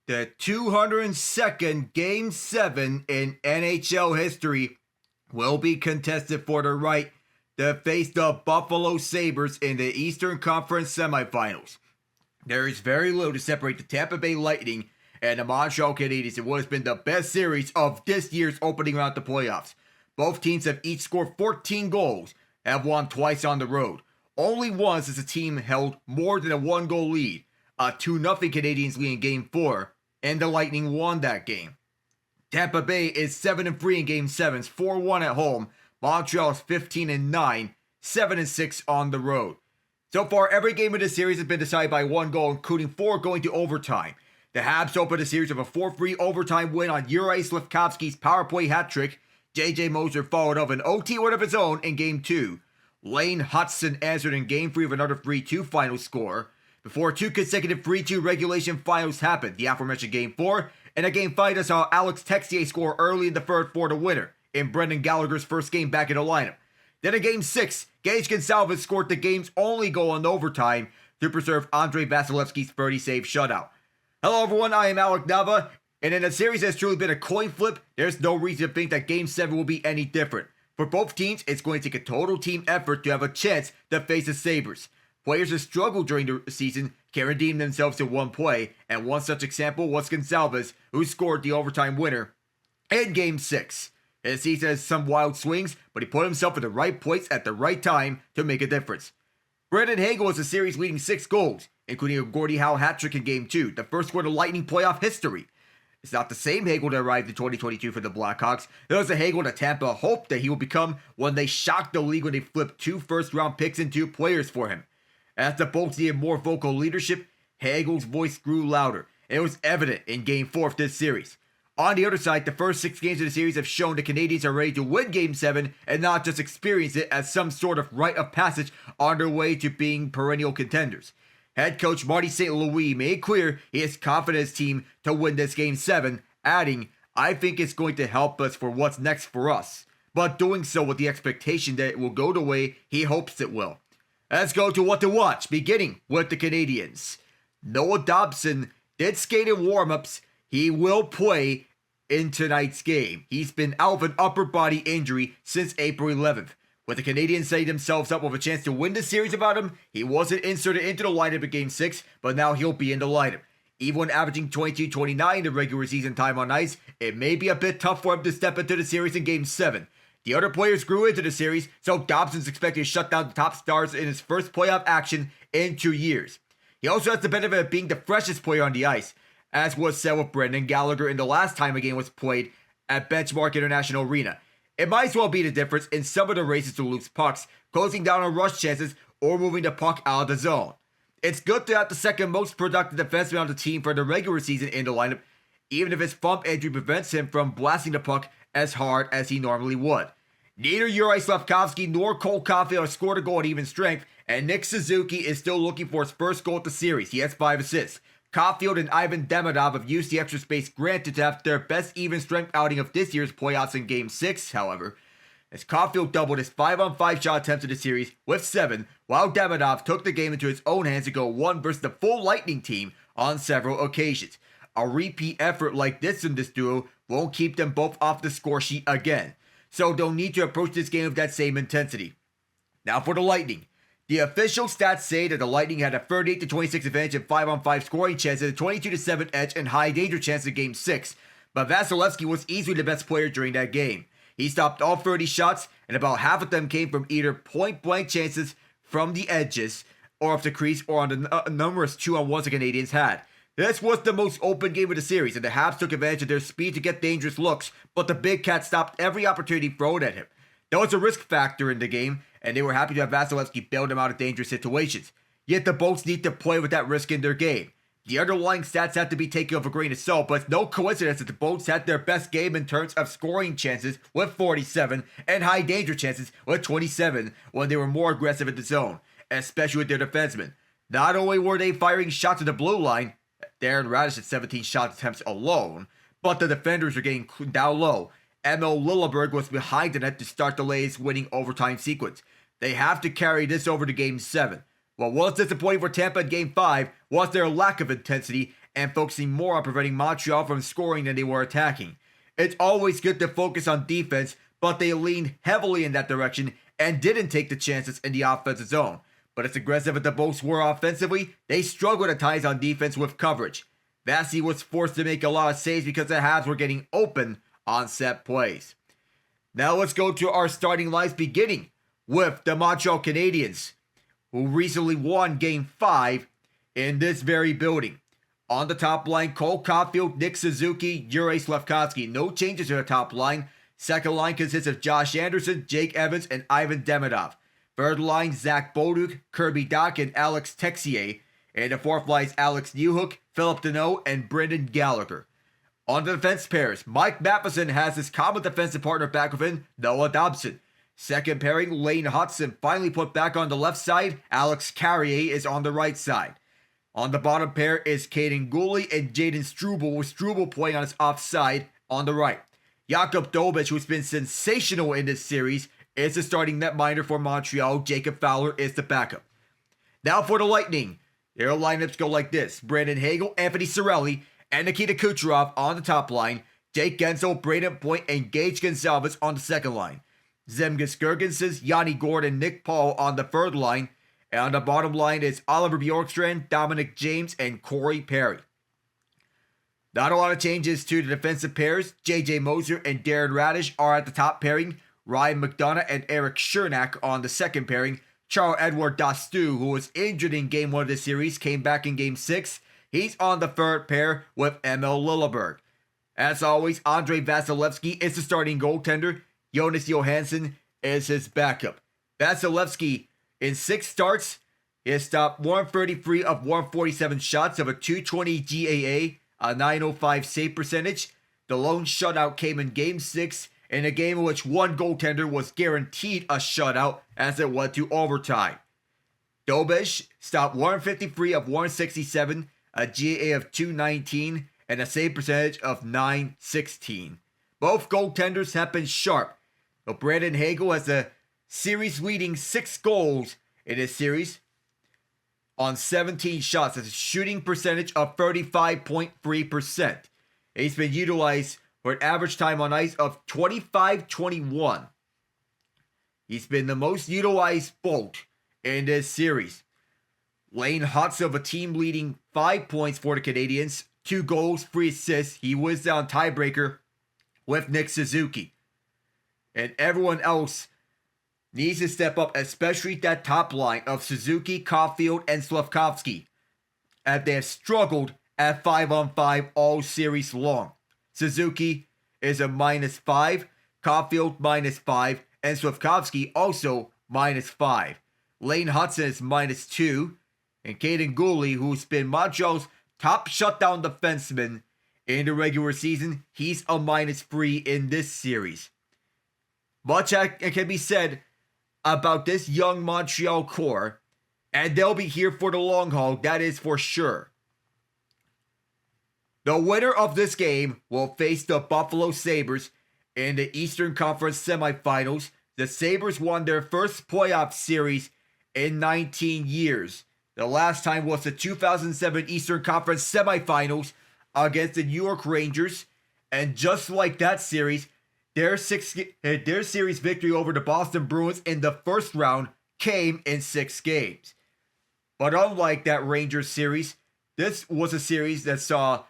The 202nd Game 7 in NHL history will be contested for the right to face the Buffalo Sabres in the Eastern Conference semifinals. There is very little to separate the Tampa Bay Lightning and the Montreal Canadiens in what has been the best series of this year's opening round of the playoffs. Both teams have each scored 14 goals and have won twice on the road. Only once has a team held more than a one-goal lead, a 2-0 Canadiens lead in Game 4, and the Lightning won that game. Tampa Bay is 7-3 in Game 7s, 4-1 at home. Montreal is 15-9, 7-6 on the road. So far, every game of this series has been decided by one goal, including 4 going to overtime. The Habs opened the series with a 4-3 overtime win on Andrei Vasilevskiy's power play hat trick. J.J. Moser followed up an OT win of his own in Game 2. Lane Hutson answered in Game 3 with another 3-2 final score, before 2 consecutive 3-2 regulation finals happened, the aforementioned Game 4, and a Game 5 that saw Alex Texier score early in the third for the winner, in Brendan Gallagher's first game back in the lineup. Then in Game 6, Gage Gonsalves scored the game's only goal in overtime to preserve Andrei Vasilevskiy's 30-save shutout. Hello everyone, I am Alec Nava, and in a series that's truly been a coin flip, there's no reason to think that Game 7 will be any different. For both teams, it's going to take a total team effort to have a chance to face the Sabres. Players who struggled during the season can redeem themselves in one play, and one such example was Gonsalves, who scored the overtime winner in Game 6. His season has some wild swings, but he put himself in the right place at the right time to make a difference. Brandon Hagel has the series leading 6 goals, including a Gordie Howe hat trick in Game 2, the first one in Lightning playoff history. It's not the same Hagel that arrived in 2022 for the Blackhawks. It was the Hagel that Tampa hoped that he would become when they shocked the league when they flipped 2 first-round picks and 2 players for him. As the Bolts needed more vocal leadership, Hagel's voice grew louder, and it was evident in Game 4 of this series. On the other side, the first 6 games of the series have shown the Canadiens are ready to win Game 7 and not just experience it as some sort of rite of passage on their way to being perennial contenders. Head coach Marty St. Louis made clear he is confident in his team to win this Game 7, adding, "I think it's going to help us for what's next for us," but doing so with the expectation that it will go the way he hopes it will. Let's go to what to watch, beginning with the Canadiens. Noah Dobson did skate in warm-ups. He will play in tonight's game. He's been out with an upper body injury since April 11th. With the Canadiens setting themselves up with a chance to win the series about him, he wasn't inserted into the lineup in Game 6, but now he'll be in the lineup. Even when averaging 22-29 in the regular season time on ice, it may be a bit tough for him to step into the series in Game 7. The other players grew into the series, so Dobson's expected to shut down the top stars in his first playoff action in 2 years. He also has the benefit of being the freshest player on the ice, as was said with Brendan Gallagher in the last time a game was played at Benchmark International Arena. It might as well be the difference in some of the races to loose pucks, closing down on rush chances, or moving the puck out of the zone. It's good to have the second most productive defenseman on the team for the regular season in the lineup, even if his thumb injury prevents him from blasting the puck as hard as he normally would. Neither Juraj Slafkovsky nor Cole Caulfield have scored a goal at even strength, and Nick Suzuki is still looking for his first goal at the series. He has 5 assists. Caulfield and Ivan Demidov have used the extra space granted to have their best even strength outing of this year's playoffs in Game 6, however, as Caulfield doubled his 5-on-5 shot attempts in the series with 7, while Demidov took the game into his own hands to go 1 versus the full Lightning team on several occasions. A repeat effort like this in this duo won't keep them both off the score sheet again, so they'll need to approach this game with that same intensity. Now for the Lightning. The official stats say that the Lightning had a 38-26 advantage in 5-on-5 scoring chances, a 22-7 edge, and high danger chances in Game 6, but Vasilevskiy was easily the best player during that game. He stopped all 30 shots, and about half of them came from either point-blank chances from the edges, or off the crease, or on the numerous 2-on-1s the Canadiens had. This was the most open game of the series, and the Habs took advantage of their speed to get dangerous looks, but the Big Cat stopped every opportunity thrown at him. There was a risk factor in the game, and they were happy to have Vasilevskiy bail them out of dangerous situations. Yet the Bolts need to play with that risk in their game. The underlying stats have to be taken with a grain of salt, but it's no coincidence that the Bolts had their best game in terms of scoring chances with 47 and high danger chances with 27 when they were more aggressive in the zone, especially with their defensemen. Not only were they firing shots at the blue line, Darren Radish had 17 shot attempts alone, but the defenders were getting down low. Emil Lilleberg was behind the net to start the Lays winning overtime sequence. They have to carry this over to Game 7. What was disappointing for Tampa in Game 5 was their lack of intensity and focusing more on preventing Montreal from scoring than they were attacking. It's always good to focus on defense, but they leaned heavily in that direction and didn't take the chances in the offensive zone. But as aggressive as the Bolts were offensively, they struggled at times on defense with coverage. Vasi was forced to make a lot of saves because the Habs were getting open on set plays. Now let's go to our starting lines, beginning with the Montreal Canadiens, who recently won Game 5 in this very building. On the top line, Cole Caulfield, Nick Suzuki, Juraj Slafkovsky. No changes to the top line. Second line consists of Josh Anderson, Jake Evans, and Ivan Demidov. Third line, Zach Bolduc, Kirby Dach, and Alex Texier. And the fourth line is Alex Newhook, Philip Deneau, and Brendan Gallagher. On the defense pairs, Mike Matheson has his common defensive partner back with him, Noah Dobson. Second pairing, Lane Hutson finally put back on the left side. Alex Carrier is on the right side. On the bottom pair is Caden Gooley and Jaden Struble, with Struble playing on his offside on the right. Jakub Dobeš, who's been sensational in this series, is the starting netminder for Montreal. Jacob Fowler is the backup. Now for the Lightning. Their lineups go like this: Brandon Hagel, Anthony Cirelli, and Nikita Kucherov on the top line. Jake Guentzel, Braden Point, and Gage Gonsalves on the second line. Zemgus Girgensons, Yanni Gordon, Nick Paul on the third line. And on the bottom line is Oliver Bjorkstrand, Dominic James, and Corey Perry. Not a lot of changes to the defensive pairs. JJ Moser and Darren Radish are at the top pairing. Ryan McDonough and Eric Chernak on the second pairing. Charles-Edouard Dastou, who was injured in Game 1 of the series, came back in Game 6. He's on the third pair with Emil Lilleberg. As always, Andrei Vasilevskiy is the starting goaltender. Jonas Johansson is his backup. Vasilevskiy, in 6 starts, he has stopped 133 of 147 shots of a .220 GAA, a .905 save percentage. The lone shutout came in Game 6, in a game in which one goaltender was guaranteed a shutout as it went to overtime. Dobeš stopped 153 of 167, a GAA of .219, and a save percentage of .916. Both goaltenders have been sharp. But Brandon Hagel has a series-leading 6 goals in this series on 17 shots. That's a shooting percentage of 35.3%. He's been utilized for an average time on ice of 25-21. He's been the most utilized Bolt in this series. Lane Hutson of a team-leading 5 points for the Canadiens, 2 goals, 3 assists. He wins down tiebreaker with Nick Suzuki. And everyone else needs to step up, especially that top line of Suzuki, Caulfield, and Slafkovsky, as they have struggled at 5-on-5 all series long. Suzuki is a -5, Caulfield -5, and Slafkovsky also -5. Lane Hutson is -2, and Caden Gooley, who's been Montreal's top shutdown defenseman in the regular season, he's a -3 in this series. Much can be said about this young Montreal core, and they'll be here for the long haul, that is for sure. The winner of this game will face the Buffalo Sabres in the Eastern Conference semifinals. The Sabres won their first playoff series in 19 years. The last time was the 2007 Eastern Conference semifinals against the New York Rangers, and just like that series, their series victory over the Boston Bruins in the first round came in 6 games. But unlike that Rangers series, this was a series that saw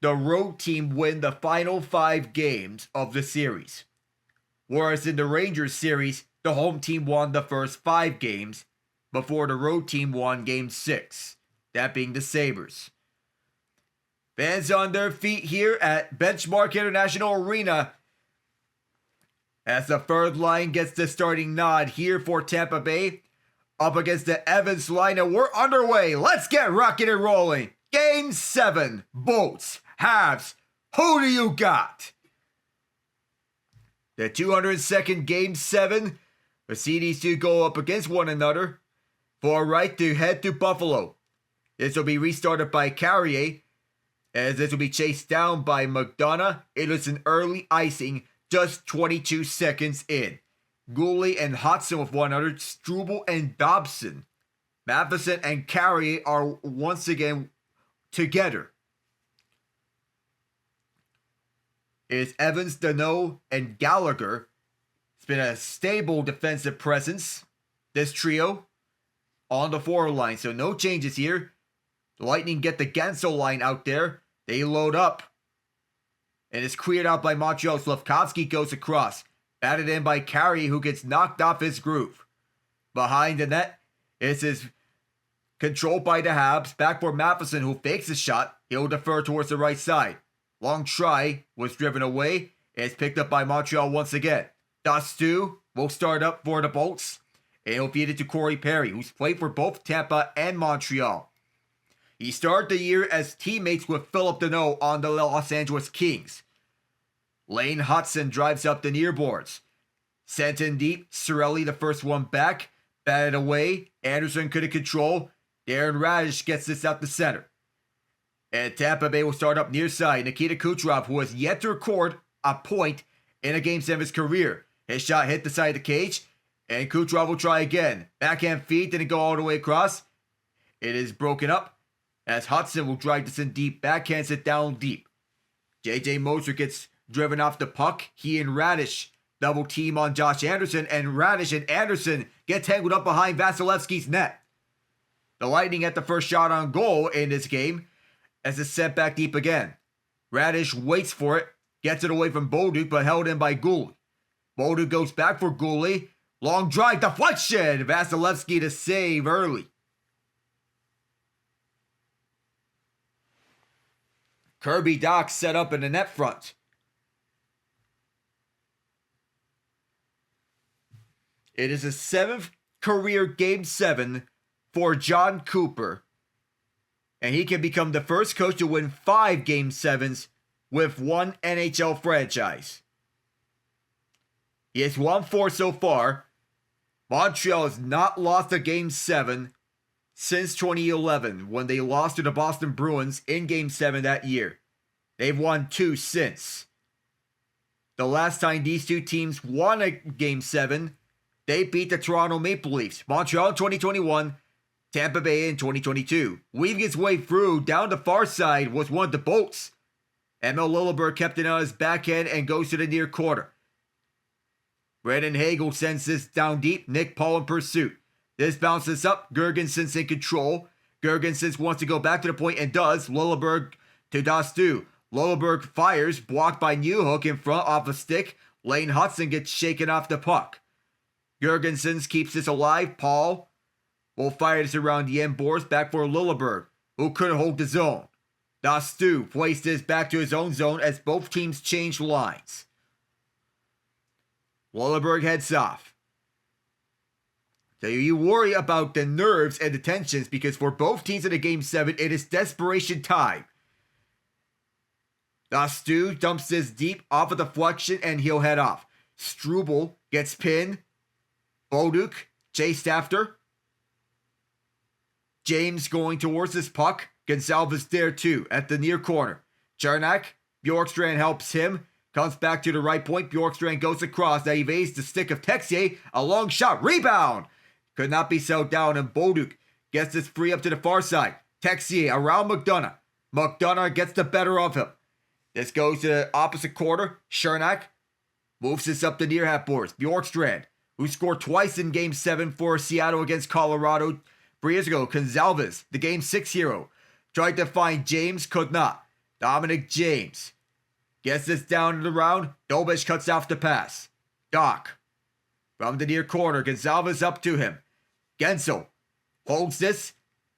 the road team win the final 5 games of the series. Whereas in the Rangers series, the home team won the first 5 games before the road team won Game 6, that being the Sabres. Fans on their feet here at Benchmark International Arena as the third line gets the starting nod here for Tampa Bay up against the Evans line, and we're underway. Let's get rocking and rolling. Game 7, Bolts, Habs, who do you got? The 202nd Game 7, we see these two go up against one another for a right to head to Buffalo. This will be restarted by Carrier, as this will be chased down by McDonough. It was an early icing just 22 seconds in. Gooley and Hutson with one another, Struble and Dobson. Matheson and Carrier are once again together. is Evans, Danault, and Gallagher. It's been a stable defensive presence, this trio, on the forward line. So no changes here. The Lightning get the Guentzel line out there. They load up. And it's cleared out by Montreal. Slafkovsky goes across. Batted in by Carey, who gets knocked off his groove. Behind the net, is controlled by the Habs. Back for Matheson, who fakes a shot. He'll defer towards the right side. Long try was driven away. It's picked up by Montreal once again. Dastu will start up for the Bolts. And he'll feed it to Corey Perry, who's played for both Tampa and Montreal. He started the year as teammates with Philip Danault on the Los Angeles Kings. Lane Hutson drives up the near boards. Sent in deep, Cirelli the first one back. Batted away, Anderson couldn't control. Darren Radish gets this out the center. And Tampa Bay will start up near side. Nikita Kucherov, who has yet to record a point in a Game 7 of his career. His shot hit the side of the cage, and Kucherov will try again. Backhand feed didn't go all the way across. It is broken up as Hudson will drive this in deep. Backhands it down deep. J.J. Moser gets driven off the puck. He and Radish double team on Josh Anderson, and Radish and Anderson get tangled up behind Vasilevskiy's net. The Lightning get the first shot on goal in this game as it's sent back deep again. Radish waits for it, gets it away from Bolduc, but held in by Gouli. Bolduc goes back for Gouli. Long drive, deflection! Vasilevskiy to save early. Kirby Dach set up in the net front. It is his 7th career Game 7 for John Cooper. And he can become the first coach to win 5 Game 7s with one NHL franchise. He has won 4 so far. Montreal has not lost a Game 7 since 2011 when they lost to the Boston Bruins in Game 7 that year. They've won 2 since. The last time these two teams won a Game 7, they beat the Toronto Maple Leafs. Montreal in 2021, Tampa Bay in 2022. Weaving his way through down the far side was one of the Bolts. Emil Lilleberg kept it on his backhand and goes to the near corner. Brandon Hagel sends this down deep. Nick Paul in pursuit. This bounces up. Girgensons in control. Girgensons wants to go back to the point and does. Lilleberg to Dastu. Lilleberg fires, blocked by Newhook in front off a stick. Lane Hutson gets shaken off the puck. Girgensons keeps this alive. Paul will fire this around the end boards back for Lilleberg, who couldn't hold the zone. Dastu placed this back to his own zone as both teams change lines. Lilleberg heads off. So you worry about the nerves and the tensions because for both teams in the Game 7, it is desperation time. Dastu dumps this deep off a deflection and he'll head off. Struble gets pinned. Bolduc chased after. James going towards this puck. Gonsalves there too at the near corner. Charnak, Bjorkstrand helps him. Comes back to the right point. Bjorkstrand goes across. That evades the stick of Texier. A long shot. Rebound. Could not be settled down, and Bolduc gets this free up to the far side. Texier around McDonough. McDonough gets the better of him. This goes to the opposite corner. Charnak moves this up the near half boards. Bjorkstrand, who scored twice in Game 7 for Seattle against Colorado 3 years ago. Gonsalves, the Game 6 hero, tried to find James, could not. Dominic James gets this down to the round. Dobeš cuts off the pass. Doc from the near corner. Gonsalves up to him. Guentzel holds this.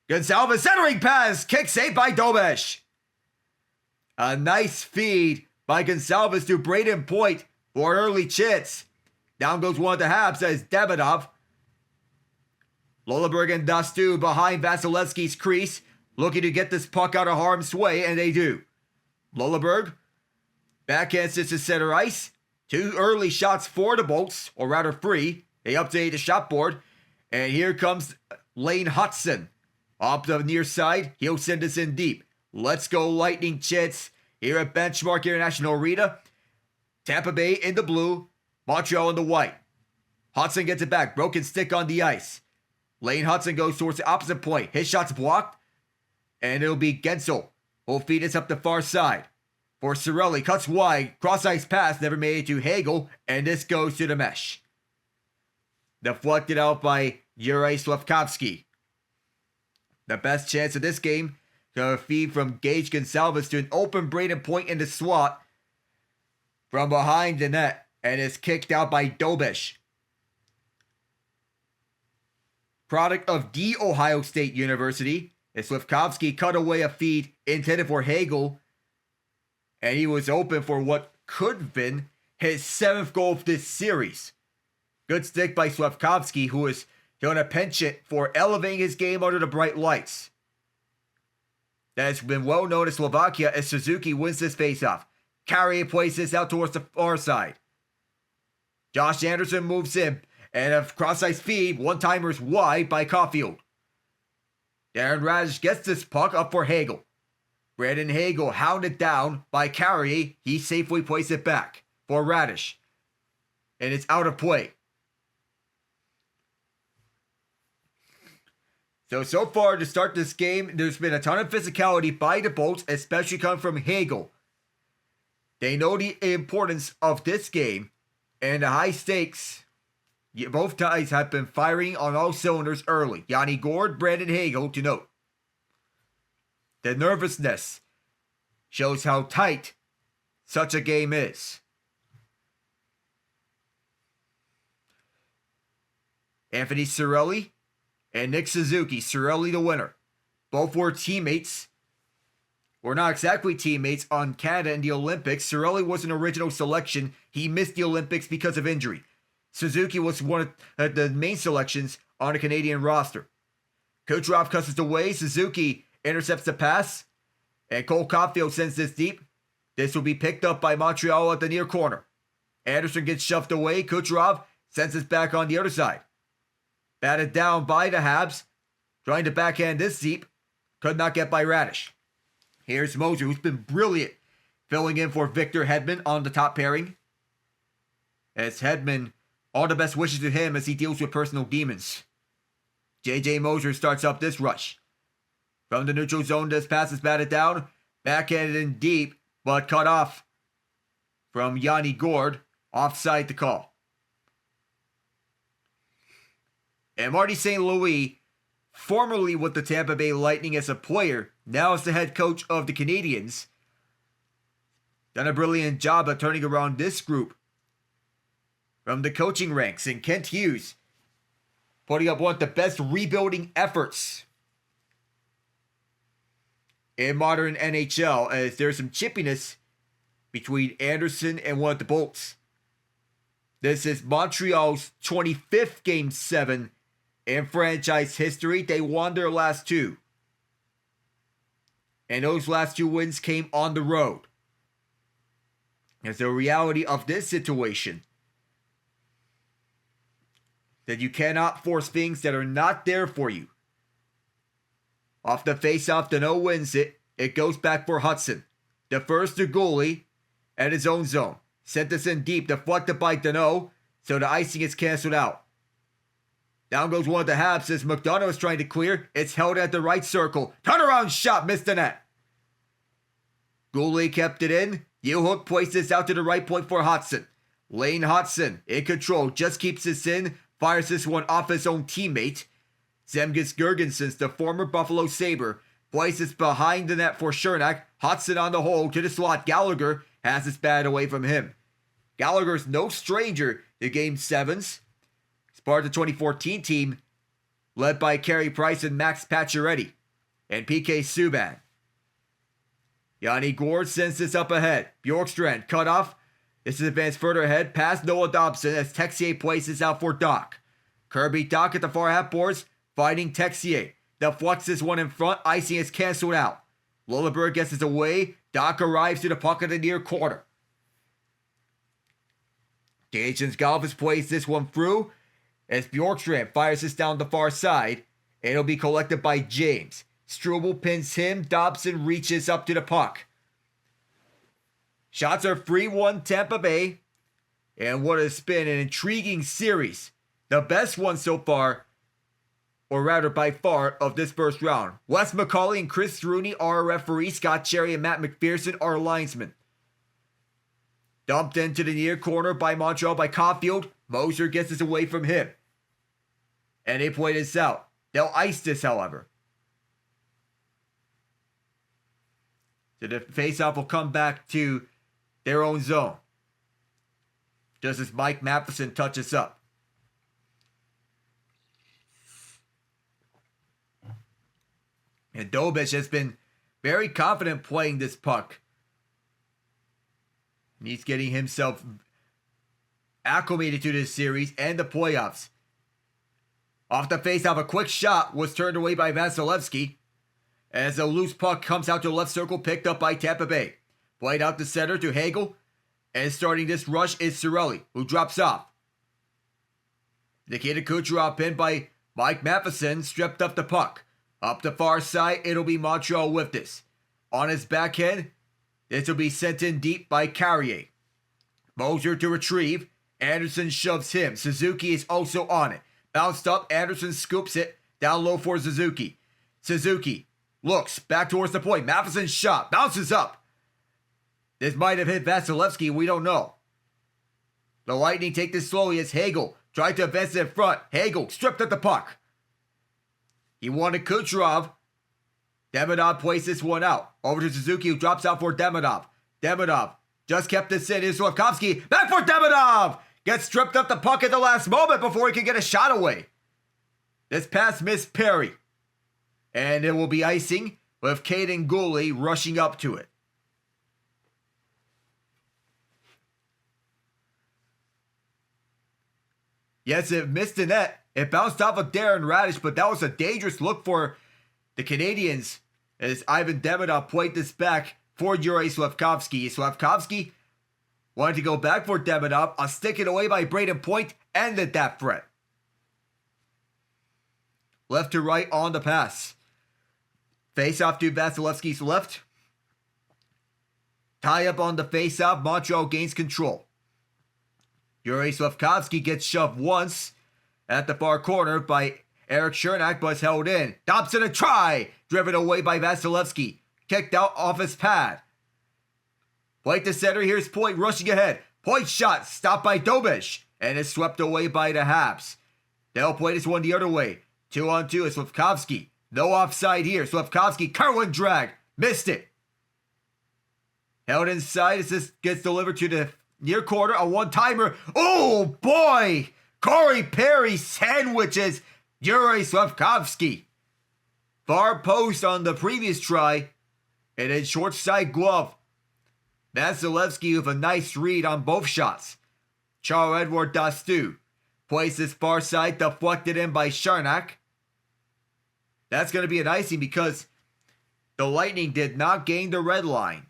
Gonsalves centering pass. Kick saved by Dobeš. A nice feed by Gonsalves to Braden Point for an early chance. Down goes one of the Habs as Davidov. Lilleberg and Dastu behind Vasilevskiy's crease, looking to get this puck out of harm's way, and they do. Lilleberg backhands this to center ice. 2 early shots for the Bolts, or rather 3. They update the shot board, and here comes Lane Hutson. Up the near side, he'll send us in deep. Let's go Lightning chants here at Benchmark International Arena. Tampa Bay in the blue, Montreal in the white. Hutson gets it back, broken stick on the ice. Lane Hutson goes towards the opposite point. His shot's blocked, and it'll be Guentzel who'll feed us up the far side. for Cirelli. Cuts wide. Cross-ice pass never made it to Hagel. And this goes to the mesh. Deflected out by Andrei Vasilevskiy. The best chance of this game to a feed from Gage Gonsalves to an open Braden Point in the slot from behind the net. And is kicked out by Dobeš. Product of the Ohio State University. As Vasilevskiy cut away a feed intended for Hagel. And he was open for what could have been his 7th goal of this series. Good stick by Vasilevskiy, who is doing a penchant for elevating his game under the bright lights. That has been well known in Slovakia as Suzuki wins this faceoff. Carrier plays this out towards the far side. Josh Anderson moves in, and a cross-ice feed, one-timers wide by Caulfield. Darren Raddysh gets this puck up for Hagel. Brandon Hagel hounded down by Carrier. He safely plays it back for Raddysh. And it's out of play. So far to start this game, there's been a ton of physicality by the Bolts, especially coming from Hagel. They know the importance of this game and the high stakes. Both ties have been firing on all cylinders early. Yanni Gourde, Brandon Hagel to note. The nervousness shows how tight such a game is. Anthony Cirelli and Nick Suzuki. Cirelli the winner. Both were teammates. Or not exactly teammates on Canada in the Olympics. Cirelli was an original selection. He missed the Olympics because of injury. Suzuki was one of the main selections on the Canadian roster. Kucherov cuts it away. Suzuki intercepts the pass. And Cole Caulfield sends this deep. This will be picked up by Montreal at the near corner. Anderson gets shoved away. Kucherov sends this back on the other side. Batted down by the Habs. Trying to backhand this deep. Could not get by Raddysh. Here's Moser, who's been brilliant, filling in for Victor Hedman on the top pairing. As Hedman, all the best wishes to him as he deals with personal demons. JJ Moser starts up this rush. From the neutral zone, this pass is batted down. Backhanded in deep, but cut off from Yanni Gourde. Offside the call. And Marty St. Louis, formerly with the Tampa Bay Lightning as a player, now as the head coach of the Canadiens, done a brilliant job of turning around this group from the coaching ranks. And Kent Hughes putting up one of the best rebuilding efforts in modern NHL, as there's some chippiness between Anderson and one of the Bolts. This is Montreal's 25th Game 7 in franchise history. They won their last 2. And those last 2 wins came on the road. As the reality of this situation, that you cannot force things that are not there for you. Off the face-off, Danault wins it. It goes back for Hudson. Defers to goalie at his own zone. Sent this in deep, deflected by Danault, so the icing is canceled out. Down goes one of the Habs as McDonough is trying to clear. It's held at the right circle. Turnaround shot, missed the net. Goalie kept it in. Uhook placed this out to the right point for Hudson. Lane Hudson in control, just keeps this in. Fires this one off his own teammate. Zemgus Girgensons, the former Buffalo Sabre, places behind the net for Chernak. Hudson on the hole to the slot. Gallagher has this bat away from him. Gallagher's no stranger to Game 7s. He's part of the 2014 team, led by Carey Price and Max Pacioretty and PK Subban. Yanni Gourde sends this up ahead. Bjorkstrand cut off. This is advanced further ahead past Noah Dobson as Texier places out for Doc. Kirby Doc at the far half boards, fighting Texier. Deflects one in front, icing is canceled out. Lilleberg gets it away. Doc arrives to the puck at the near corner. Gage Gonsalves plays this one through as Bjorkstrand fires this down the far side. And it'll be collected by James. Struble pins him. Dobson reaches up to the puck. Shots are 3-1 Tampa Bay. And what has been an intriguing series. The best one so far, or rather by far, of this first round. Wes McCauley and Chris Rooney are our referees. Scott Cherry and Matt McPherson are linesmen. Dumped into the near corner by Montreal by Caulfield. Moser gets this away from him. And they play this out. They'll ice this, however. So the faceoff will come back to their own zone. Just as Mike Matheson touches up. And Dobeš has been very confident playing this puck. And he's getting himself acclimated to this series and the playoffs. Off the faceoff, a quick shot was turned away by Vasilevskiy. As a loose puck comes out to the left circle, picked up by Tampa Bay. Played out the center to Hagel. And starting this rush is Cirelli, who drops off. Nikita Kucherov pinned by Mike Matheson, stripped up the puck. Up the far side, it'll be Montreal with this. On his backhand, this will be sent in deep by Carrier. Moser to retrieve. Anderson shoves him. Suzuki is also on it. Bounced up, Anderson scoops it. Down low for Suzuki. Suzuki looks back towards the point. Matheson's shot. Bounces up. This might have hit Vasilevskiy. We don't know. The Lightning take this slowly as Hagel tried to advance in front. Hagel stripped at the puck. He wanted Kucherov. Demidov plays this one out. Over to Suzuki, who drops out for Demidov. Demidov just kept this in. Here's Slafkovsky. Back for Demidov. Gets stripped up the puck at the last moment before he can get a shot away. This pass missed Perry. And it will be icing with Caden Gooley rushing up to it. Yes, it missed the net. It bounced off of Darren Raddysh, but that was a dangerous look for the Canadiens as Ivan Demidov played this back for Andrei Vasilevskiy. Slafkovsky wanted to go back for Demidov. A stick it away by Braden Point ended that threat. Left to right on the pass. Face off to Vasilevskiy's left. Tie up on the face off. Montreal gains control. Andrei Slafkovsky gets shoved once at the far corner by Eric Chernak, but is held in. Dobson a try. Driven away by Vasilevskiy. Kicked out off his pad. Point to center. Here's Point rushing ahead. Point shot stopped by Dobeš. And is swept away by the Habs. They'll play this one the other way. 2-on-2 is Slafkovsky. No offside here. Slafkovsky, Kerwin drag. Missed it. Held inside as this gets delivered to the near corner. A one-timer. Oh boy! Corey Perry sandwiches Andrei Slafkovsky. Far post on the previous try. And then short side glove. Vasilevskiy with a nice read on both shots. Charles-Edouard Dastou plays this far side, deflected in by Chernak. That's going to be an icing because the Lightning did not gain the red line.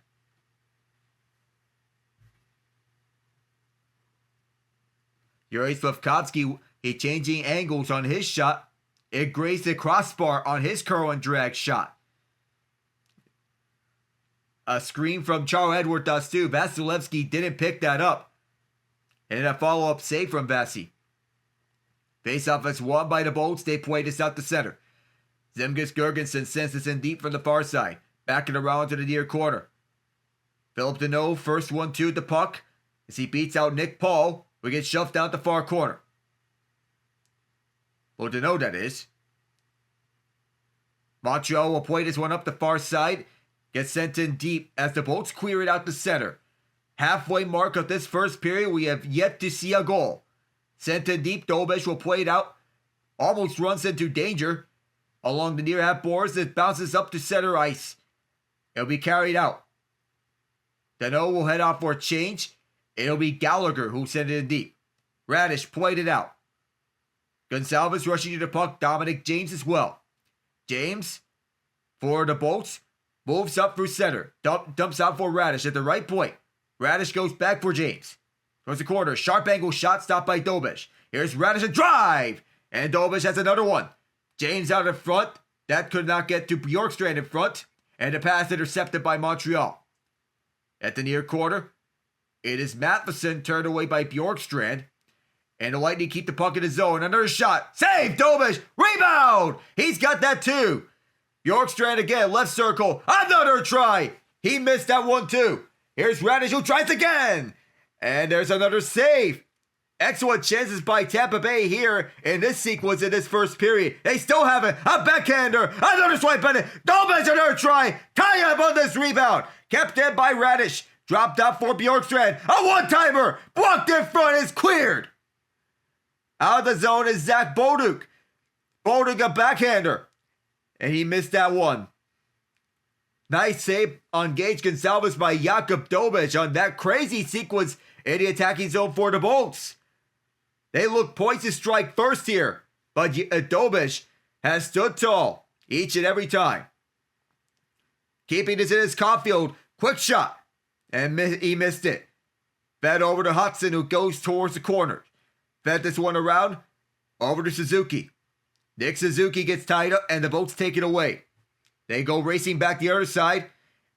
Andrei Slafkovsky, he changing angles on his shot. It grazed the crossbar on his curl and drag shot. A screen from Charles-Edouard Dastou. Vasilevskiy didn't pick that up. And then a follow-up save from Vasi. Face-off is won by the Bolts. They play this out the center. Zemgus Girgensson sends this in deep from the far side. Backing around to the near corner. Philip Deneau, first 1-2 at the puck. As he beats out Nick Paul, we get shoved down the far corner. Well, Deneau, that is. Montreal will play this one up the far side. Gets sent in deep as the Bolts clear it out the center. Halfway mark of this first period, we have yet to see a goal. Sent in deep, Dobeš will play it out. Almost runs into danger. Along the near half boards, it bounces up to center ice. It'll be carried out. Deneau will head off for a change. It'll be Gallagher who sent it in deep. Raddysh played it out. Gonsalves rushing to the puck. Dominic James as well. James, for the Bolts, moves up through center. Dumps out for Raddysh at the right point. Raddysh goes back for James. Towards the corner. Sharp angle shot stopped by Dobeš. Here's Raddysh a drive. And Dobeš has another one. James out in front. That could not get to Bjorkstrand in front. And the pass intercepted by Montreal. At the near corner, it is Matheson turned away by Bjorkstrand. And the Lightning keep the puck in the zone. Another shot. Save! Dobeš! Rebound! He's got that too. Bjorkstrand again. Left circle. Another try. He missed that one too. Here's Raddysh who tries again. And there's another save. Excellent chances by Tampa Bay here in this sequence in this first period. They still have it. A backhander. Another swipe at it. Dobeš another try. Tie up on this rebound. Kept in by Radish. Dropped up for Bjorkstrand. A one-timer. Blocked in front is cleared. Out of the zone is Zach Bolduc. Bolduc a backhander. And he missed that one. Nice save on Gage Gonsalves by Jakub Dobeš on that crazy sequence in the attacking zone for the Bolts. They look poised to strike first here, but Dobeš has stood tall each and every time. Keeping this in his Caulfield, quick shot, and he missed it. Fed over to Hudson, who goes towards the corner. Fed this one around, over to Suzuki. Nick Suzuki gets tied up, and the Bolts take it away. They go racing back the other side,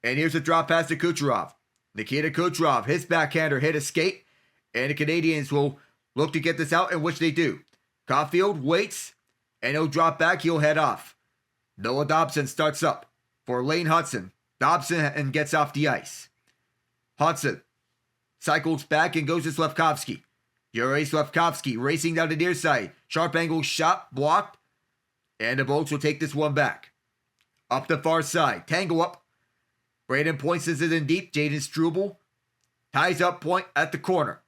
and here's a drop pass to Kucherov. Nikita Kucherov, his backhander hit a skate, and the Canadiens will look to get this out, in which they do. Caulfield waits, and he'll drop back, he'll head off. Noah Dobson starts up for Lane Hudson. Dobson and gets off the ice. Hudson cycles back and goes to Slafkovsky. Yuri Slafkovsky racing down the near side. Sharp angle shot, blocked, and the Bolts will take this one back. Up the far side, tango up. Braden points this in deep. Jaden Struble ties up point at the corner.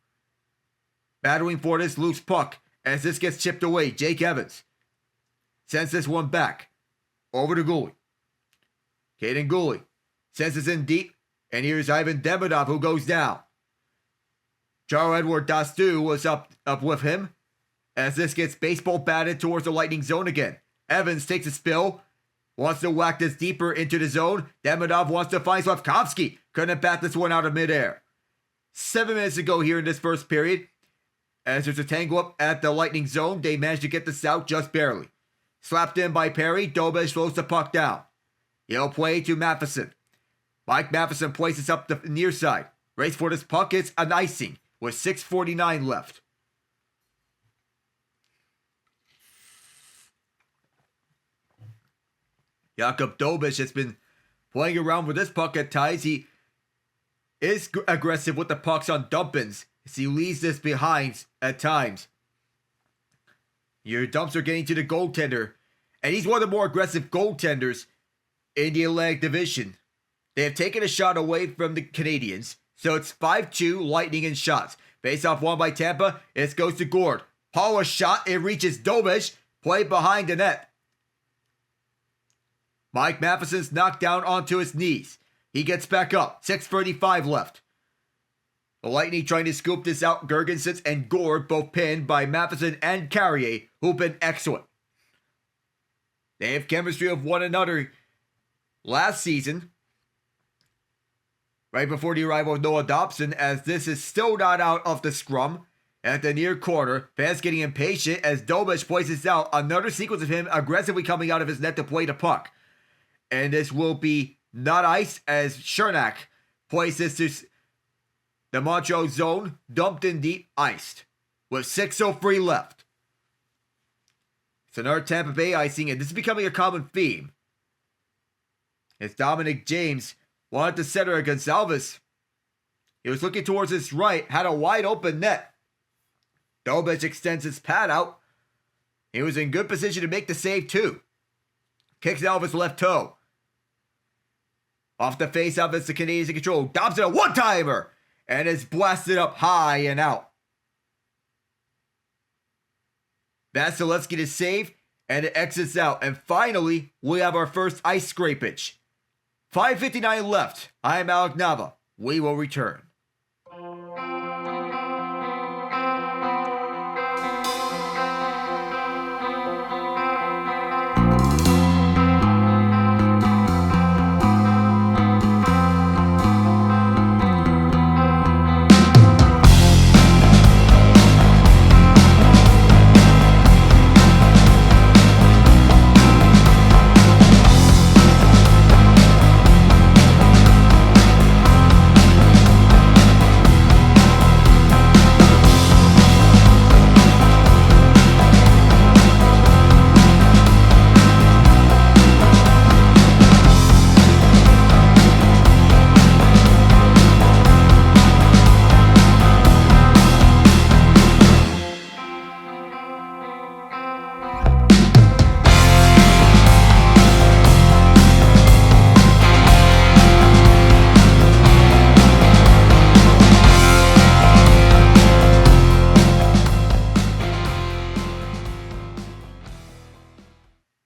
Battling for this loose puck as this gets chipped away. Jake Evans sends this one back over to Gooley. Caden Gooley sends this in deep, and here's Ivan Demidov who goes down. Charles-Edouard Dastu was up with him as this gets baseball batted towards the Lightning zone again. Evans takes a spill, wants to whack this deeper into the zone. Demidov wants to find Slafkovsky. Couldn't bat this one out of midair. 7 minutes to go here in this first period. As there's a tangle up at the Lightning zone, they manage to get this out just barely. Slapped in by Perry, Dobeš slows the puck down. He'll play to Matheson. Mike Matheson places up the near side. Race for this puck, it's an icing with 6:49 left. Jakub Dobeš has been playing around with this puck at times. He is aggressive with the pucks on dump-ins as he leaves this behind at times. Your dumps are getting to the goaltender, and he's one of the more aggressive goaltenders in the Atlantic Division. They have taken a shot away from the Canadiens, so it's 5-2 Lightning in shots. Face-off won by Tampa, it goes to Gord. Paula shot, it reaches Dobeš, played behind the net. Mike Matheson's knocked down onto his knees. He gets back up, 6:35 left. The Lightning trying to scoop this out. Gergensons and Gord both pinned by Matheson and Carrier, who've been excellent. They have chemistry of one another. Last season, right before the arrival of Noah Dobson, as this is still not out of the scrum. At the near corner, fans getting impatient as Dobeš places out another sequence of him aggressively coming out of his net to play the puck. And this will be not iced as Chernak places this the Montreal zone, dumped in deep, iced, with 6:03 left. It's another Tampa Bay icing, and this is becoming a common theme. As Dominic James wanted to center a Gonsalves. He was looking towards his right, had a wide open net. Dobeš extends his pad out. He was in good position to make the save too. Kicks out of his left toe. Off the face-off as the Canadiens in control. Dobson a one-timer! And is blasted up high and out. Vasilevskiy to save, and it exits out. And finally, we have our first ice scrapage. 5:59 left. I am Alec Nava. We will return.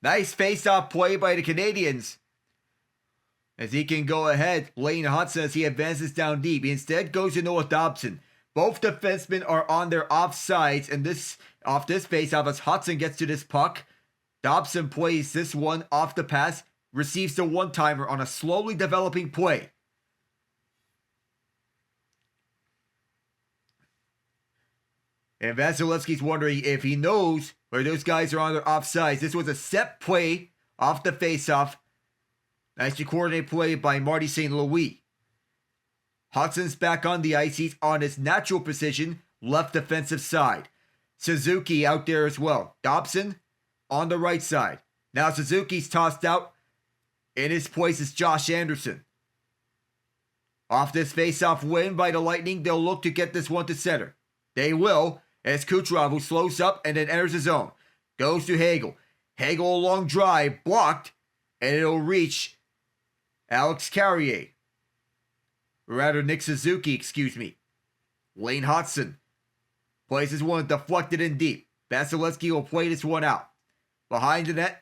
Nice face-off play by the Canadiens. As he can go ahead, Lane Hutson as he advances down deep. He instead goes to Noah Dobson. Both defensemen are on their offsides, and off this face-off as Hutson gets to this puck. Dobson plays this one off the pass, receives the one-timer on a slowly developing play. And Vasilevskiy's wondering if he knows where those guys are on their offsides. This was a set play off the face-off. Nicely coordinated play by Marty St. Louis. Hudson's back on the ice. He's on his natural position, left defensive side. Suzuki out there as well. Dobson on the right side. Now Suzuki's tossed out. In his place is Josh Anderson. Off this face-off win by the Lightning, they'll look to get this one to center. They will, as Qtrs, who slows up and then enters his zone, goes to Hagel. Hagel a long drive, blocked, and it'll reach Alex Carrier. Or rather, Nick Suzuki, excuse me. Lane Hutson places one deflected in deep. Vasilevskiy will play this one out. Behind the net,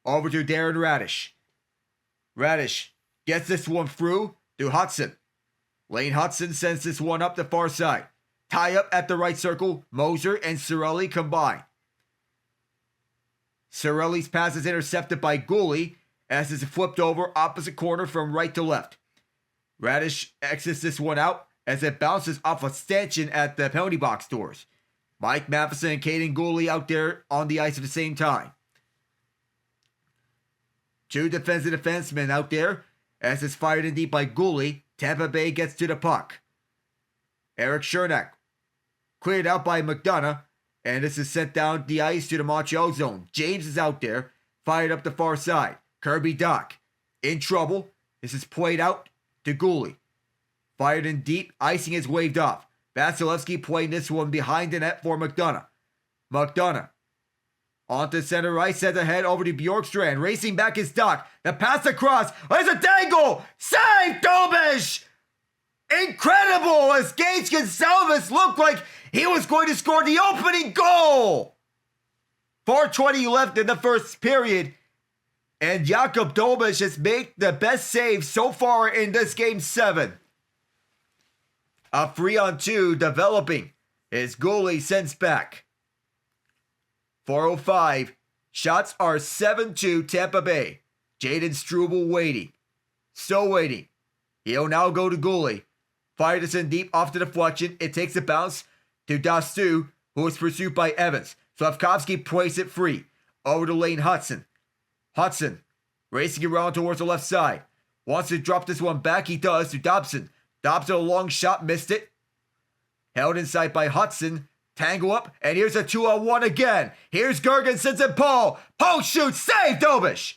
over to Darren Raddysh. Raddysh gets this one through to Hutson. Lane Hutson sends this one up the far side. Tie up at the right circle, Moser and Cirelli combine. Cirelli's pass is intercepted by Gooley as it's flipped over opposite corner from right to left. Raddysh exits this one out as it bounces off a stanchion at the penalty box doors. Mike Matheson and Caden Gooley out there on the ice at the same time. Two defensive defensemen out there as it's fired in deep by Gooley. Tampa Bay gets to the puck. Eric Chernak cleared out by McDonough, and this is sent down the ice to the Montreal zone. James is out there, fired up the far side. Kirby Dach in trouble. This is played out to Gooley. Fired in deep, icing is waved off. Vasilevskiy playing this one behind the net for McDonough. McDonough onto center ice, sent ahead over to Bjorkstrand. Racing back is Dach. The pass across. There's a dangle. Save Dobeš! Incredible as Gage Gonsalves looked like he was going to score the opening goal. 4:20 left in the first period. And Jakub Dobeš has made the best save so far in this game 7. A 3-on-2 developing as Gooley sends back. 4:05. Shots are 7-2 Tampa Bay. Jaden Struble waiting. Still waiting. He'll now go to Gooley. Fired this in deep off the deflection. It takes a bounce to Dastu, who is pursued by Evans. Slavkovsky plays it free. Over to Lane Hutson. Hutson racing around towards the left side. Wants to drop this one back. He does to Dobson. Dobson a long shot. Missed it. Held inside by Hutson. Tangle up. And here's a 2-on-1 again. Here's Girgensons and Paul. Paul shoots. Save Dobeš.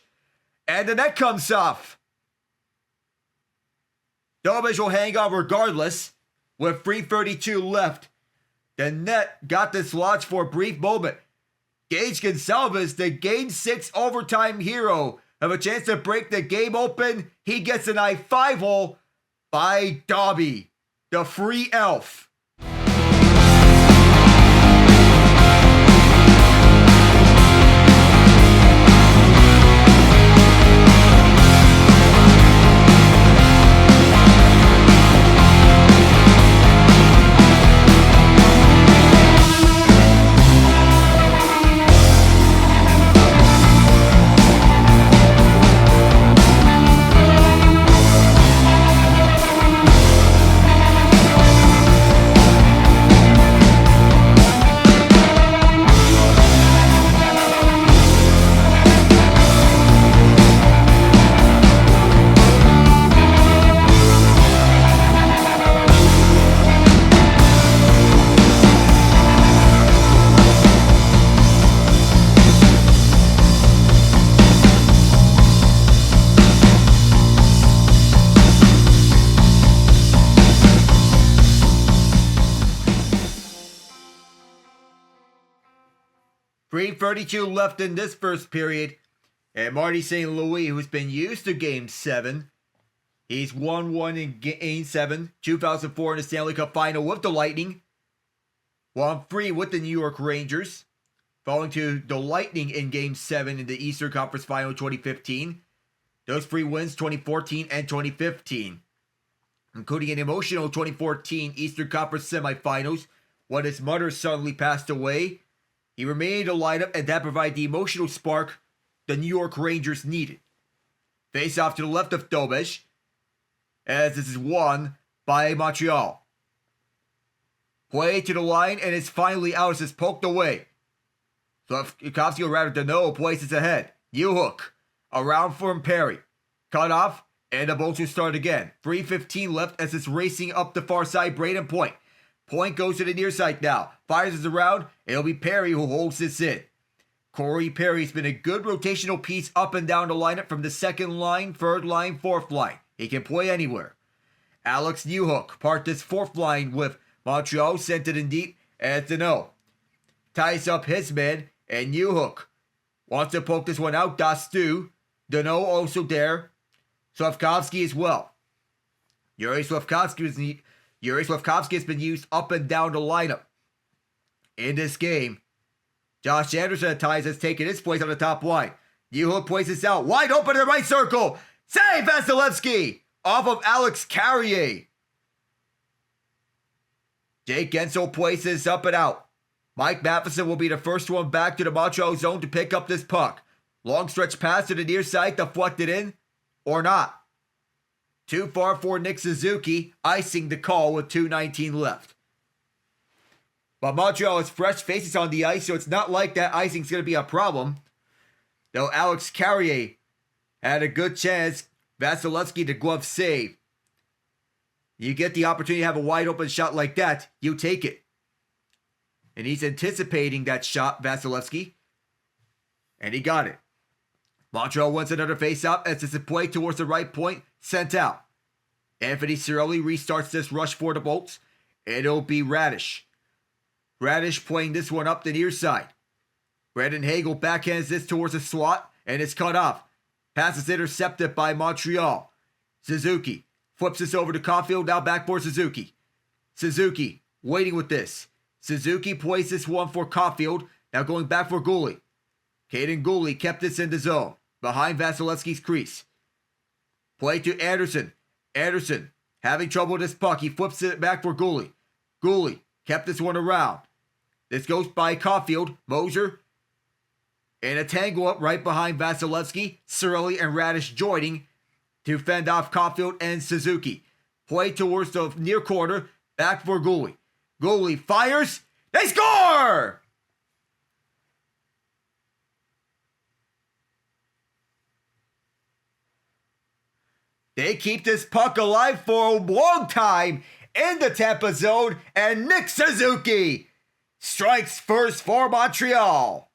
And the net comes off. Dobeš will hang on regardless with 3:32 left. The net got dislodged for a brief moment. Gage Gonsalves, the Game 6 overtime hero, have a chance to break the game open. He gets an I-5 hole by Dobby, the free elf. .32 left in this first period. And Marty St. Louis, who's been used to Game 7, he's 1-1 in Game 7, 2004 in the Stanley Cup Final with the Lightning. 1-3 with the New York Rangers. falling to the Lightning in Game 7 in the Eastern Conference Final 2015. Those 3 wins, 2014 and 2015. Including an emotional 2014 Eastern Conference semifinals when his mother suddenly passed away. He remained in the lineup, and that provided the emotional spark the New York Rangers needed. Face off to the left of Dobeš, as this is won by Montreal. Play to the line, and it's finally out as it's poked away. Slavkovsky, or rather Danault, places ahead. U-hook. Around from Perry. Cut off, and the Bolts will start again. 3:15 left as it's racing up the far side. Braden Point. Point goes to the near side now. Fires it around. It'll be Perry who holds this in. Corey Perry's been a good rotational piece up and down the lineup from the second line, third line, fourth line. He can play anywhere. Alex Newhook part this fourth line with Montreal, sent it in deep as Danault ties up his man, and Newhook wants to poke this one out. Dastu. Danault also there. Slavkovsky as well. Yuri Slavkovsky has been used up and down the lineup in this game. Josh Anderson at times has taken his place on the top line. Newhook plays this out. Wide open in the right circle. Save Vasilevskiy off of Alex Carrier. Jake Gensel plays this up and out. Mike Matheson will be the first one back to the Montreal zone to pick up this puck. Long stretch pass to the near side, deflected in, or not. Too far for Nick Suzuki, icing the call with 2:19 left. But Montreal has fresh faces on the ice, so it's not like that icing's going to be a problem. Though Alex Carrier had a good chance, Vasilevskiy the glove save. You get the opportunity to have a wide open shot like that, you take it. And he's anticipating that shot, Vasilevskiy. And he got it. Montreal wants another face-off as it's a play towards the right point, sent out. Anthony Cirelli restarts this rush for the Bolts. It'll be Radish. Radish playing this one up the near side. Brandon Hagel backhands this towards the slot, and it's cut off. Pass is intercepted by Montreal. Suzuki flips this over to Caulfield, now back for Suzuki. Suzuki waiting with this. Suzuki plays this one for Caulfield, now going back for Goulet. Caden Goulet kept this in the zone, behind Vasilevsky's crease. Play to Anderson. Anderson having trouble with this puck. He flips it back for Goulet. Goulet kept this one around. This goes by Caulfield, Moser, and a tangle up right behind Vasilevskiy, Cirelli, and Radish joining to fend off Caulfield and Suzuki. Play towards the near corner, back for Goulet. Goulet fires, they score! They keep this puck alive for a long time in the Tampa zone, and Nick Suzuki strikes first for Montreal.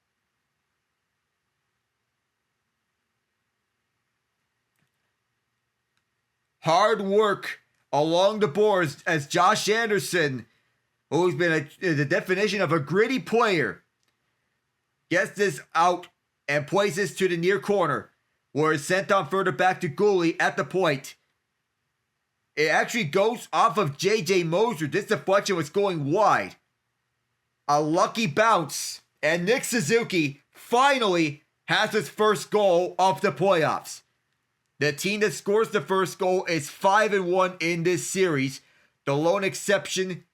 Hard work along the boards as Josh Anderson, who's been the definition of a gritty player, gets this out and plays this to the near corner, where it's sent on further back to Goulet at the point. It actually goes off of J.J. Moser. This deflection was going wide. A lucky bounce, and Nick Suzuki finally has his first goal of the playoffs. The team that scores the first goal is 5-1 in this series. The lone exception,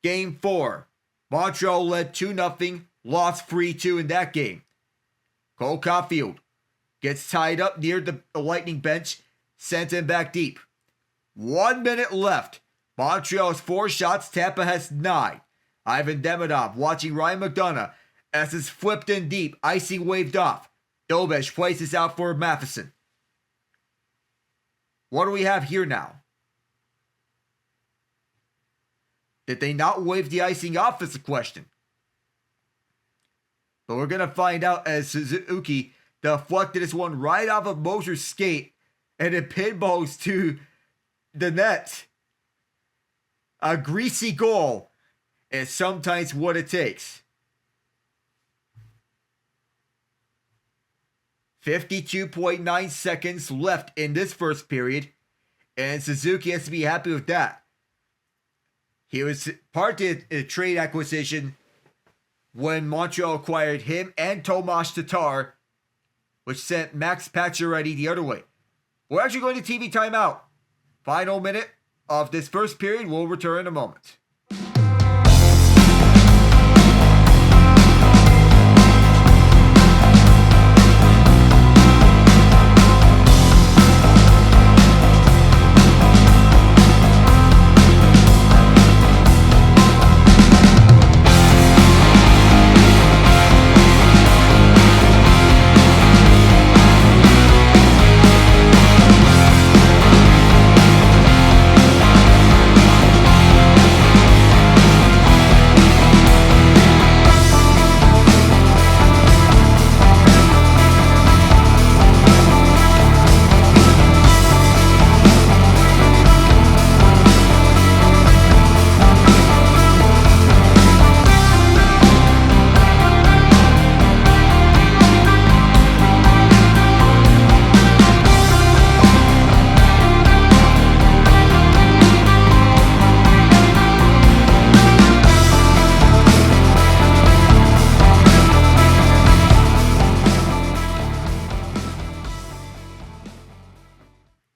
Game 4. Montreal led 2-0, lost 3-2 in that game. Cole Caulfield gets tied up near the Lightning bench, sent him back deep. 1 minute left. Montreal has 4 shots, Tampa has 9. Ivan Demidov watching Ryan McDonough as it's flipped in deep, icing waved off. Dobeš places out for Matheson. What do we have here now? Did they not wave the icing off is the question. But we're going to find out as Suzuki deflected this one right off of Moser's skate and it pinballs to the net. A greasy goal is sometimes what it takes. 52.9 seconds left in this first period, and Suzuki has to be happy with that. He was part of a trade acquisition when Montreal acquired him and Tomas Tatar, which sent Max Pacioretty the other way. We're actually going to TV timeout. Final minute of this first period. We'll return in a moment.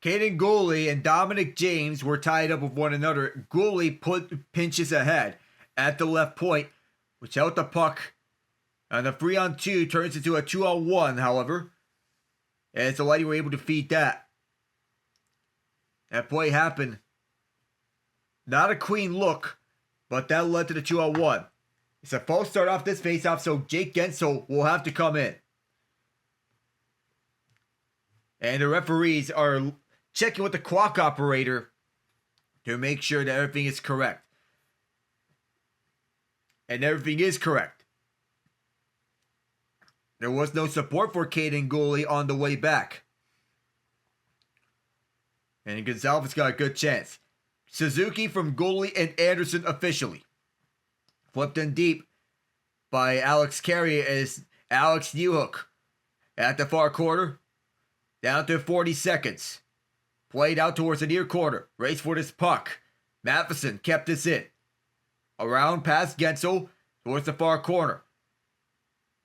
Caden Gooley and Dominic James were tied up with one another. Gooley pinches ahead at the left point, which out the puck. And the 3-on-2 turns into a 2-on-1, however. As the Lightning were able to feed that. That play happened. Not a clean look, but that led to the 2-on-1. It's a false start off this faceoff, so Jake Guentzel will have to come in. And the referees are checking with the clock operator to make sure that everything is correct. And everything is correct. There was no support for Caden Gooley on the way back. And Gonzalez got a good chance. Suzuki from Gooley and Anderson officially. Flipped in deep by Alex Carrier as Alex Newhook at the far corner. Down to 40 seconds. Played out towards the near corner. Race for this puck. Matheson kept this in. Around past Guentzel towards the far corner.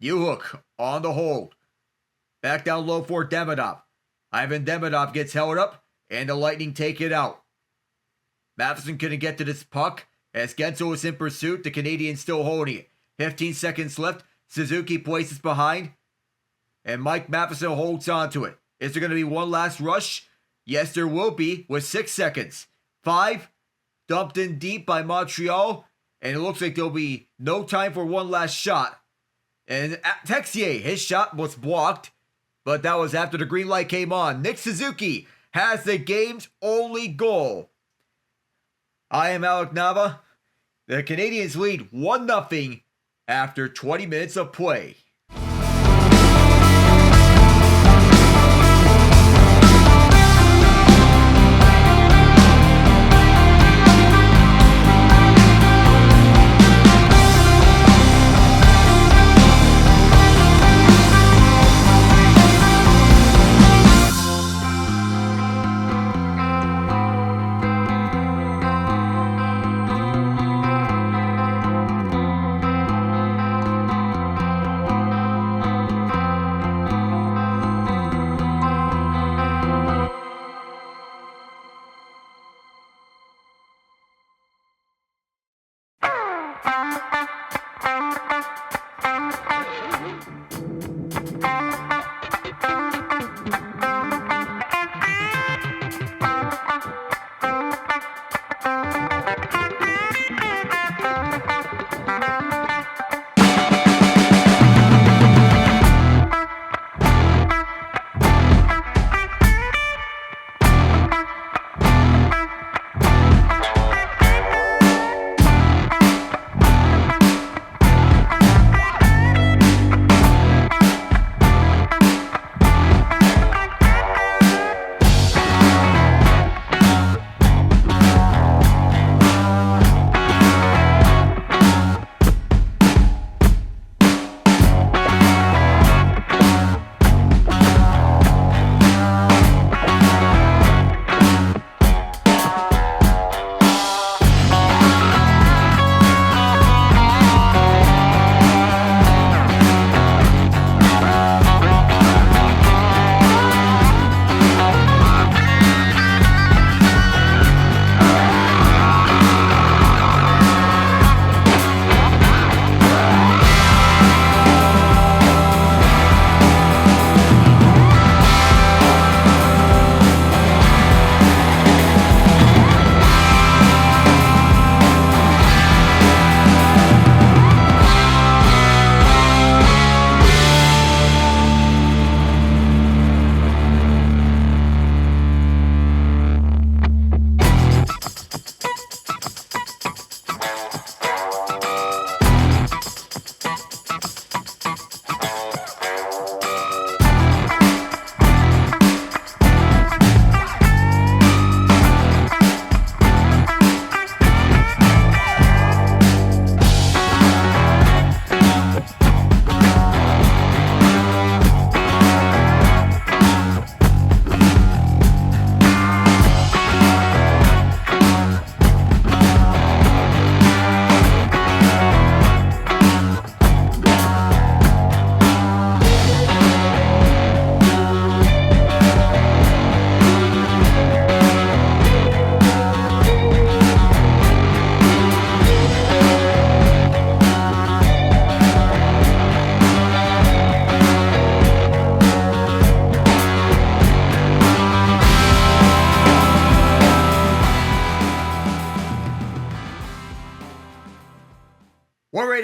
Newhook on the hold. Back down low for Demidov. Ivan Demidov gets held up and the Lightning take it out. Matheson couldn't get to this puck as Guentzel was in pursuit. The Canadiens still holding it. 15 seconds left. Suzuki places behind. And Mike Matheson holds on to it. Is there going to be one last rush? Yes, there will be with 6 seconds. 5. Dumped in deep by Montreal. And it looks like there'll be no time for one last shot. And Texier, his shot was blocked. But that was after the green light came on. Nick Suzuki has the game's only goal. I am Alec Nava. The Canadiens lead 1-0 after 20 minutes of play.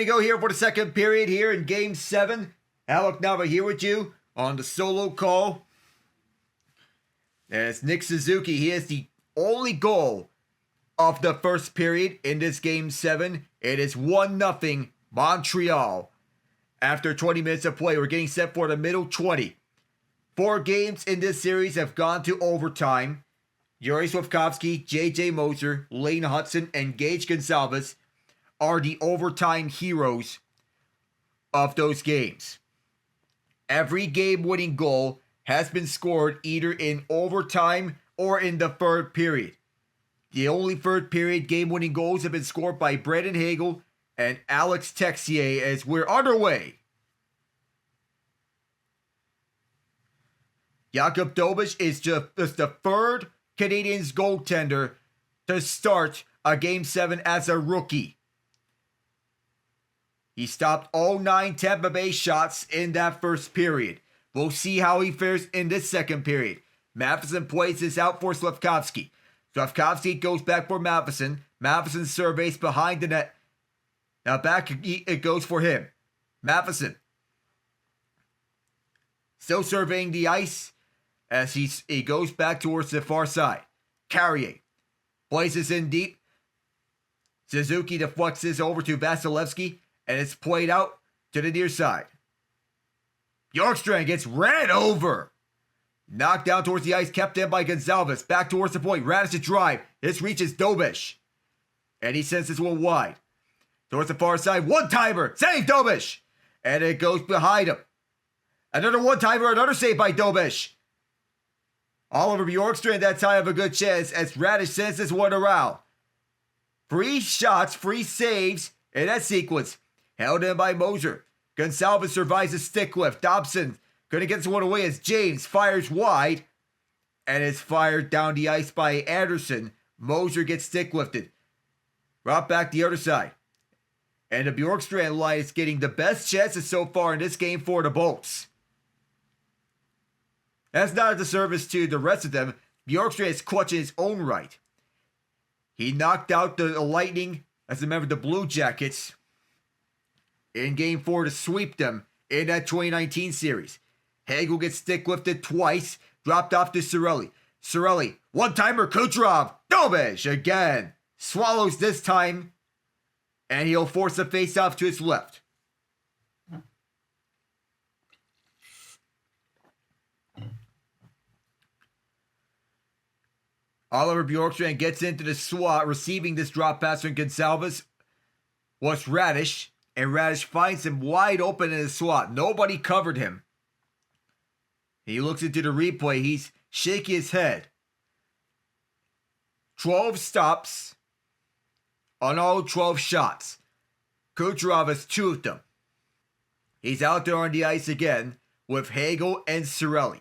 ready to go here for the second period here in Game 7. Alec Nava here with you on the solo call. As Nick Suzuki, he has the only goal of the first period in this Game 7. It is 1-0 Montreal. After 20 minutes of play, we're getting set for the middle 20. 4 games in this series have gone to overtime. Yuri Slafkovsky, J.J. Moser, Lane Hudson, and Gage Gonsalves are the overtime heroes of those games. Every game-winning goal has been scored either in overtime or in the third period. The only third period game-winning goals have been scored by Brandon Hagel and Alex Texier as we're underway. Jakub Dobeš is just the third Canadiens goaltender to start a Game 7 as a rookie. He stopped all 9 Tampa Bay shots in that first period. We'll see how he fares in this second period. Matheson plays this out for Slafkovsky. Slafkovsky goes back for Matheson. Matheson surveys behind the net. Now back it goes for him. Matheson still surveying the ice as he goes back towards the far side. Carrier places in deep. Suzuki deflects this over to Vasilevskiy, and it's played out to the near side. Bjorkstrand gets ran over. Knocked down towards the ice, kept in by Gonsalves. Back towards the point. Radis to drive. This reaches Dobeš. And he sends this one wide. Towards the far side. One-timer. Save Dobeš. And it goes behind him. Another one-timer. Another save by Dobeš. Oliver Bjorkstrand that time have a good chance as Radis sends this one around. 3 shots, 3 saves in that sequence. Held in by Moser. Gonsalves survives a stick lift. Dobson gonna get this one away as James fires wide. And it's fired down the ice by Anderson. Moser gets stick lifted. Brought back the other side. And the Bjorkstrand line is getting the best chances so far in this game for the Bolts. That's not a disservice to the rest of them. Bjorkstrand is clutch in his own right. He knocked out the Lightning, as a member of the Blue Jackets, in Game 4 to sweep them in that 2019 series. Hagel gets stick lifted twice, dropped off to Cirelli. Cirelli, one-timer, Kucherov, Dobeš again. Swallows this time, and he'll force the face-off to his left. Oliver Bjorkstrand gets into the slot, receiving this drop pass from Gonsalves. Was Radis, and Radis finds him wide open in the slot. Nobody covered him. He looks into the replay. He's shaking his head. 12 stops on all 12 shots. Kucherov has 2 of them. He's out there on the ice again with Hagel and Cirelli.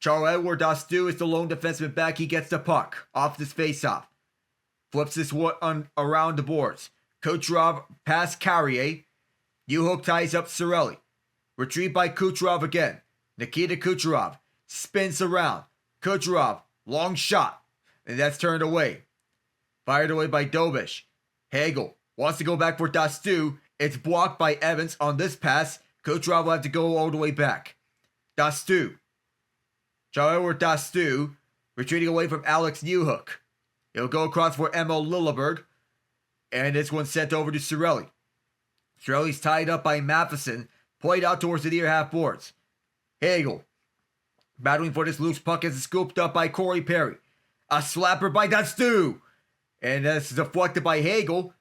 Charles-Edouard Dastou is the lone defenseman back. He gets the puck off this faceoff. Flips this one around the boards. Kucherov past Carrier. Newhook ties up Cirelli. Retrieved by Kucherov again. Nikita Kucherov spins around. Kucherov, long shot. And that's turned away. Fired away by Dobeš. Hagel wants to go back for Dastou. It's blocked by Evans on this pass. Kucherov will have to go all the way back. Dastou. Charles-Edouard Dastou retreating away from Alex Newhook. He'll go across for Emil Lilleberg. And this one's sent over to Cirelli. Cirelli's tied up by Matheson. Played out towards the near half boards. Hagel battling for this loose puck as it's scooped up by Corey Perry. A slapper by Dastou. And this is deflected by Hagel.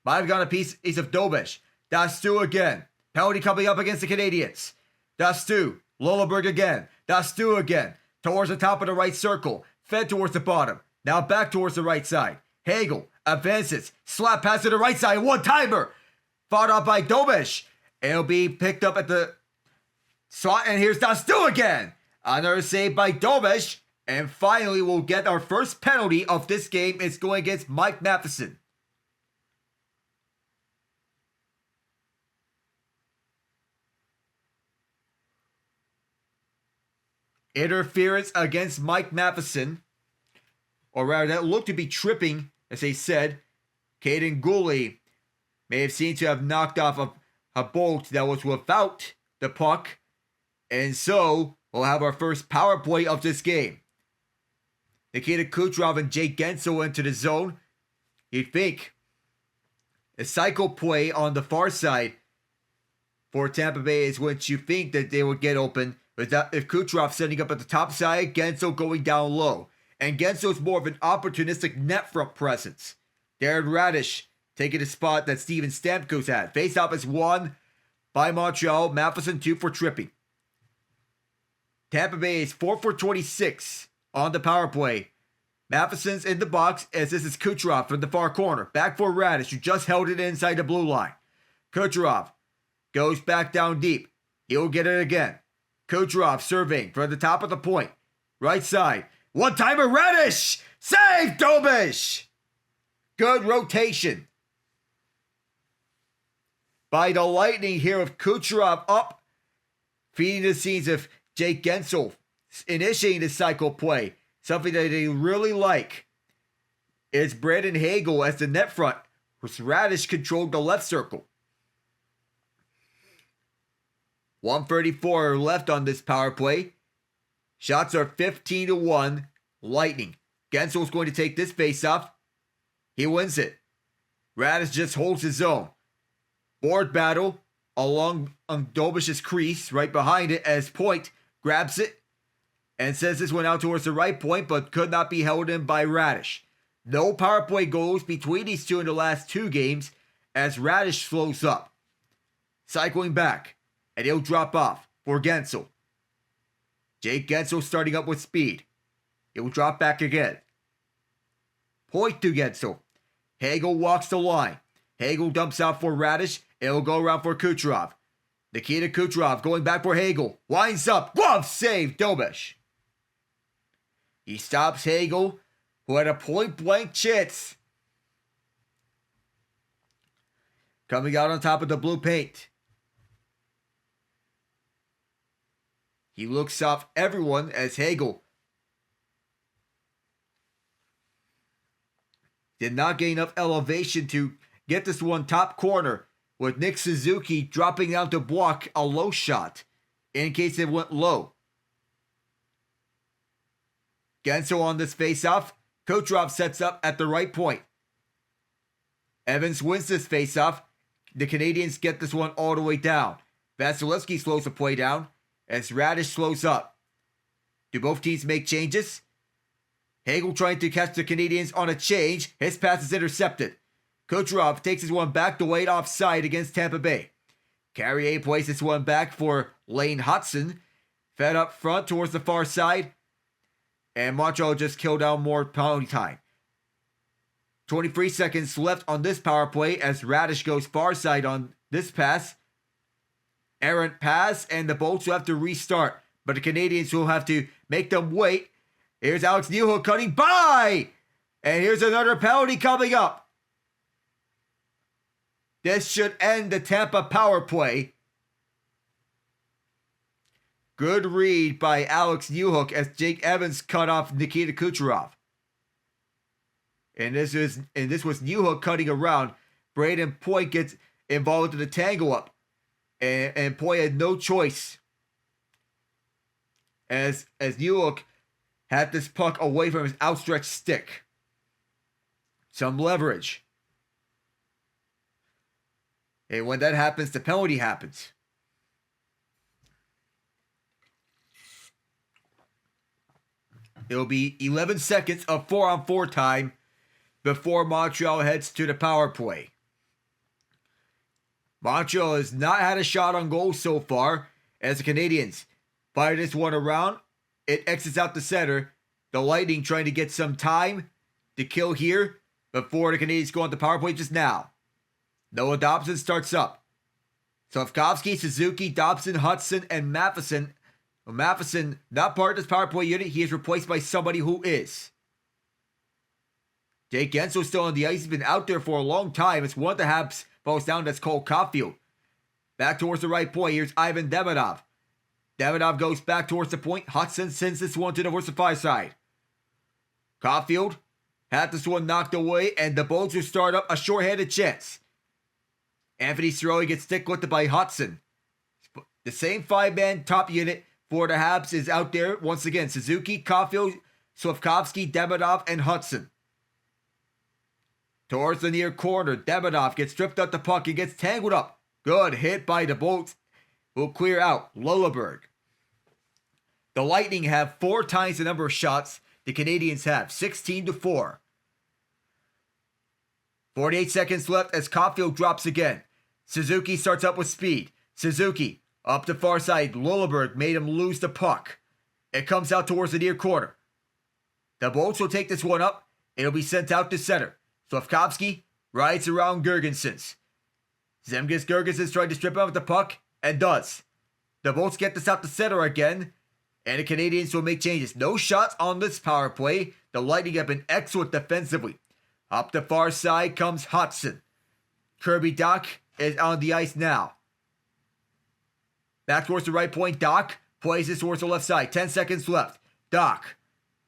Might have got a piece of Dobeš. Dastou again. Penalty coming up against the Canadiens. Dastou. Lilleberg again. Dastou again. Towards the top of the right circle. Fed towards the bottom. Now back towards the right side. Hagel advances. Slap pass to the right side. One-timer. Fought off by Dobeš. And it'll be picked up at the slot. And here's Dastou again. Another save by Dobeš. And finally, we'll get our first penalty of this game. It's going against Mike Matheson. Interference against Mike Matheson. Or rather, that looked to be tripping, as they said. Caden Gooley may have seemed to have knocked off a bolt that was without the puck. And so, we'll have our first power play of this game. Nikita Kucherov and Jake Guentzel into the zone. You'd think a cycle play on the far side for Tampa Bay is what you think that they would get open. But if Kucherov setting up at the top side, Guentzel going down low. And Guentzel is more of an opportunistic net front presence. Darren Radish taking a spot that Steven Stamkos had. Face-off is won by Montreal. Matheson 2 for tripping. Tampa Bay is 4 for 26 on the power play. Matheson's in the box as this is Kucherov from the far corner. Back for Radish, who just held it inside the blue line. Kucherov goes back down deep. He'll get it again. Kucherov serving from the top of the point. Right side. One-timer Radish! Save Dobeš! Good rotation by the Lightning here with Kucherov up. Feeding the scenes of Jake Guentzel initiating the cycle play. Something that they really like is Brandon Hagel as the net front, with Radish controlled the left circle. 1:34 left on this power play. Shots are 15-1 Lightning. Guentzel's going to take this face-off. He wins it. Radish just holds his own. Board battle along Dobeš's crease, right behind it, as Point grabs it and sends this one out towards the right point, but could not be held in by Radish. No power play goals between these two in the last two games as Radish slows up. Cycling back, and he'll drop off for Guentzel. Jake Guentzel starting up with speed. He will drop back again. Point to Guentzel. Hagel walks the line. Hagel dumps out for Radish, and will go around for Kucherov. Nikita Kucherov going back for Hagel. Winds up. Glove save, Dobeš. He stops Hagel, who had a point-blank chance. Coming out on top of the blue paint. He looks off everyone as Hagel did not get enough elevation to get this one top corner, with Nick Suzuki dropping down to block a low shot in case it went low. Guentzel on this face-off. Kucherov sets up at the right point. Evans wins this face-off. The Canadiens get this one all the way down. Vasilevskiy slows the play down as Radish slows up. Do both teams make changes? Hagel trying to catch the Canadiens on a change. His pass is intercepted. Kucherov takes his one back to wait offside against Tampa Bay. Carrier plays this one back for Lane Hudson. Fed up front towards the far side. And Montreal just killed out more penalty time. 23 seconds left on this power play as Radish goes far side on this pass. Errant pass, and the Bolts will have to restart. But the Canadiens will have to make them wait. Here's Alex Newhook cutting by! And here's another penalty coming up. This should end the Tampa power play. Good read by Alex Newhook as Jake Evans cut off Nikita Kucherov. And this was Newhook cutting around. Braden Point gets involved in the tangle up. And Point had no choice. As Newhook had this puck away from his outstretched stick. Some leverage. And when that happens, the penalty happens. It'll be 11 seconds of 4-on-4 time before Montreal heads to the power play. Montreal has not had a shot on goal so far as the Canadiens fire this one around. It exits out the center. The Lightning trying to get some time to kill here before the Canadiens go on the power play just now. Noah Dobson starts up. Slavkovsky, Suzuki, Dobson, Hudson, and Matheson. Well, Matheson, not part of this power play unit. He is replaced by somebody who is. Jake Guentzel still on the ice. He's been out there for a long time. It's one of the Habs falls down. That's Cole Caulfield. Back towards the right point. Here's Ivan Demidov. Demidov goes back towards the point. Hudson sends this one to the far side. Caulfield had this one knocked away, and the Bolts will start up a shorthanded chance. Anthony Cirelli gets stick-lifted by Hudson. The same 5-man top unit for the Habs is out there once again. Suzuki, Caulfield, Slafkovsky, Demidov, and Hudson. Towards the near corner, Demidov gets stripped out the puck and gets tangled up. Good hit by the Bolts. Will clear out Lilleberg. The Lightning have 4 times the number of shots the Canadiens have, 16-4. 48 seconds left as Caulfield drops again. Suzuki starts up with speed. Suzuki up the far side. Lilleberg made him lose the puck. It comes out towards the near corner. The Bolts will take this one up. It'll be sent out to center. Slafkovsky rides around Girgensons. Zemgus Girgensons tried to strip out with the puck and does. The Bolts get this out to center again. And the Canadiens will make changes. No shots on this power play. The Lightning have been excellent defensively. Up the far side comes Hudson. Kirby Dach is on the ice now. Back towards the right point. Dach plays this towards the left side. 10 seconds left. Dach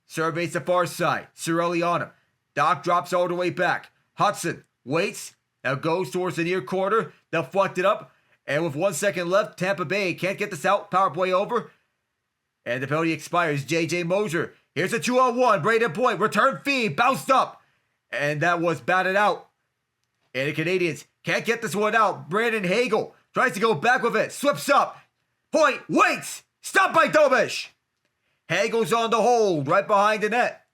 surveys the far side. Cirelli on him. Dach drops all the way back. Hudson waits. Now goes towards the near corner. They'll fluct it up. And with 1 second left, Tampa Bay can't get this out. Power play over. And the penalty expires. J.J. Moser. Here's a 2-on-1. Braden Point. Return feed. Bounced up. And that was batted out. And the Canadiens can't get this one out. Brandon Hagel tries to go back with it. Slips up. Point. Waits. Stopped by Dobeš. Hagel's on the hold. Right behind the net.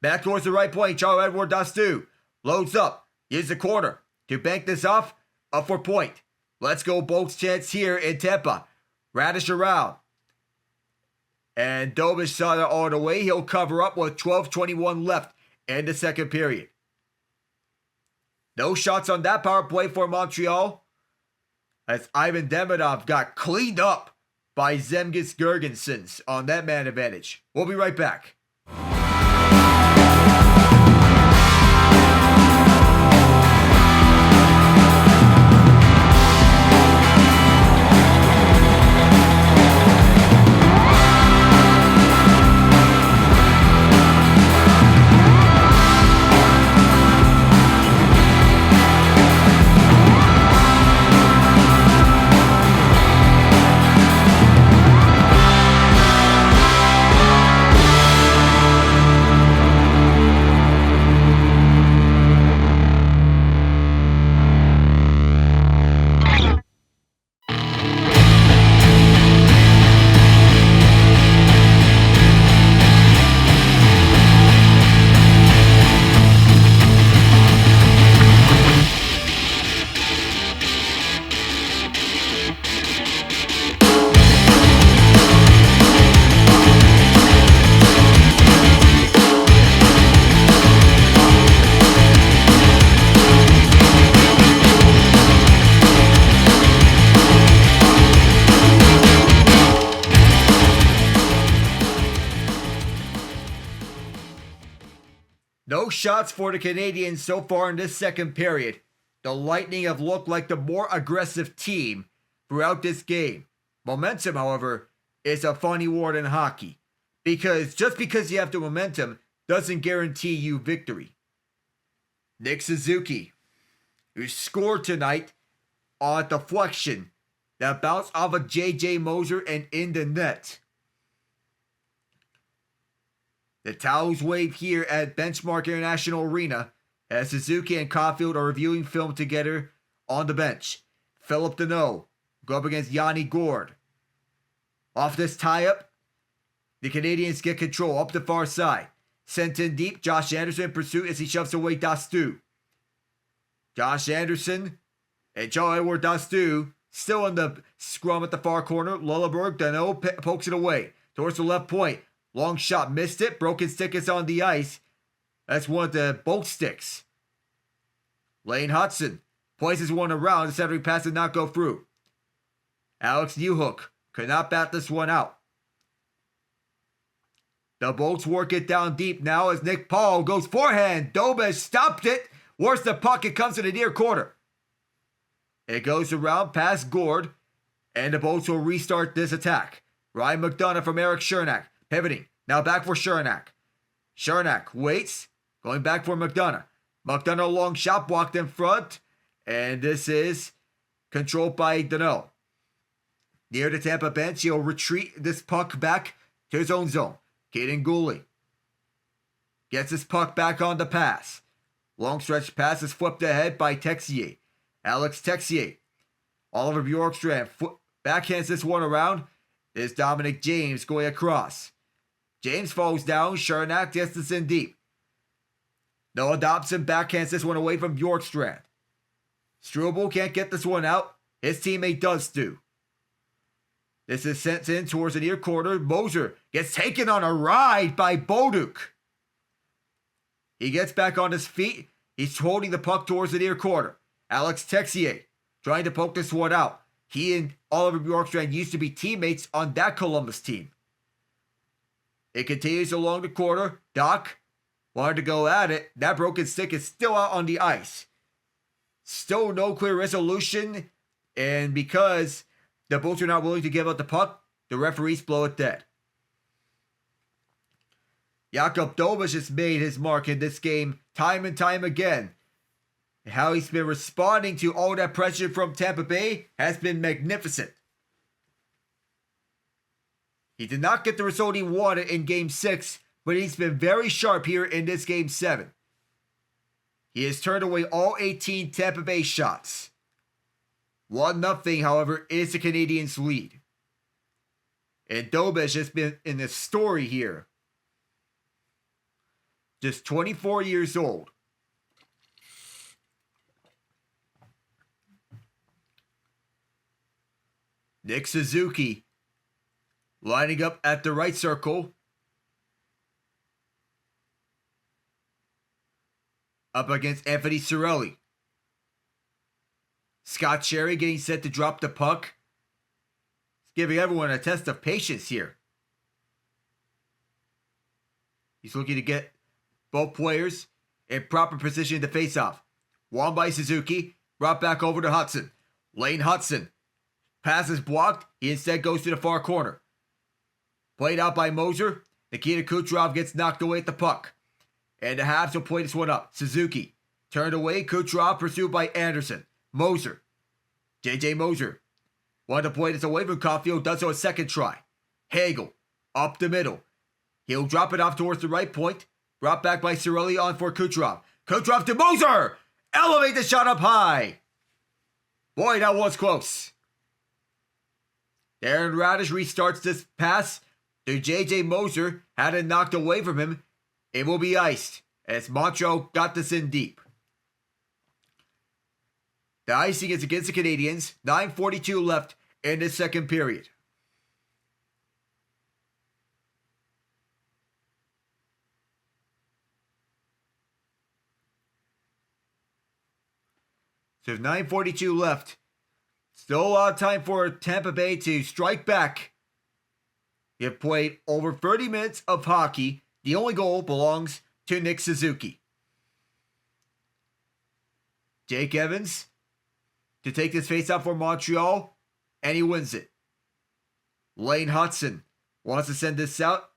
Back towards the right point. Charles-Edouard Dastou loads up. Uses the corner to bank this off. Up for Point. Let's go Bolts chance here in Tampa. Radish around. And Dobeš saw that all the way. He'll cover up with 12:21 left in the second period. No shots on that power play for Montreal. As Ivan Demidov got cleaned up by Zemgus Girgensons on that man advantage. We'll be right back. No shots for the Canadiens so far in this second period. The Lightning have looked like the more aggressive team throughout this game. Momentum, however, is a funny word in hockey. Because just because you have the momentum doesn't guarantee you victory. Nick Suzuki, who scored tonight on a deflection that bounced off of J.J. Moser and in the net. The towels wave here at Benchmark International Arena as Suzuki and Caulfield are reviewing film together on the bench. Philip Deneau go up against Yanni Gourde. Off this tie-up, the Canadiens get control up the far side. Sent in deep, Josh Anderson in pursuit as he shoves away Dastou. Josh Anderson and Charles-Edouard Dastou still in the scrum at the far corner. Lilleberg, Deneau pokes it away towards the left point. Long shot, missed it. Broken stick is on the ice. That's one of the both sticks. Lane Hudson places one around. The centering pass did not go through. Alex Newhook could not bat this one out. The Bolts work it down deep now as Nick Paul goes forehand. Dobeš stopped it. Where's the puck? It comes to the near corner. It goes around past Gourde, and the Bolts will restart this attack. Ryan McDonough from Eric Chernak. Pivoting. Now back for Chernak. Chernak waits. Going back for McDonough. McDonough long shot blocked in front. And this is controlled by Danault. Near the Tampa bench, he'll retreat this puck back to his own zone. Kaden Guhle gets his puck back on the pass. Long stretch pass is flipped ahead by Texier. Alex Texier. Oliver Bjorkstrand backhands this one around. There's Dominic James going across. James falls down. Charnak gets this in deep. Noah Dobson backhands this one away from Bjorkstrand. Struble can't get this one out. His teammate does too. This is sent in towards the near corner. Moser gets taken on a ride by Boduk. He gets back on his feet. He's holding the puck towards the near corner. Alex Texier trying to poke this one out. He and Oliver Bjorkstrand used to be teammates on that Columbus team. It continues along the corner. Doc wanted to go at it. That broken stick is still out on the ice. Still no clear resolution. And because the Bolts are not willing to give up the puck, the referees blow it dead. Jakub Dobeš has made his mark in this game time and time again. How he's been responding to all that pressure from Tampa Bay has been magnificent. He did not get the result he wanted in Game 6, but he's been very sharp here in this Game 7. He has turned away all 18 Tampa Bay shots. 1-0, however, is the Canadiens' lead. And Dobeš has been in the story here. Just 24 years old. Nick Suzuki lining up at the right circle. Up against Anthony Cirelli. Scott Cherry getting set to drop the puck. He's giving everyone a test of patience here. He's looking to get both players in proper position to face off. Won by Suzuki. Brought back over to Hudson. Lane Hudson. Pass is blocked. He instead goes to the far corner. Played out by Moser. Nikita Kucherov gets knocked away at the puck. And the Habs will play this one up. Suzuki. Turned away. Kucherov pursued by Anderson. Moser. J.J. Moser. Wanted to play this away from Caulfield. Does so a second try. Hagel. Up the middle. He'll drop it off towards the right point. Brought back by Cirelli on for Kucherov. Kucherov to Moser! Elevate the shot up high. Boy, that was close. Aaron Radish restarts this pass to J.J. Moser. Had it knocked away from him. It will be iced as Montreal got this in deep. The icing is against the Canadiens. 9:42 left in the second period. So there's 9:42 left. Still a lot of time for Tampa Bay to strike back. They've played over 30 minutes of hockey. The only goal belongs to Nick Suzuki. Jake Evans to take this faceoff for Montreal, and he wins it. Lane Hudson wants to send this out.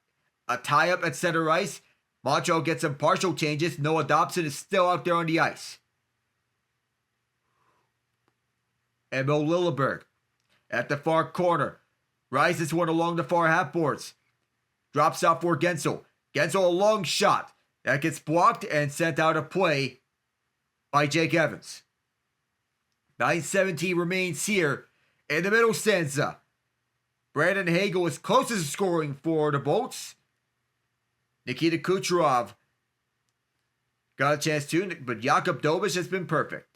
A tie-up at center ice. Montreal gets some partial changes. Noah Dobson is still out there on the ice. Emil Lilleberg at the far corner. Rises one along the far half boards. Drops out for Gensel. Gensel a long shot. That gets blocked and sent out of play by Jake Evans. 9:17 remains here in the middle stanza. Brandon Hagel is closest to scoring for the Bolts. Nikita Kucherov got a chance too, but Jakub Dobeš has been perfect.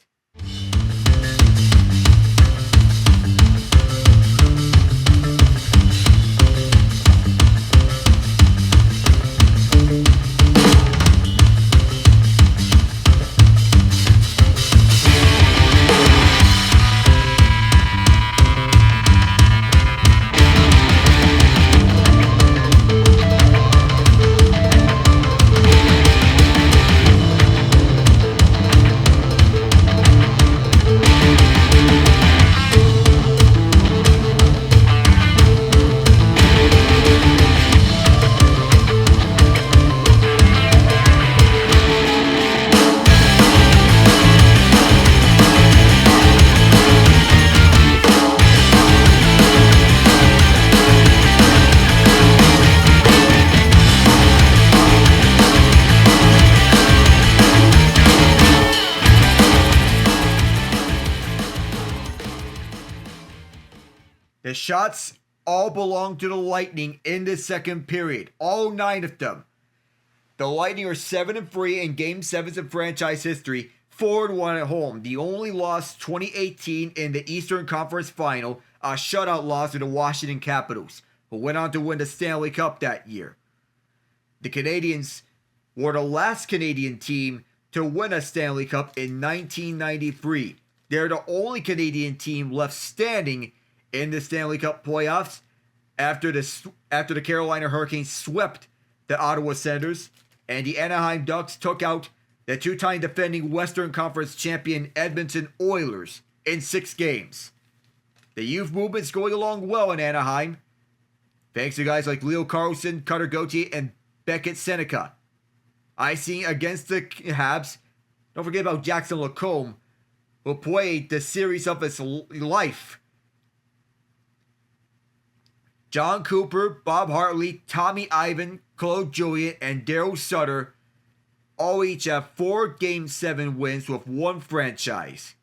The shots all belong to the Lightning in the second period. All 9 of them. The Lightning are 7-3 in Game 7s in franchise history, 4-1 at home. The only loss 2018 in the Eastern Conference Final, a shutout loss to the Washington Capitals, who went on to win the Stanley Cup that year. The Canadiens were the last Canadian team to win a Stanley Cup in 1993. They're the only Canadian team left standing in the Stanley Cup playoffs after the Carolina Hurricanes swept the Ottawa Senators and the Anaheim Ducks took out the 2-time defending Western Conference champion Edmonton Oilers in 6 games. The youth movement's going along well in Anaheim, thanks to guys like Leo Carlson, Cutter Gauthier, and Beckett Seneca. Icing against the Habs, don't forget about Jackson Lacombe, who played the series of his life. John Cooper, Bob Hartley, Tommy Ivan, Claude Julien, and Daryl Sutter all each have 4 Game 7 wins with one franchise.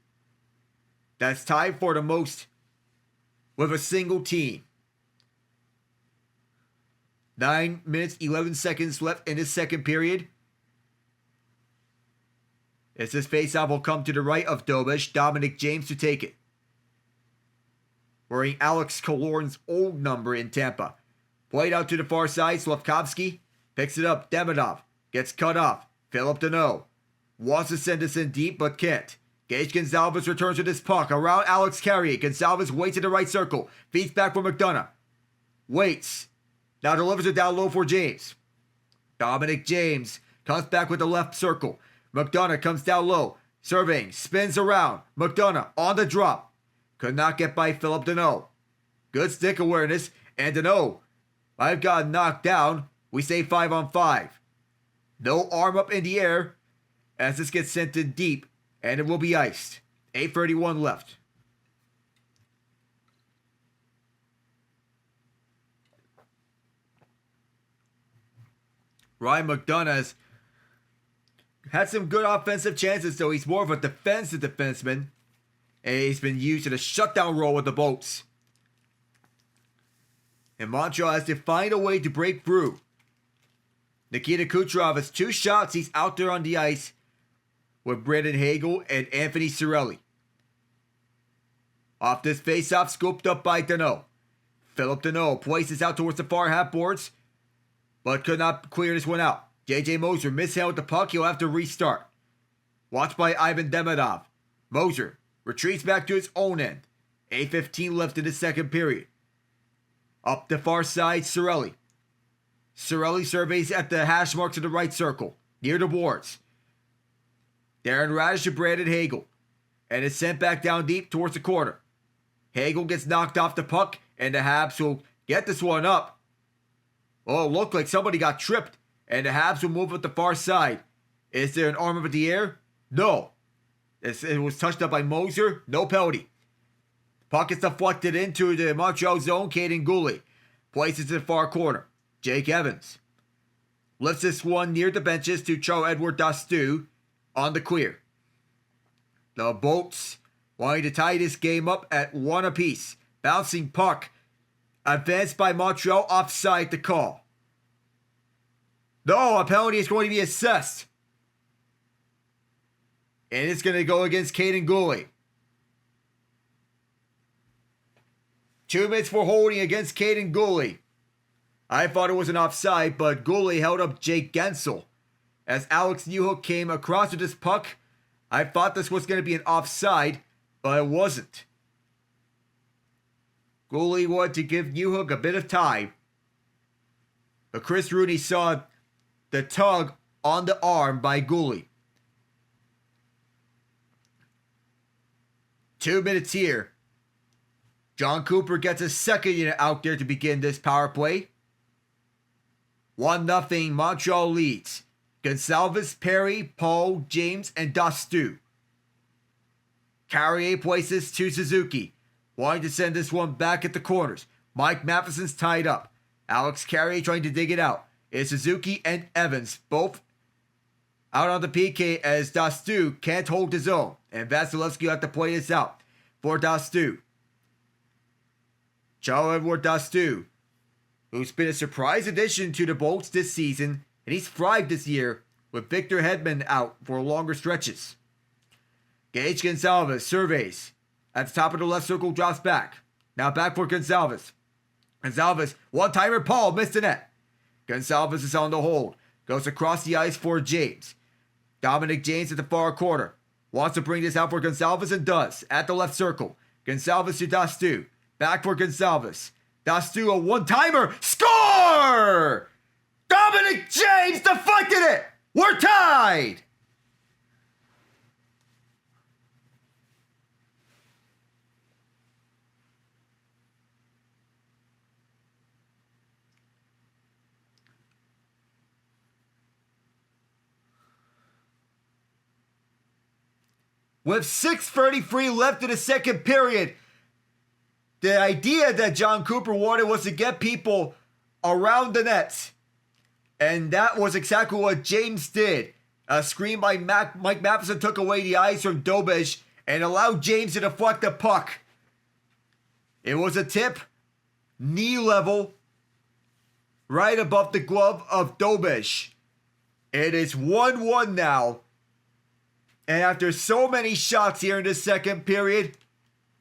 That's tied for the most with a single team. 9 minutes, 11 seconds left in the second period. As this faceoff will come to the right of Dobeš, Dominic James to take it. Wearing Alex Killorn's old number in Tampa. Played out to the far side, Slafkovsky picks it up, Demidov gets cut off. Philip Deneau wants to send this in deep but can't. Gage Gonzalez returns with this puck around Alex Carrier. Gonzalez waits in the right circle, feeds back for McDonough. Waits. Now delivers it down low for James. Dominic James comes back with the left circle. McDonough comes down low, surveying, spins around. McDonough on the drop. Could not get by Philip Deneau. Good stick awareness, and Deneau might have gotten knocked down. We say 5-on-5. No arm up in the air as this gets sent in deep, and it will be iced. 8:31 left. Ryan McDonough has had some good offensive chances, though he's more of a defensive defenseman. And he's been used in a shutdown role with the Bolts. And Montreal has to find a way to break through. Nikita Kucherov has 2 shots. He's out there on the ice with Brandon Hagel and Anthony Cirelli. Off this faceoff, scooped up by Deneau. Philip Deneau places out towards the far half boards, but could not clear this one out. J.J. Moser mishandled the puck. He'll have to restart. Watched by Ivan Demidov. Moser retreats back to his own end. 8:15 left in the second period. Up the far side, Cirelli. Cirelli surveys at the hash mark to the right circle, near the boards. Darren Radish to Brandon Hagel, and is sent back down deep towards the corner. Hagel gets knocked off the puck, and the Habs will get this one up. Oh, it looked like somebody got tripped, and the Habs will move at the far side. Is there an arm up in the air? No. It was touched up by Moser. No penalty. Puck is deflected into the Montreal zone. Caden Goulet places it in the far corner. Jake Evans lifts this one near the benches to Charles-Edouard Dastou on the clear. The Bolts wanting to tie this game up at 1 apiece. Bouncing puck. Advanced by Montreal, offside to call. No, a penalty is going to be assessed. And it's going to go against Caden Goulet. 2 minutes for holding against Caden Goulet. I thought it was an offside, but Goulet held up Jake Gensel. As Alex Newhook came across with this puck, I thought this was going to be an offside, but it wasn't. Goulet wanted to give Newhook a bit of time. But Chris Rooney saw the tug on the arm by Goulet. 2 minutes here. John Cooper gets a second unit out there to begin this power play. 1-0 Montreal leads. Gonsalves, Perry, Paul, James, and Dastou. Carrier places to Suzuki, wanting to send this one back at the corners. Mike Matheson's tied up. Alex Carrier trying to dig it out. It's Suzuki and Evans, both out on the PK as Dastou can't hold his own. And Vasilevskiy will have to play this out for Dastou. Charles-Edouard Dastou, who's been a surprise addition to the Bolts this season, and he's thrived this year with Victor Hedman out for longer stretches. Gage Gonsalves surveys at the top of the left circle, drops back. Now back for Gonsalves. Gonsalves, one-timer, Paul missed the net. Gonsalves is on the hold. Goes across the ice for James. Dominic James at the far corner. Wants to bring this out for Gonsalves and does. At the left circle. Gonsalves to Dastou. Back for Gonsalves. Dastou, a one-timer. Score! Dominic James deflected it! We're tied! With 6:33 left in the second period, the idea that John Cooper wanted was to get people around the net. And that was exactly what James did. A screen by Mike Matheson took away the eyes from Dobeš and allowed James to deflect the puck. It was a tip, knee level, right above the glove of Dobeš. It is 1-1 now. And after so many shots here in the second period,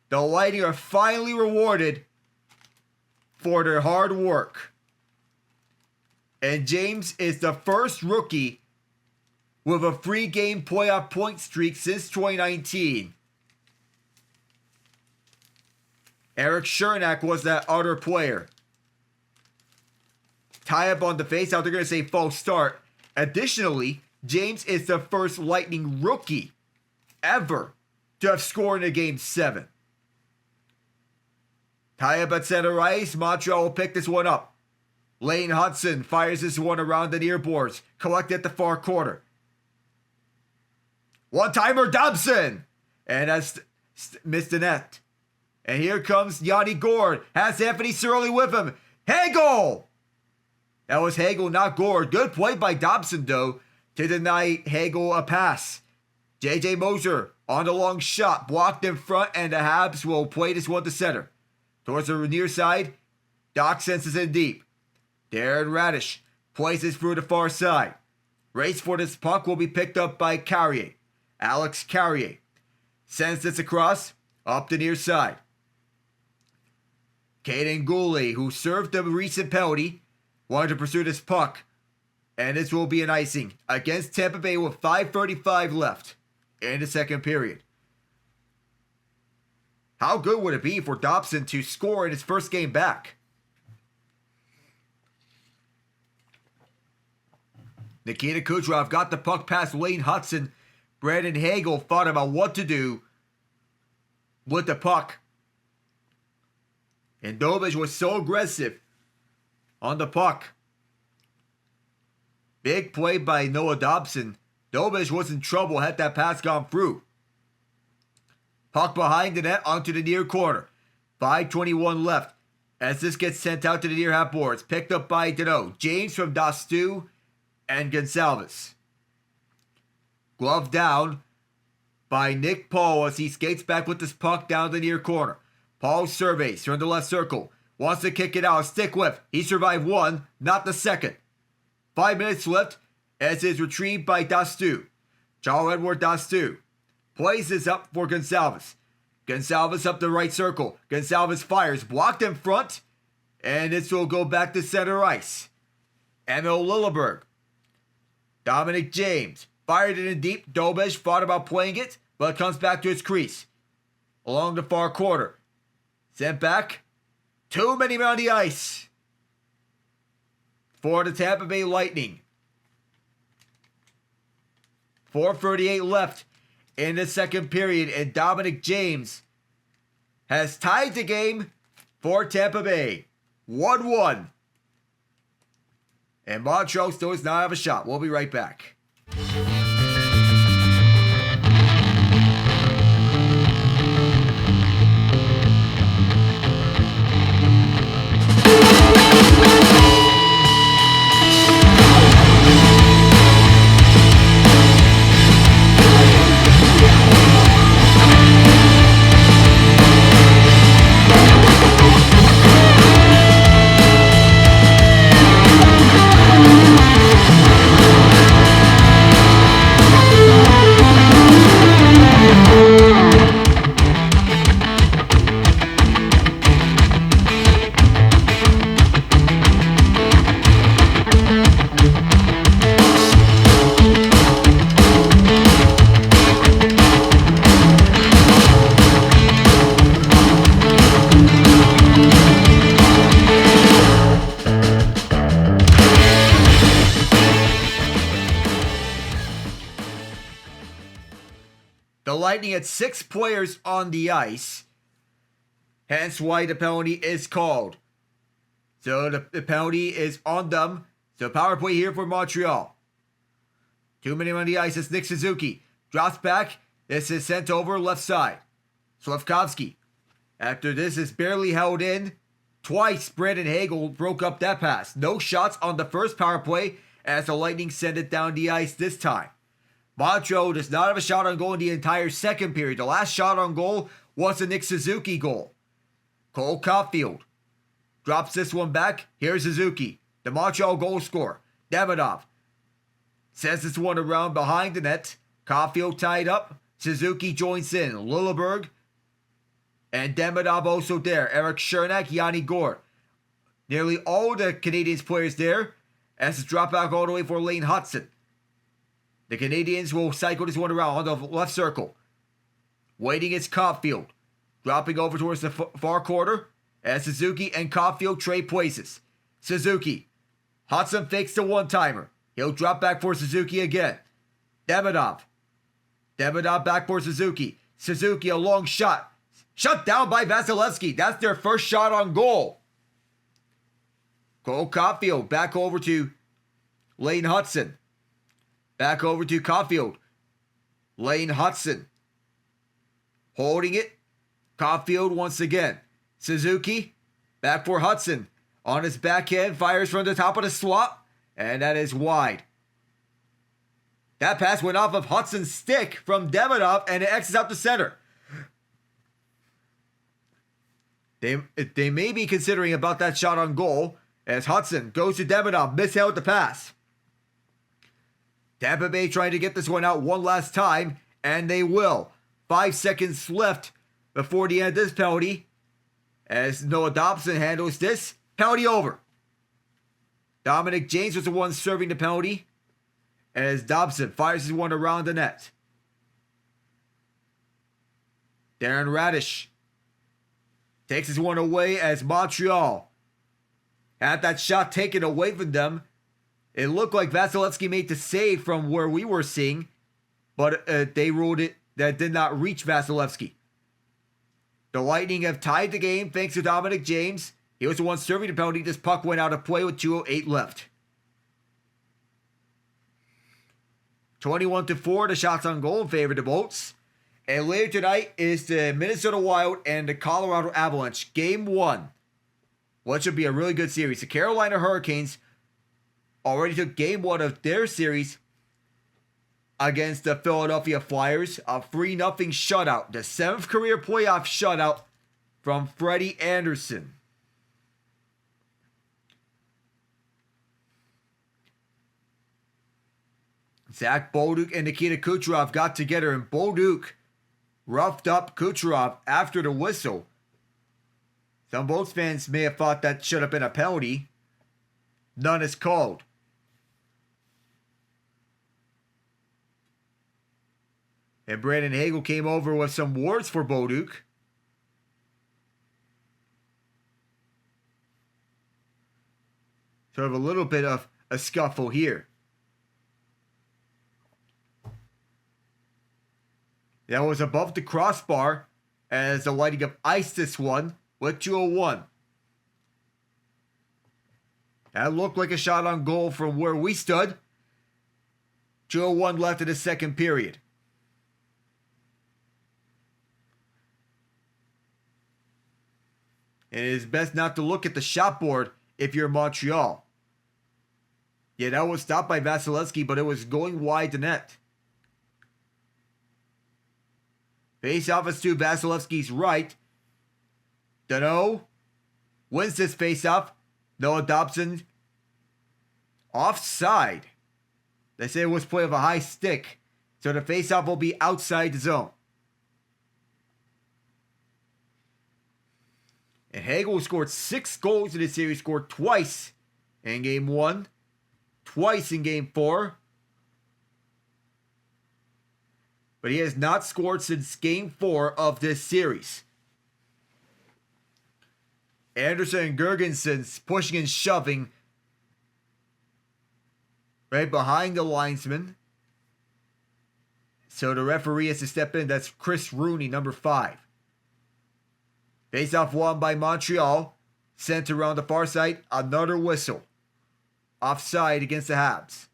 the Lightning are finally rewarded for their hard work. And James is the first rookie with a 3-game playoff point streak since 2019. Eric Chernak was that other player. Tie up on the face out, they're going to say false start. Additionally, James is the first Lightning rookie ever to have scored in a Game 7. Tie up at center ice. Montreal will pick this one up. Lane Hudson fires this one around the near boards. Collect at the far corner. One-timer Dobson! And has missed the net. And here comes Yanni Gourde. Has Anthony Cirelli with him. Hagel! That was Hagel, not Gourde. Good play by Dobson, though, to deny Hagel a pass. J.J. Moser on the long shot. Blocked in front, and the Habs will play this one to center. Towards the near side, Doc senses in deep. Darren Radish plays this through the far side. Race for this puck will be picked up by Carrier. Alex Carrier sends this across, up the near side. Caden Gooley, who served the recent penalty, wanted to pursue this puck. And this will be an icing against Tampa Bay with 5:35 left in the second period. How good would it be for Dobson to score in his first game back? Nikita Kucherov got the puck past Lane Hudson. Brandon Hagel thought about what to do with the puck. And Dobeš was so aggressive on the puck. Big play by Noah Dobson. Dobeš was in trouble had that pass gone through. Puck behind the net onto the near corner. 5:21 left as this gets sent out to the near half boards. Picked up by Deneau. James from Dastou and Gonsalves. Glove down by Nick Paul as he skates back with this puck down the near corner. Paul surveys from the left circle. Wants to kick it out. Stick with. He survived one, not the second. 5 minutes left as it is retrieved by Dastou. Charles-Edouard Dastou plays this up for Gonsalves. Gonsalves up the right circle. Gonsalves fires. Blocked in front. And this will go back to center ice. Emil Lilleberg. Dominic James. Fired it in deep. Dobeš thought about playing it, but comes back to his crease. Along the far corner. Sent back. Too many men on the ice for the Tampa Bay Lightning. 4:38 left in the second period, and Dominic James has tied the game for Tampa Bay. 1-1. And Montreal still does not have a shot. We'll be right back. Lightning had 6 players on the ice. Hence why the penalty is called. So the penalty is on them. So power play here for Montreal. 2 minutes on the ice. It's Nick Suzuki. Drops back. This is sent over left side. Slafkovsky. After this is barely held in. Twice Brandon Hagel broke up that pass. No shots on the first power play as the Lightning send it down the ice this time. Montreal does not have a shot on goal in the entire second period. The last shot on goal was a Nick Suzuki goal. Cole Caulfield drops this one back. Here's Suzuki, the Montreal goal scorer. Demidov sends this one around behind the net. Caulfield tied up. Suzuki joins in. Lilleberg and Demidov also there. Eric Chernak, Yanni Gourde. Nearly all the Canadiens players there as it's drop back all the way for Lane Hutson. The Canadiens will cycle this one around on the left circle. Waiting is Caulfield. Dropping over towards the far corner as Suzuki and Caulfield trade places. Suzuki. Hudson fakes the one-timer. He'll drop back for Suzuki again. Demidov. Demidov back for Suzuki. Suzuki, a long shot. Shut down by Vasilevskiy. That's their first shot on goal. Cole Caulfield back over to Lane Hutson. Back over to Caulfield. Lane Hutson. Holding it. Caulfield once again. Suzuki. Back for Hudson. On his backhand. Fires from the top of the slot. And that is wide. That pass went off of Hudson's stick from Demidov. And it exits up the center. They may be considering about that shot on goal. As Hudson goes to Demidov. Misheld the pass. Tampa Bay trying to get this one out one last time, and they will. 5 seconds left before the end of this penalty. As Noah Dobson handles this. Penalty over. Dominic James was the one serving the penalty. As Dobson fires his one around the net. Darren Radish takes his one away as Montreal had that shot taken away from them. It looked like Vasilevskiy made the save from where we were seeing, but they ruled it that did not reach Vasilevskiy. The Lightning have tied the game thanks to Dominic James. He was the one serving the penalty. This puck went out of play with 2:08 left. 21-4, the shots on goal in favor of the Bolts. And later tonight is the Minnesota Wild and the Colorado Avalanche. Game 1. What should be a really good series. The Carolina Hurricanes already took game 1 of their series against the Philadelphia Flyers. A 3-0 shutout. The 7th career playoff shutout from Freddie Anderson. Zach Bolduc and Nikita Kucherov got together, and Bolduc roughed up Kucherov after the whistle. Some Bolts fans may have thought that should have been a penalty. None is called. And Brandon Hagel came over with some words for Bolduc. Sort of a little bit of a scuffle here. That was above the crossbar as the Lightning have iced this one with 2:01. That looked like a shot on goal from where we stood. 2:01 left in the second period. It is best not to look at the shot board if you're Montreal. Yeah, that was stopped by Vasilevskiy, but it was going wide the net. Face off is to Vasilevsky's right. Dano wins this face off. Noah Dobson offside. They say it was play of a high stick. So the face off will be outside the zone. And Hagel scored 6 goals in this series. Scored twice in game 1. Twice in game 4. But he has not scored since game 4 of this series. Anderson and Gergensen's pushing and shoving right behind the linesman. So the referee has to step in. That's Chris Rooney, number 5. Face-off won by Montreal. Sent around the far side. Another whistle. Offside against the Habs.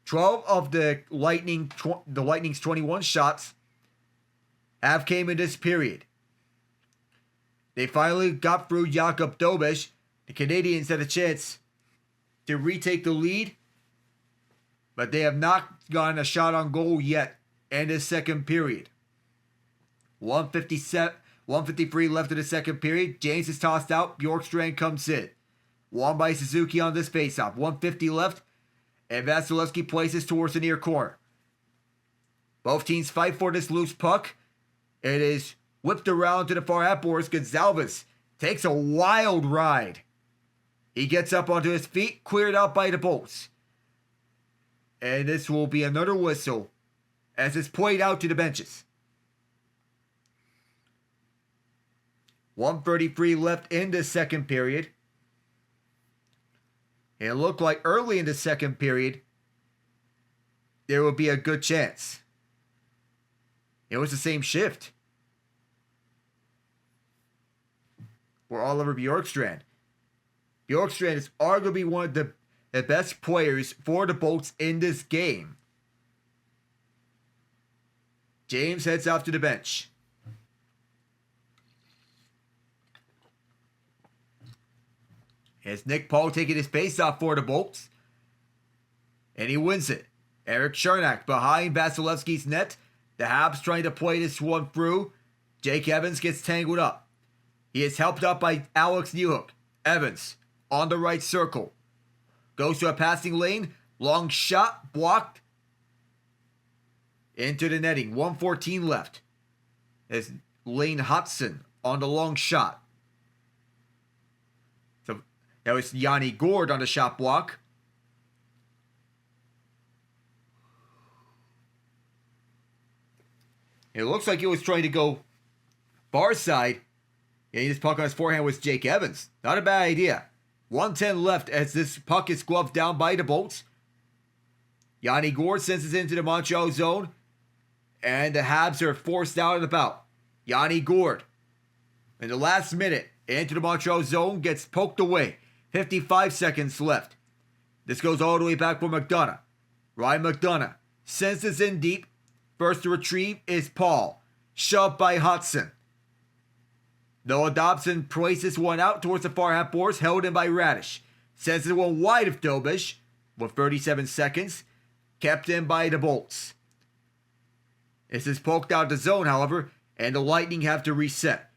"12 of the Lightning's 21 shots have came in this period. They finally got through Jakub Dobeš. The Canadiens had a chance to retake the lead, but they have not gotten a shot on goal yet in this second period. 153 left in the second period. James is tossed out. Bjorkstrand comes in. Won by Suzuki on this faceoff. 150 left, and Vasilevskiy places towards the near corner. Both teams fight for this loose puck. It is whipped around to the far half boards. Gonzalez takes a wild ride. He gets up onto his feet, cleared out by the Bolts. And this will be another whistle as it's played out to the benches. 1:33 left in the second period. It looked like early in the second period there would be a good chance. It was the same shift for Oliver Bjorkstrand. Bjorkstrand is arguably one of the best players for the Bolts in this game. James heads off to the bench. It's Nick Paul taking his face-off for the Bolts. And he wins it. Eric Chernak behind Vasilevskiy's net. The Habs trying to play this one through. Jake Evans gets tangled up. He is helped up by Alex Newhook. Evans on the right circle. Goes to a passing lane. Long shot. Blocked. Into the netting. 1:14 left. There's Lane Hudson on the long shot. So that was Yanni Gourde on the shot block. It looks like he was trying to go far side. And he just puck on his forehand was Jake Evans. Not a bad idea. 1:10 left as this puck is gloved down by the Bolts. Yanni Gourde sends it into the Montreal zone. And the Habs are forced out and about. Yanni Gourde, in the last minute, into the Montreal zone, gets poked away. 55 seconds left. This goes all the way back for McDonough. Ryan McDonough sends this in deep. First to retrieve is Paul. Shoved by Hudson. Noah Dobson places one out towards the far half boards, held in by Radish. Sends it one wide of Dobeš with 37 seconds. Kept in by the Bolts. This is poked out the zone, however, and the Lightning have to reset.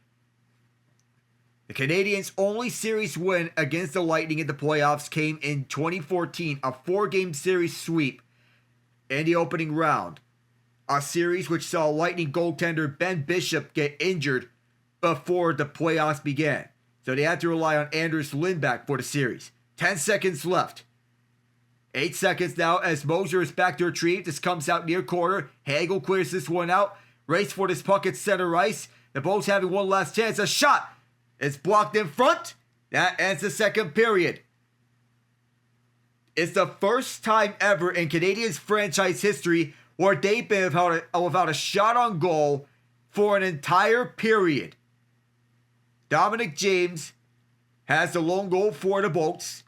The Canadiens' only series win against the Lightning in the playoffs came in 2014, a 4-game series sweep in the opening round. A series which saw Lightning goaltender Ben Bishop get injured before the playoffs began. So they had to rely on Anders Lindback for the series. 10 seconds left. 8 seconds now as Moser is back to retrieve. This comes out near corner. Hagel clears this one out. Race for this puck at center ice. The Bolts having one last chance. A shot! It's blocked in front. That ends the second period. It's the first time ever in Canadiens franchise history where they've been without a shot on goal for an entire period. Dominic James has the lone goal for the Bolts.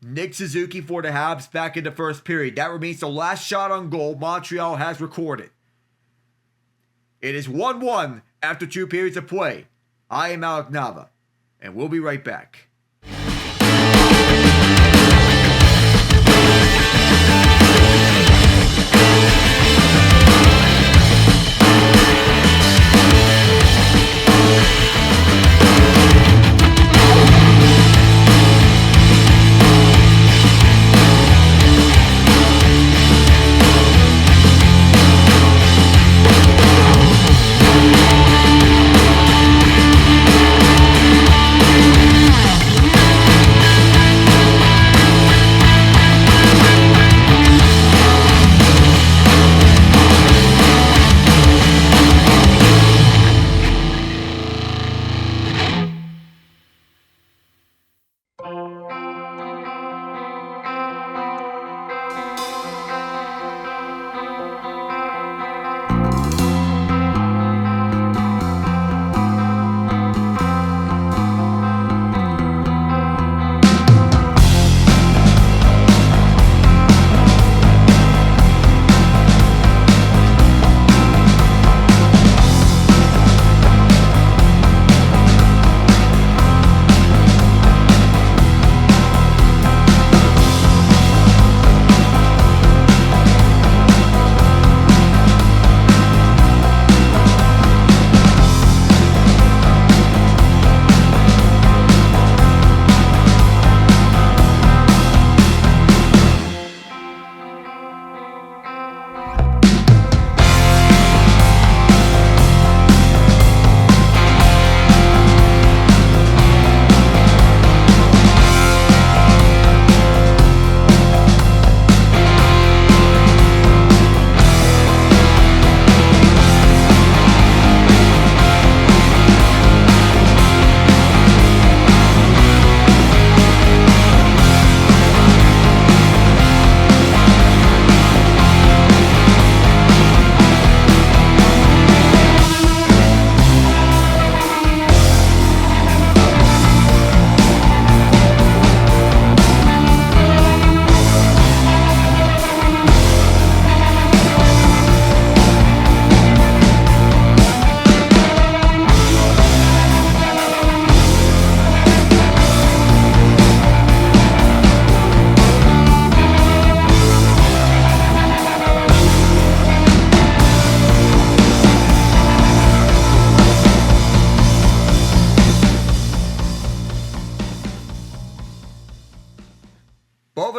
Nick Suzuki for the Habs back in the first period. That remains the last shot on goal Montreal has recorded. It is 1-1 after 2 periods of play. I am Alec Nava, and we'll be right back.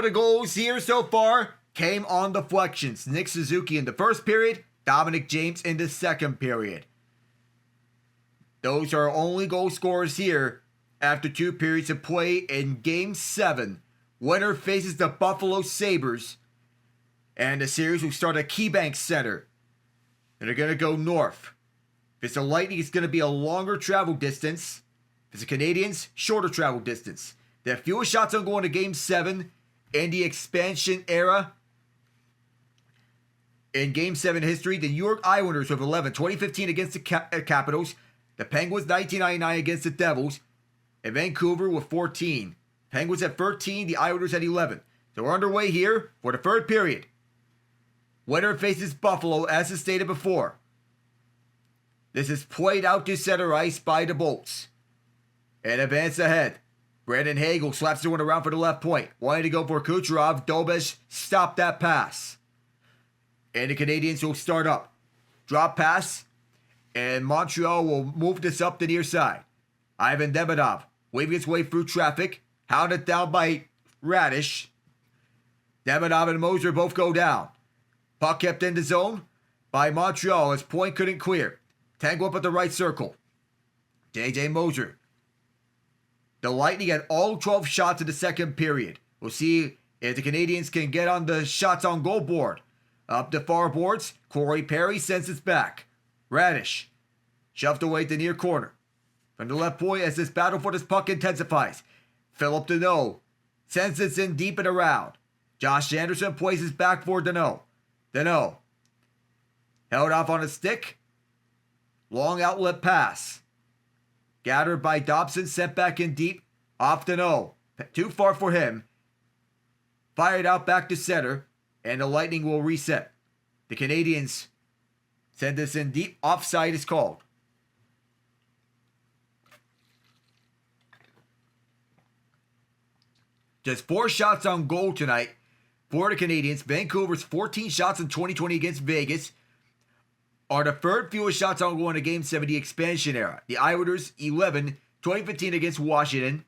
the goals here so far came on deflections. Nick Suzuki in the first period, Dominic James in the second period. Those are only goal scorers here after 2 periods of play in Game 7. Winner faces the Buffalo Sabres, and the series will start at KeyBank Center. And they're going to go north. If it's the Lightning, it's going to be a longer travel distance. If it's the Canadiens, shorter travel distance. They have fewer shots on goal in Game 7 in the expansion era. In Game 7 history, the New York Islanders with 11, 2015 against the Capitals. The Penguins 1999 against the Devils. And Vancouver with 14. Penguins at 13, the Islanders at 11. So we're underway here for the third period. Winner faces Buffalo, as is stated before. This is played out to center ice by the Bolts. And advance ahead. Brandon Hagel slaps the one around for the left point. Wanting to go for Kucherov. Dobeš stopped that pass. And the Canadiens will start up. Drop pass. And Montreal will move this up the near side. Ivan Demidov waving his way through traffic. Hounded down by Radish. Demidov and Moser both go down. Puck kept in the zone by Montreal as Point couldn't clear. Tango up at the right circle. J.J. Moser. The Lightning had all 12 shots in the second period. We'll see if the Canadiens can get on the shots on goal board. Up the far boards, Corey Perry sends it back. Radish shoved away the near corner. From the left point as this battle for this puck intensifies. Philip Deneau sends this in deep and around. Josh Anderson plays his back for Deneau. Deneau held off on a stick. Long outlet pass. Gathered by Dobson, sent back in deep. Off Deneau. Too far for him. Fired out back to center. And the Lightning will reset. The Canadiens send this in deep. Offside is called. Just 4 shots on goal tonight for the Canadiens. Vancouver's 14 shots in 2020 against Vegas are the third fewest shots on goal in a Game 7 the expansion era. The Islanders, 11, 2015 against Washington,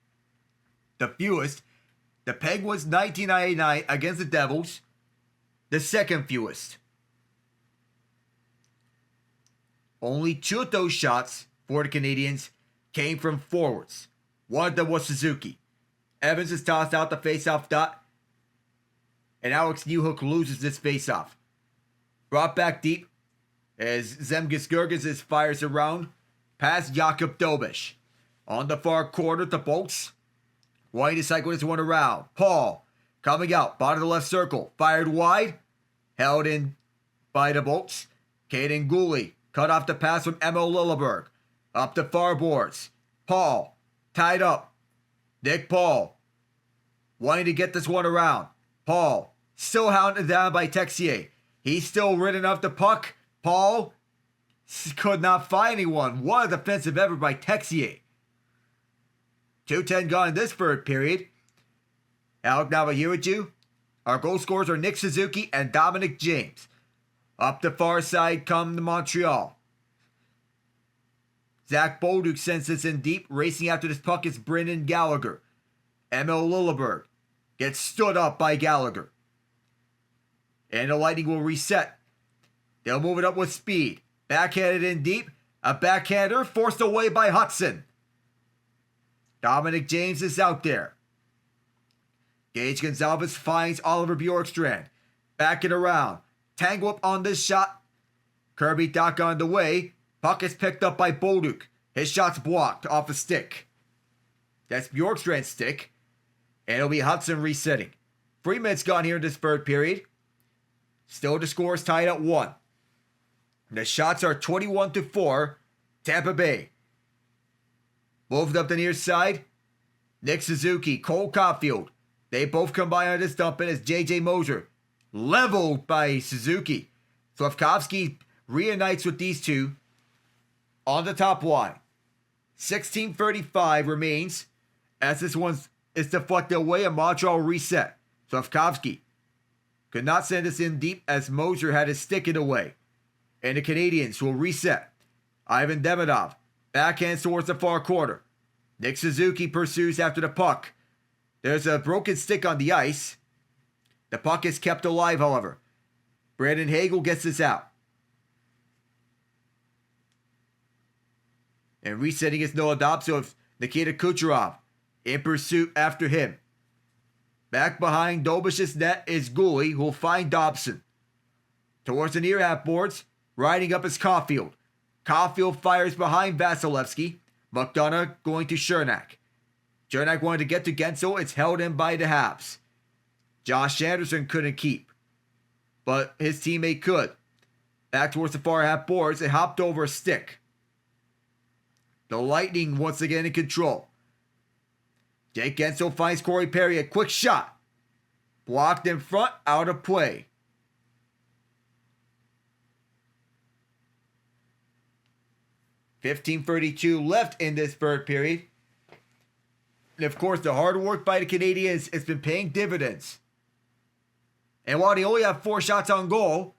the fewest. The Penguins, 1999 against the Devils, the second fewest. Only 2 of those shots for the Canadiens came from forwards. One of them was Suzuki. Evans is tossed out the face-off dot, and Alex Newhook loses this face-off. Brought back deep as Zemgus Girgis fires around past Jakub Dobeš. On the far corner, the Bolts wanting to cycle this one around. Paul coming out, bottom of the left circle, fired wide, held in by the Bolts. Caden Gooley cut off the pass from Emil Lilleberg. Up the far boards. Paul tied up. Nick Paul wanting to get this one around. Paul still hounded down by Texier. He's still ridden up the puck. Paul could not find anyone. What a defensive effort by Texier. 2:10 gone in this third period. Alec, now here with you. Our goal scorers are Nick Suzuki and Dominic James. Up the far side come the Montreal. Zach Bolduc sends this in deep. Racing after this puck is Brendan Gallagher. Emil Lilleberg gets stood up by Gallagher. And the Lightning will reset. They'll move it up with speed. Backhanded in deep. A backhander forced away by Hudson. Dominic James is out there. Gage Gonzalez finds Oliver Bjorkstrand. Backing around. Tango up on this shot. Kirby Dach on the way. Puck is picked up by Bolduc. His shot's blocked off a stick. That's Bjorkstrand's stick. And it'll be Hudson resetting. 3 minutes gone here in this third period. Still the score is tied at 1. The shots are 21-4. Tampa Bay. Moved up the near side. Nick Suzuki, Cole Caulfield. They both combine on this dump in as J.J. Moser. Leveled by Suzuki. Slavkovsky reunites with these two on the top line. 16:35 remains as this one is deflected away and Montreal reset. Slavkovsky could not send this in deep as Moser had his stick in the way. And the Canadiens will reset. Ivan Demidov backhands towards the far corner. Nick Suzuki pursues after the puck. There's a broken stick on the ice. The puck is kept alive, however. Brandon Hagel gets this out. And resetting is Noah Dobson, Nikita Kucherov in pursuit after him. Back behind Dobesh's net is Gooley, who will find Dobson. Towards the near half boards, riding up is Caulfield. Caulfield fires behind Vasilevskiy. McDonough going to Chernak. Chernak wanted to get to Gensel. It's held in by the Habs. Josh Anderson couldn't keep, but his teammate could. Back towards the far half boards, it hopped over a stick. The Lightning once again in control. Jake Gensel finds Corey Perry, a quick shot. Blocked in front, out of play. .15:32 left in this third period. And of course, the hard work by the Canadiens has been paying dividends. And while they only have 4 shots on goal,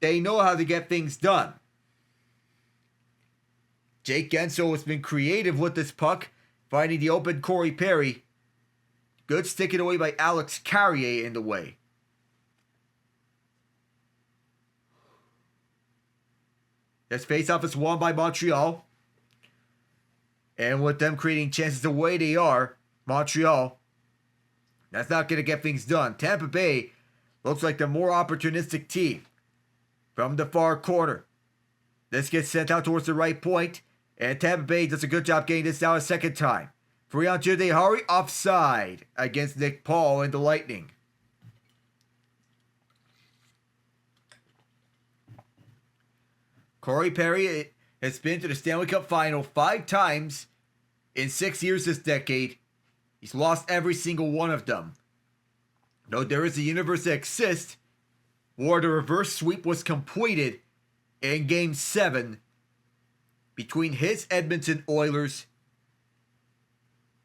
they know how to get things done. Jake Gensel has been creative with this puck, finding the open Corey Perry. Good sticking away by Alex Carrier in the way. This faceoff is won by Montreal. And with them creating chances the way they are, Montreal, that's not going to get things done. Tampa Bay looks like the more opportunistic team. From the far corner. This gets sent out towards the right point. And Tampa Bay does a good job getting this out a second time. Frion Judehari offside against Nick Paul and the Lightning. Corey Perry has been to the Stanley Cup Final 5 times in 6 years this decade. He's lost every single one of them. Though there is a universe that exists where the reverse sweep was completed in Game 7 between his Edmonton Oilers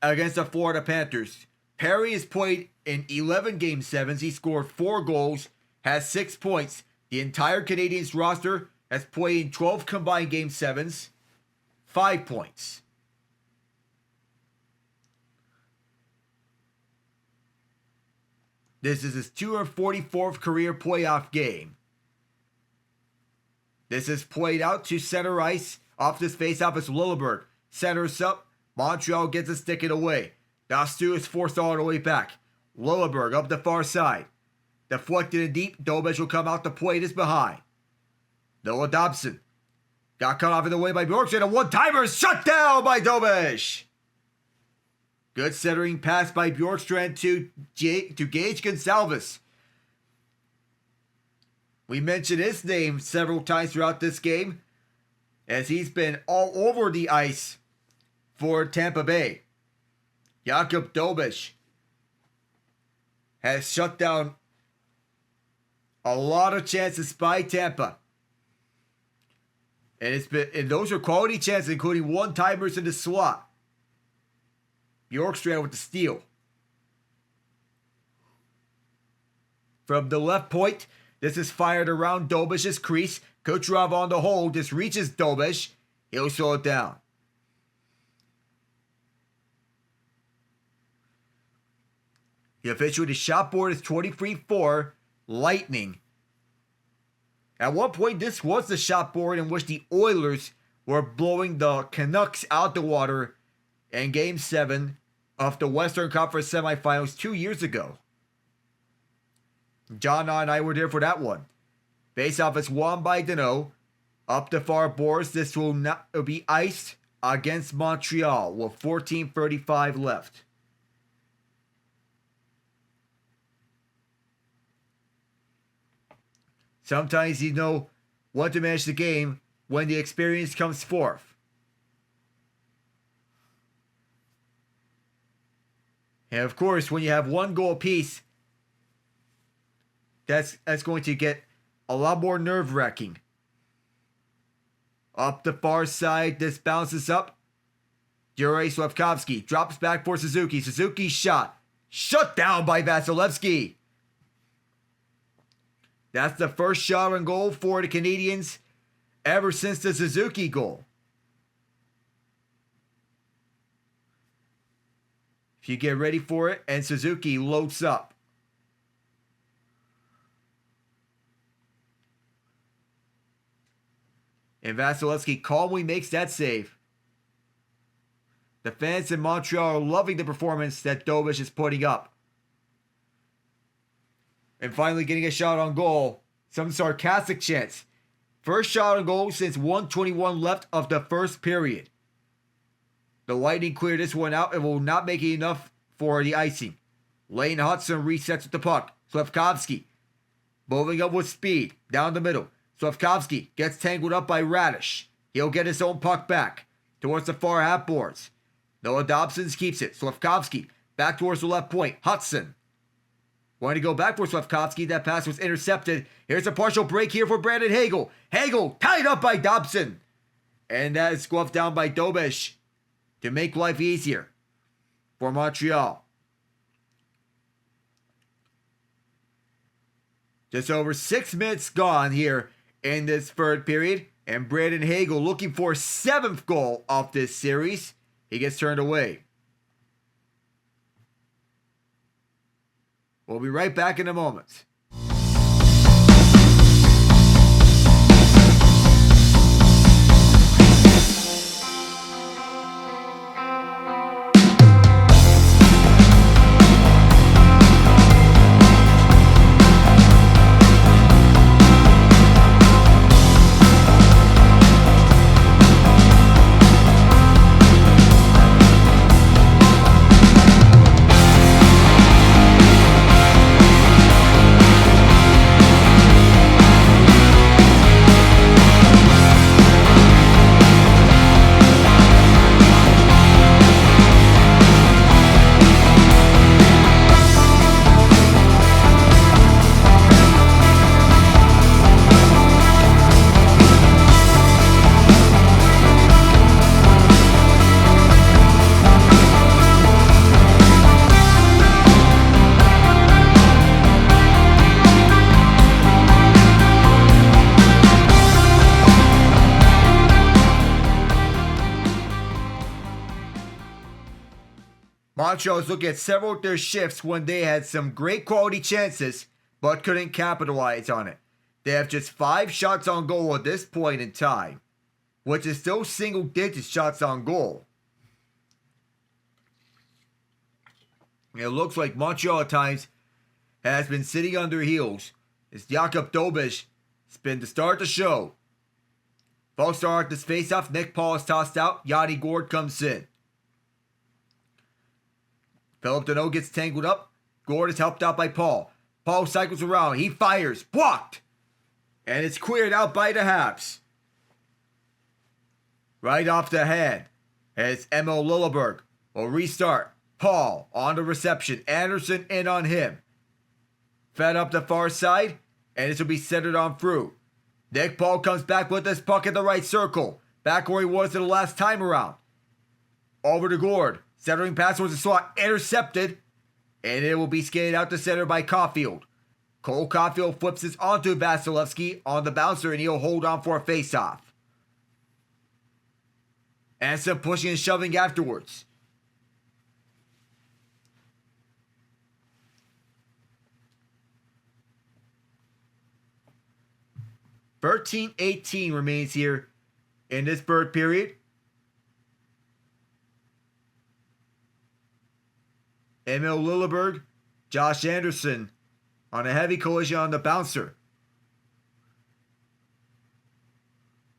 against the Florida Panthers. Perry has played in 11 Game 7s. He scored 4 goals, has 6 points. The entire Canadiens roster has played in 12 combined Game 7s, 5 points. This is his 244th career playoff game. This is played out to center ice. Off this faceoff is Lilleberg. Centers up. Montreal gets a stick it away. Dastu is forced all the way back. Lilleberg up the far side. Deflected in deep. Dobeš will come out. The plate is behind. Noah Dobson got cut off in the way by Bjorkstrand. A one-timer shut down by Dobeš. Good centering pass by Bjorkstrand to Gage Gonsalves. We mentioned his name several times throughout this game, as he's been all over the ice for Tampa Bay. Jakub Dobeš has shut down a lot of chances by Tampa. And those are quality chances, including one-timers in the slot. Bjorkstrand with the steal. From the left point, this is fired around Dobesh's crease. Kucherov on the hold. This reaches Dobeš. He'll slow it down. The official with the shot board is 23-4. Lightning. At one point, this was the shot board in which the Oilers were blowing the Canucks out the water in Game 7 of the Western Conference semifinals 2 years ago. John and I were there for that one. Faceoff is won by Danault. Up the far boards, this will not be iced against Montreal with 14:35 left. Sometimes you know when to manage the game when the experience comes forth. And of course, when you have one goal apiece, that's going to get a lot more nerve-wracking. Up the far side, this bounces up. Juraj Slafkovsky drops back for Suzuki. Suzuki's shot. Shut down by Vasilevskiy. That's the first shot on goal for the Canadiens ever since the Suzuki goal. If you get ready for it, and Suzuki loads up. And Vasilevskiy calmly makes that save. The fans in Montreal are loving the performance that Dobeš is putting up. And finally getting a shot on goal. Some sarcastic chants. First shot on goal since 1:21 left of the first period. The Lightning clear this one out and will not make it enough for the icing. Lane Hudson resets with the puck. Slafkovsky moving up with speed down the middle. Slafkovsky gets tangled up by Radish. He'll get his own puck back towards the far half boards. Noah Dobson keeps it. Slafkovsky back towards the left point. Hudson wanting to go back for Slafkovsky. That pass was intercepted. Here's a partial break here for Brandon Hagel. Hagel tied up by Dobson. And that is scuffed down by Dobeš to make life easier for Montreal. Just over 6 minutes gone here in this third period. And Brandon Hagel looking for 7th goal of this series. He gets turned away. We'll be right back in a moment. Montreal is looking at several of their shifts when they had some great quality chances, but couldn't capitalize on it. They have just 5 shots on goal at this point in time, which is still single-digit shots on goal. It looks like Montreal at times has been sitting on their heels as Jakub Dobeš has been to start the show. False start at this faceoff. Nick Paul is tossed out. Yanni Gourde comes in. Philip Deneau gets tangled up. Gourde is helped out by Paul. Paul cycles around. He fires. Blocked. And it's cleared out by the Habs. Right off the hand as Emil Lilleberg will restart. Paul on the reception. Anderson in on him. Fed up the far side. And this will be centered on through. Nick Paul comes back with this puck in the right circle. Back where he was the last time around. Over to Gourde. Centering pass towards the slot. Intercepted. And it will be skated out to center by Caulfield. Cole Caulfield flips this onto Vasilevskiy on the bouncer, and he'll hold on for a faceoff. And some pushing and shoving afterwards. $13-18 remains here in this third period. Emil Lilleberg, Josh Anderson on a heavy collision on the bouncer.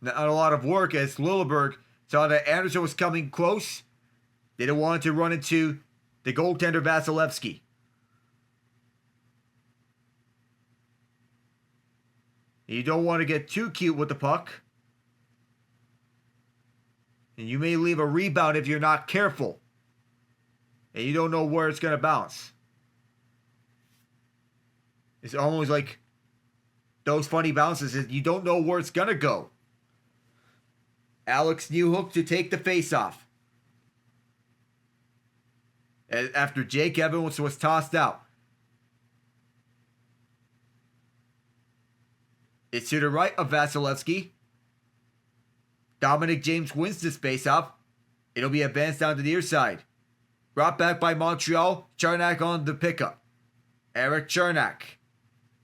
Not a lot of work as Lilleberg saw that Anderson was coming close. They didn't want to run into the goaltender Vasilevskiy. You don't want to get too cute with the puck. And you may leave a rebound if you're not careful. And you don't know where it's going to bounce. It's almost like those funny bounces. You don't know where it's going to go. Alex Newhook to take the faceoff. After Jake Evans was tossed out. It's to the right of Vasilevskiy. Dominic James wins this faceoff. It'll be advanced down to the near side. Brought back by Montreal. Chernak on the pickup. Eric Chernak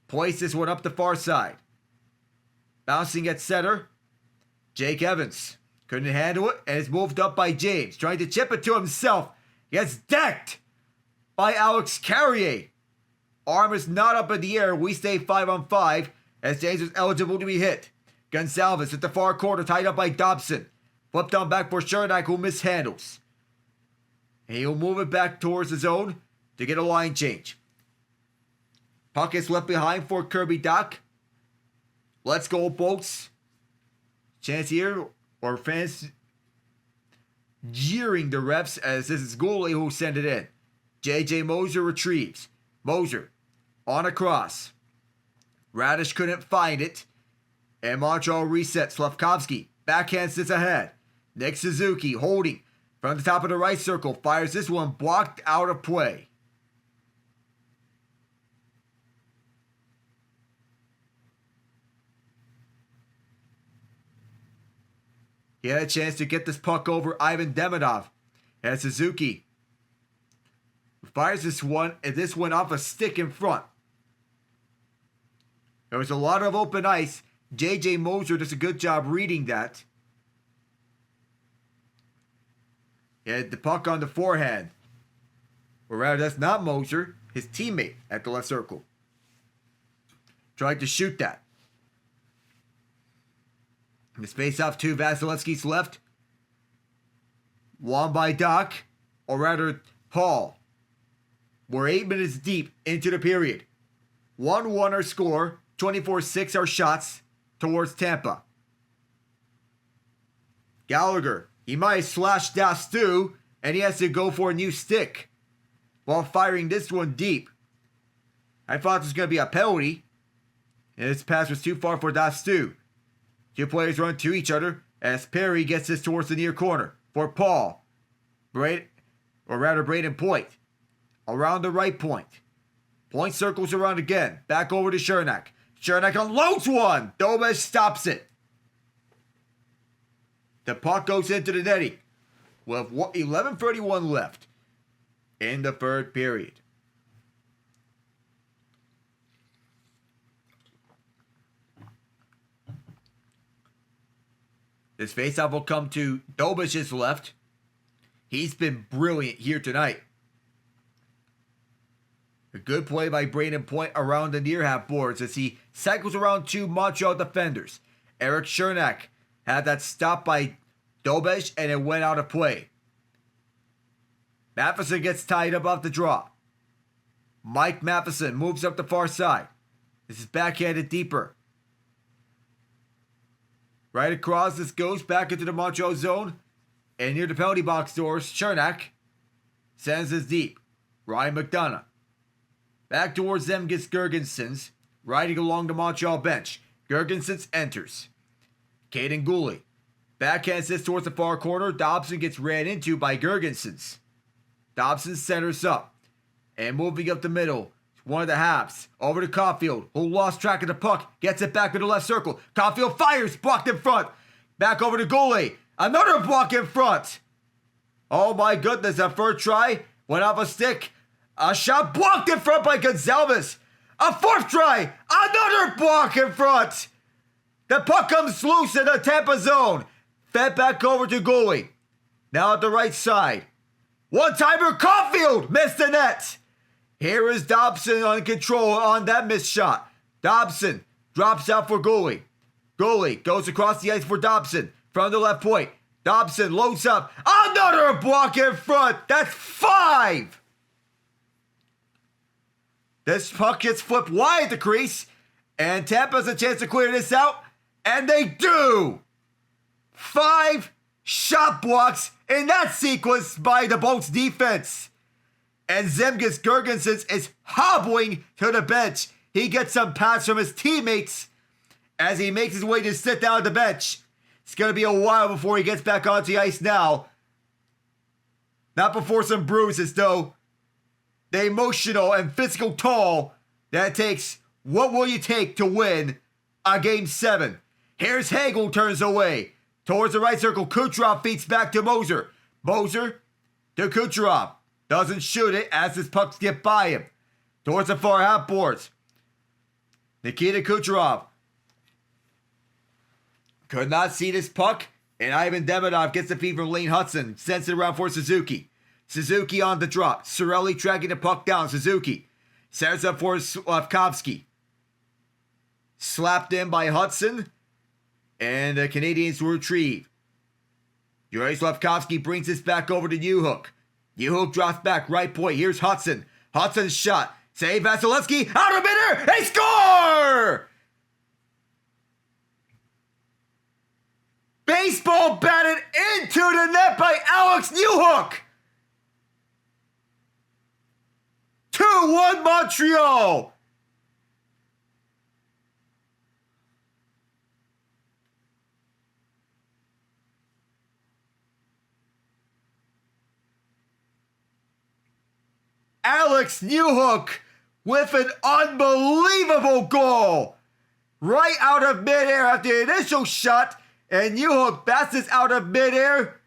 places this one up the far side. Bouncing at center. Jake Evans couldn't handle it and is moved up by James. Trying to chip it to himself. Gets decked by Alex Carrier. Arm is not up in the air. We stay 5-on-5 as James is eligible to be hit. Gonsalves at the far corner, tied up by Dobson. Flipped on back for Cernak, who mishandles. And he'll move it back towards the zone to get a line change. Puck is left behind for Kirby Dach. Let's go, Bolts. Chance here, or fans jeering the refs as this is Goulet who sent it in. J.J. Moser retrieves. Moser on a cross. Radish couldn't find it. And Montreal resets. Slavkovsky backhands this ahead. Nick Suzuki holding from the top of the right circle. Fires this one blocked out of play. He had a chance to get this puck over Ivan Demidov. And Suzuki fires this one, and this went off a stick in front. There was a lot of open ice. J.J. Moser does a good job reading that. He had the puck on the forehand. Or rather, that's not Moser, his teammate at the left circle. Tried to shoot that. The space off to Vasilevskiy's left. Won by Dach, or rather Paul. We're 8 minutes deep into the period. 1-1 our score, 24-6 our shots towards Tampa. Gallagher, he might slash Dastu, and he has to go for a new stick while firing this one deep. I thought this was going to be a penalty, and this pass was too far for Dastu. Two players run to each other as Perry gets this towards the near corner for Paul. Braden Point. Around the right point. Point circles around again. Back over to Cernak. Cernak unloads one. Dobeš stops it. The puck goes into the netting. With 11:31 left in the third period. This faceoff will come to Dobeš's left. He's been brilliant here tonight. A good play by Braden Point around the near half boards as he cycles around two Montreal defenders. Eric Cernak had that stopped by Dobeš and it went out of play. Matheson gets tied up off the draw. Mike Matheson moves up the far side. This is backhanded deeper. Right across, this goes back into the Montreal zone. And near the penalty box doors, Cernak sends this deep. Ryan McDonough. Back towards them gets Girgensons. Riding along the Montreal bench. Girgensons enters. Caden Goulet. Backhands this towards the far corner. Dobson gets ran into by Girgensons. Dobson centers up. And moving up the middle. One of the halves. Over to Caulfield, who lost track of the puck. Gets it back to the left circle. Caulfield fires. Blocked in front. Back over to Goulet. Another block in front. Oh my goodness. A third try. Went off a stick. A shot blocked in front by Gonsalves. A fourth try. Another block in front. The puck comes loose in the Tampa zone. Fed back over to Goulet. Now at the right side. One-timer Caulfield. Missed the net. Here is Dobson on control on that missed shot. Dobson drops out for Goulet. Goulet goes across the ice for Dobson from the left point. Dobson loads up. Another block in front. That's 5. This puck gets flipped wide at the crease. And Tampa has a chance to clear this out. And they do. 5 shot blocks in that sequence by the Bolts defense. And Zemgus Girgensons is hobbling to the bench. He gets some pats from his teammates as he makes his way to sit down at the bench. It's going to be a while before he gets back onto the ice now. Not before some bruises, though. The emotional and physical toll that it takes. What will you take to win a Game 7? Here's Hagel turns away. Towards the right circle, Kucherov feeds back to Moser. Moser to Kucherov. Doesn't shoot it as his pucks get by him. Towards the far half boards. Nikita Kucherov Could not see this puck. And Ivan Demidov gets the feed from Lane Hudson. Sends it around for Suzuki. Suzuki on the drop. Cirelli tracking the puck down. Suzuki sends up for Slafkovsky. Slapped in by Hudson. And the Canadiens will retrieve. Yuri Slafkovsky brings this back over to Newhook. Newhook drops back. Right point. Here's Hudson. Hudson's shot. Save Vasilevskiy. Out of midair. They score! Baseball batted into the net by Alex Newhook. 2-1 Montreal. Alex Newhook with an unbelievable goal. Right out of midair after the initial shot. And Newhook bats this out of midair.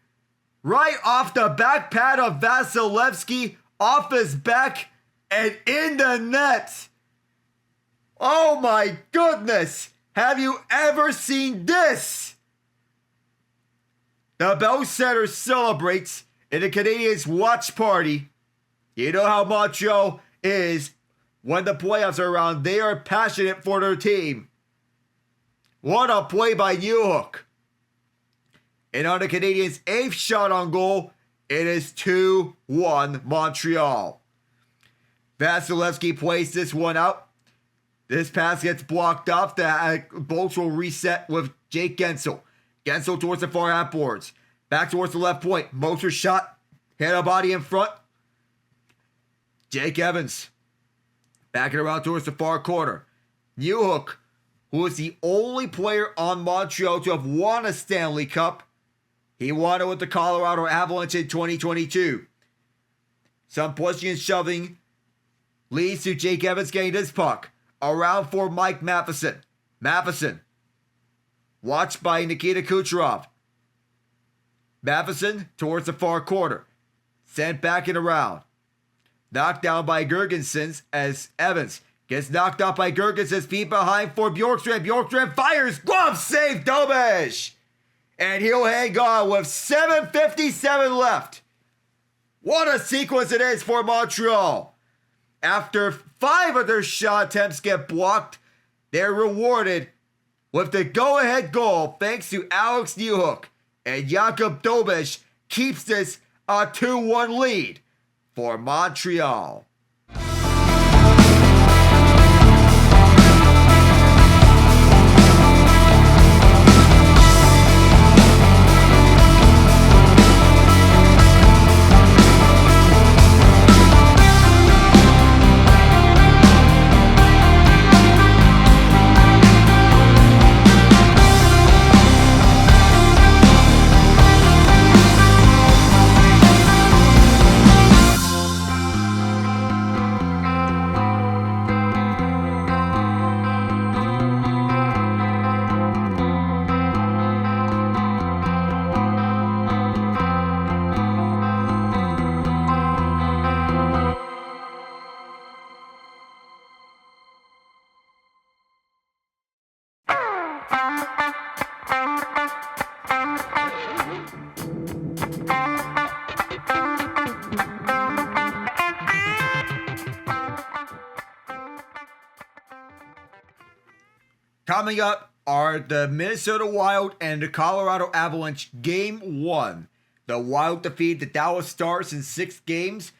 Right off the back pad of Vasilevskiy. Off his back. And in the net. Oh my goodness. Have you ever seen this? The Bell Center celebrates in the Canadiens watch party. You know how Montreal is when the playoffs are around. They are passionate for their team. What a play by Newhook. And on the Canadiens' 8th shot on goal, it is 2-1 Montreal. Vasilevskiy plays this one out. This pass gets blocked off. The Bolts will reset with Jake Guentzel. Guentzel towards the far half boards. Back towards the left point. Moser shot. Hit a body in front. Jake Evans. Backing around towards the far corner. Newhook, who is the only player on Montreal to have won a Stanley Cup. He won it with the Colorado Avalanche in 2022. Some pushing and shoving leads to Jake Evans getting this puck. Around for Mike Matheson. Matheson. Watched by Nikita Kucherov. Matheson towards the far corner. Sent back and around. Knocked down by Girgensons as Evans gets knocked out by Girgensons. Feet behind for Bjorkstrand. Bjorkstrand fires. Glove save Dobeš. And he'll hang on with 7:57 left. What a sequence it is for Montreal. After 5 of their shot attempts get blocked, they're rewarded with the go-ahead goal thanks to Alex Newhook. And Jakub Dobeš keeps this a 2-1 lead for Montreal. Coming up are the Minnesota Wild and the Colorado Avalanche Game 1. The Wild defeated the Dallas Stars in 6 games.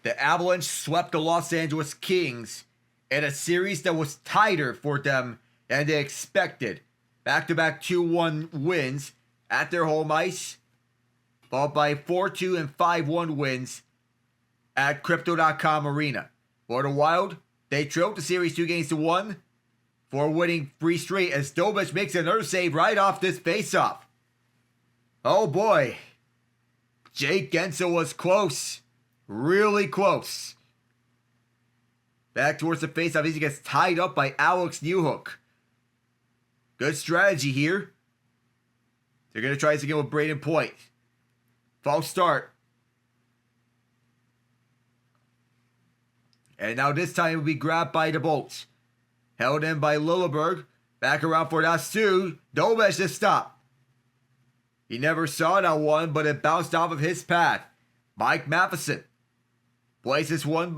The Avalanche swept the Los Angeles Kings in a series that was tighter for them than they expected. Back-to-back 2-1 wins at their home ice, followed by 4-2 and 5-1 wins at Crypto.com Arena. For the Wild, they trailed the series 2-1 for winning 3 straight as Dobeš makes another save right off this faceoff. Oh boy. Jake Guentzel was close. Really close. Back towards the faceoff. He gets tied up by Alex Newhook. Good strategy here. They're going to try this again with Braden Point. False start. And now this time it will be grabbed by the Bolts. Held in by Lilleberg. Back around for Dastu. Dobeš to stop. He never saw that one, but it bounced off of his path. Mike Matheson plays this one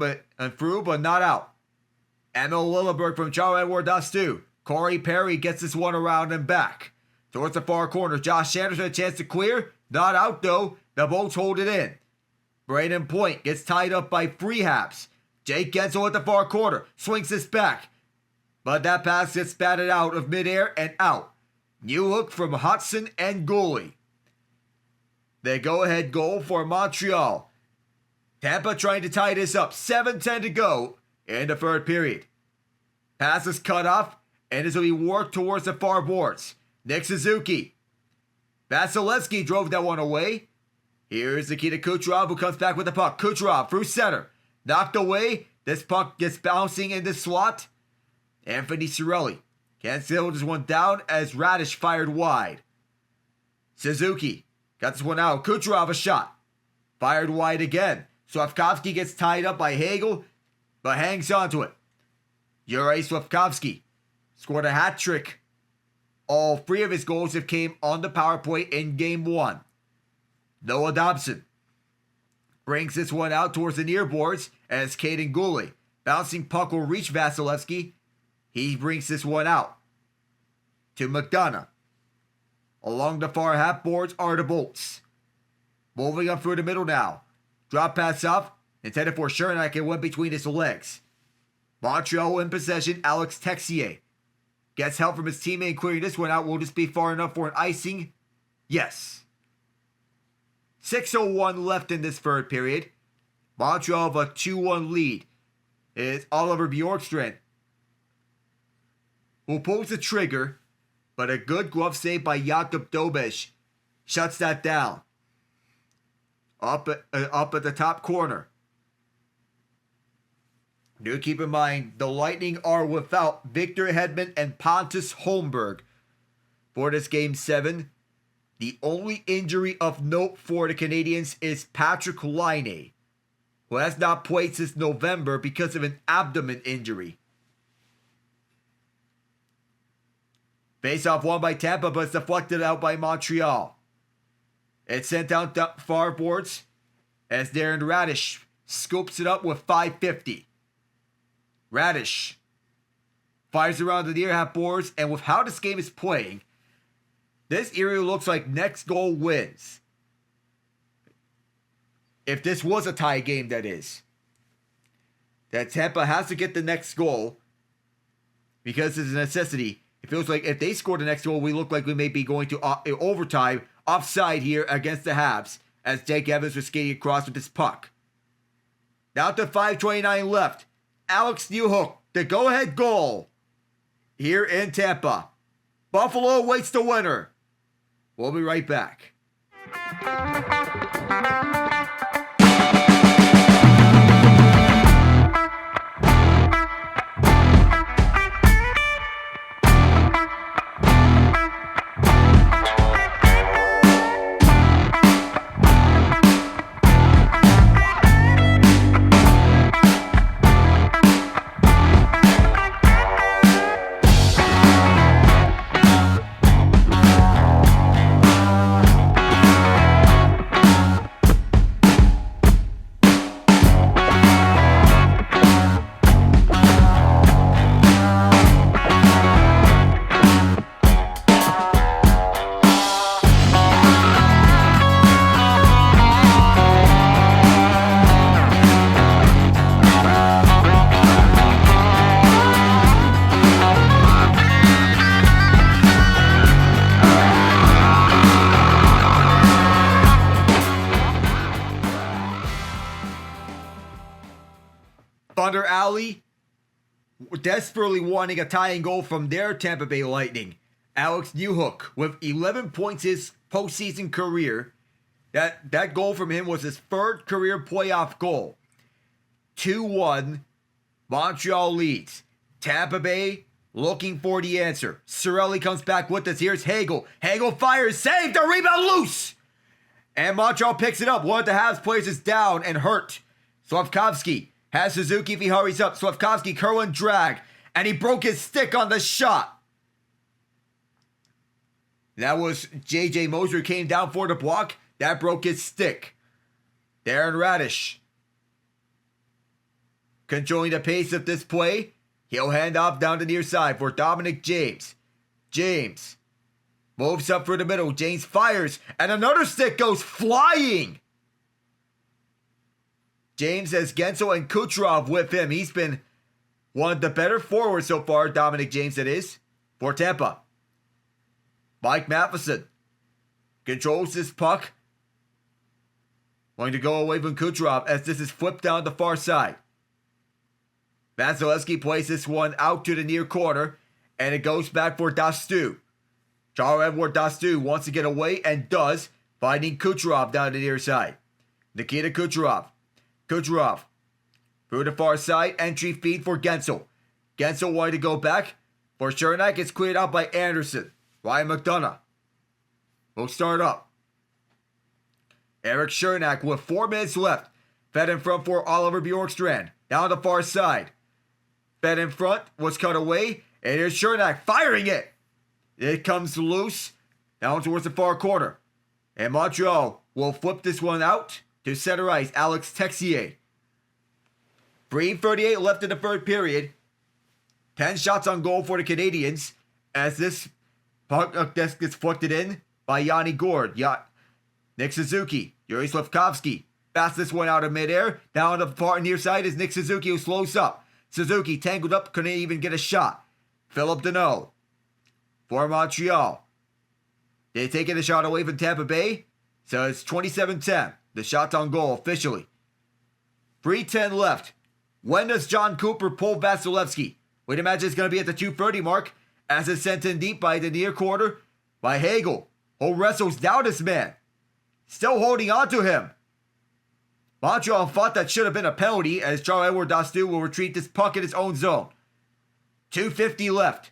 through, but not out. Emil Lilleberg from Charles Edward Dastu. Corey Perry gets this one around and back. Towards the far corner, Josh Anderson a chance to clear. Not out though. The Bolts hold it in. Braden Point gets tied up by Freehaps. Jake Gensel at the far corner. Swings this back. But that pass gets batted out of midair and out. New look from Hudson and Goalie. The go-ahead goal for Montreal. Tampa trying to tie this up. 7:10 to go in the third period. Pass is cut off, and this will be worked towards the far boards. Nick Suzuki. Vasilevskiy drove that one away. Here's Nikita Kucherov, who comes back with the puck. Kucherov through center. Knocked away. This puck gets bouncing in the slot. Anthony Cirelli can't settle this one down as Radish fired wide. Suzuki got this one out. Kucherov a shot. Fired wide again. Slavkovsky gets tied up by Hagel, but hangs onto it. Yuri Slavkovsky scored a hat trick. All three of his goals have came on the power play in Game 1. Noah Dobson brings this one out towards the near boards as Caden Gooley. Bouncing puck will reach Vasilevskiy. He brings this one out to McDonough. Along the far half boards are the Bolts. Moving up through the middle now. Drop pass off, intended for Chernak and went between his legs. Montreal in possession, Alex Texier. Gets help from his teammate clearing this one out. Will this be far enough for an icing? Yes. 6:01 left in this third period. Montreal have a 2-1 lead. It is Oliver Bjorkstrand who pulls the trigger, but a good glove save by Jakub Dobeš shuts that down. Up at the top corner. Do keep in mind, the Lightning are without Victor Hedman and Pontus Holmberg for this Game 7. The only injury of note for the Canadiens is Patrick Laine, who has not played since November because of an abdomen injury. Face-off won by Tampa, but it's deflected out by Montreal. It's sent down far boards as Darren Radish scoops it up with .550. Radish fires around the near half boards, and with how this game is playing, this area looks like next goal wins. If this was a tie game, that is. That Tampa has to get the next goal because it's a necessity. It feels like if they score the next goal, we look like we may be going to overtime, offside here against the Habs, as Jake Evans was skating across with this puck. Down to 5:29 left. Alex Newhook, the go-ahead goal here in Tampa. Buffalo waits the winner. We'll be right back. Thunder Alley desperately wanting a tying goal from their Tampa Bay Lightning. Alex Newhook with 11 points his postseason career. That goal from him was his third career playoff goal. 2-1. Montreal leads. Tampa Bay looking for the answer. Cirelli comes back with us. Here's Hagel. Hagel fires. Save the rebound loose. And Montreal picks it up. One of the Habs players is down and hurt. Slavkovsky has Suzuki if he hurries up. Slavkovsky curl and drag. And he broke his stick on the shot. That was J.J. Moser came down for the block. That broke his stick. Darren Radish controlling the pace of this play. He'll hand off down the near side for Dominic James. James moves up for the middle. James fires, and another stick goes flying. James has Guentzel and Kucherov with him. He's been one of the better forwards so far, Dominic James that is, for Tampa. Mike Matheson controls this puck. Going to go away from Kucherov as this is flipped down the far side. Vasilevskiy plays this one out to the near corner, and it goes back for Dastu. Charles-Edouard Dastu wants to get away and does, finding Kucherov down the near side. Nikita Kucherov. Kucherov through the far side, entry feed for Guentzel. Guentzel wanted to go back. For Cernak, it's cleared out by Anderson. Ryan McDonough will start up. Eric Cernak with 4 minutes left. Fed in front for Oliver Bjorkstrand. Down the far side. Fed in front, was cut away, and here's Cernak firing it. It comes loose, down towards the far corner. And Montreal will flip this one out to center ice, Alex Texier. 3:38 left in the third period. 10 shots on goal for the Canadiens, as this puck gets flicked in by Yanni Gourde. Nick Suzuki, Yuri Slafkovsky, pass this one out of midair. Down the far near side is Nick Suzuki, who slows up. Suzuki tangled up, couldn't even get a shot. Philip Deneau for Montreal. They're taking a shot away from Tampa Bay, so it's 27-10. The shot's on goal officially. 3:10 left. When does John Cooper pull Vasilevskiy? We'd imagine it's going to be at the 2:30 mark, as it's sent in deep by the near corner by Hagel, who wrestles down this man. Still holding on to him. Montreal thought that should have been a penalty, as Charles-Edouard Dastu will retreat this puck in his own zone. 2:50 left.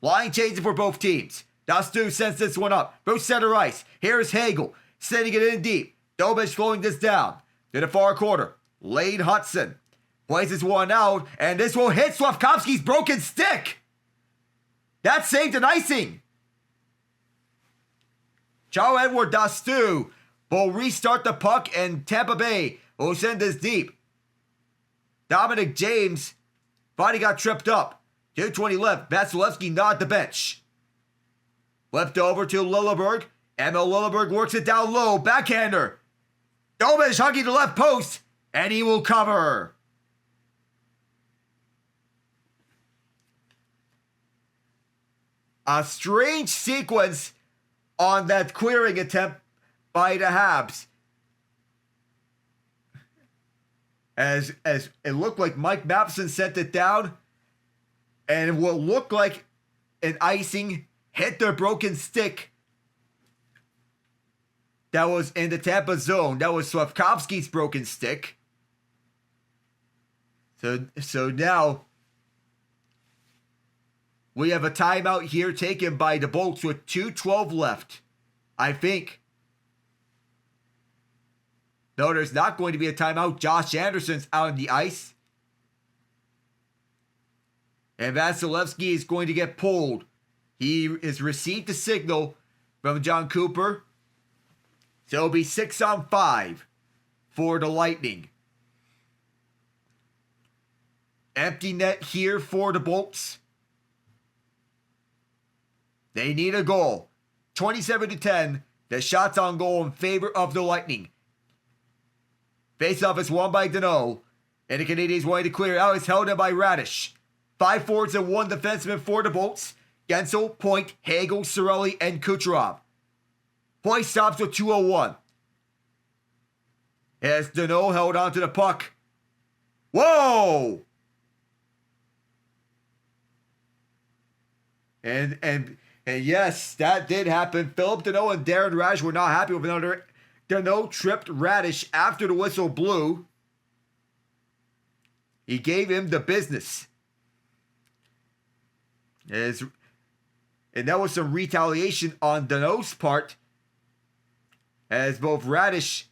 Line changing for both teams. Dastu sends this one up. Through center ice. Here's Hagel. Sending it in deep. Dobeš slowing this down. To the far corner. Lane Hudson plays this one out, and this will hit Slafkovsky's broken stick. That saved an icing. Charles-Edouard Dastu will restart the puck, and Tampa Bay will send this deep. Dominic James finally got tripped up. 2:20 left. Vasilevskiy not at the bench. Left over to Lilleberg. Emil Lilleberg works it down low. Backhander. Dobeš hugging the left post, and he will cover. A strange sequence on that clearing attempt by the Habs. As it looked like Mike Matheson sent it down, and what looked like an icing hit their broken stick that was in the Tampa zone. That was Slafkovsky's broken stick. So now we have a timeout here taken by the Bolts with 2:12 left. I think. No, there's not going to be a timeout. Josh Anderson's out on the ice. And Vasilevskiy is going to get pulled. He has received a signal from John Cooper. So it'll be 6-on-5 for the Lightning. Empty net here for the Bolts. They need a goal. 27-10. The shots on goal in favor of the Lightning. Face-off is won by Deneau. And the Canadiens wanting to clear out. It's held in by Radish. 5 forwards and 1 defenseman for the Bolts. Guentzel, Point, Hagel, Cirelli, and Kucherov. Point stops with 2:01. As Deneau held onto the puck. Whoa! And yes, that did happen. Philip Deneau and Darren Radish were not happy with another. Deneau tripped Radish after the whistle blew. He gave him the business. And that was some retaliation on Deneau's part, as both Radish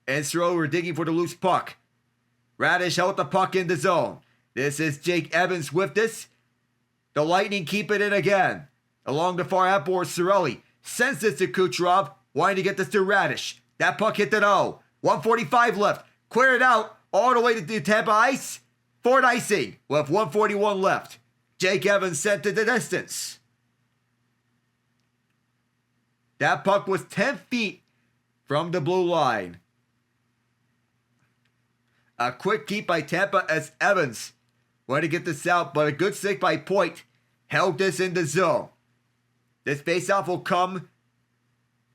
and Cirelli were digging for the loose puck. Radish held the puck in the zone. This is Jake Evans with this. The Lightning keep it in again. Along the far half board, Cirelli sends this to Kucherov, wanting to get this to Radish. That puck hit the no. 1:45 left. Clear it out all the way to the Tampa ice. Ford icing with 1:41 left. Jake Evans sent to the distance. That puck was 10 feet from the blue line. A quick keep by Tampa as Evans wanted to get this out, but a good stick by Point held this in the zone. This faceoff will come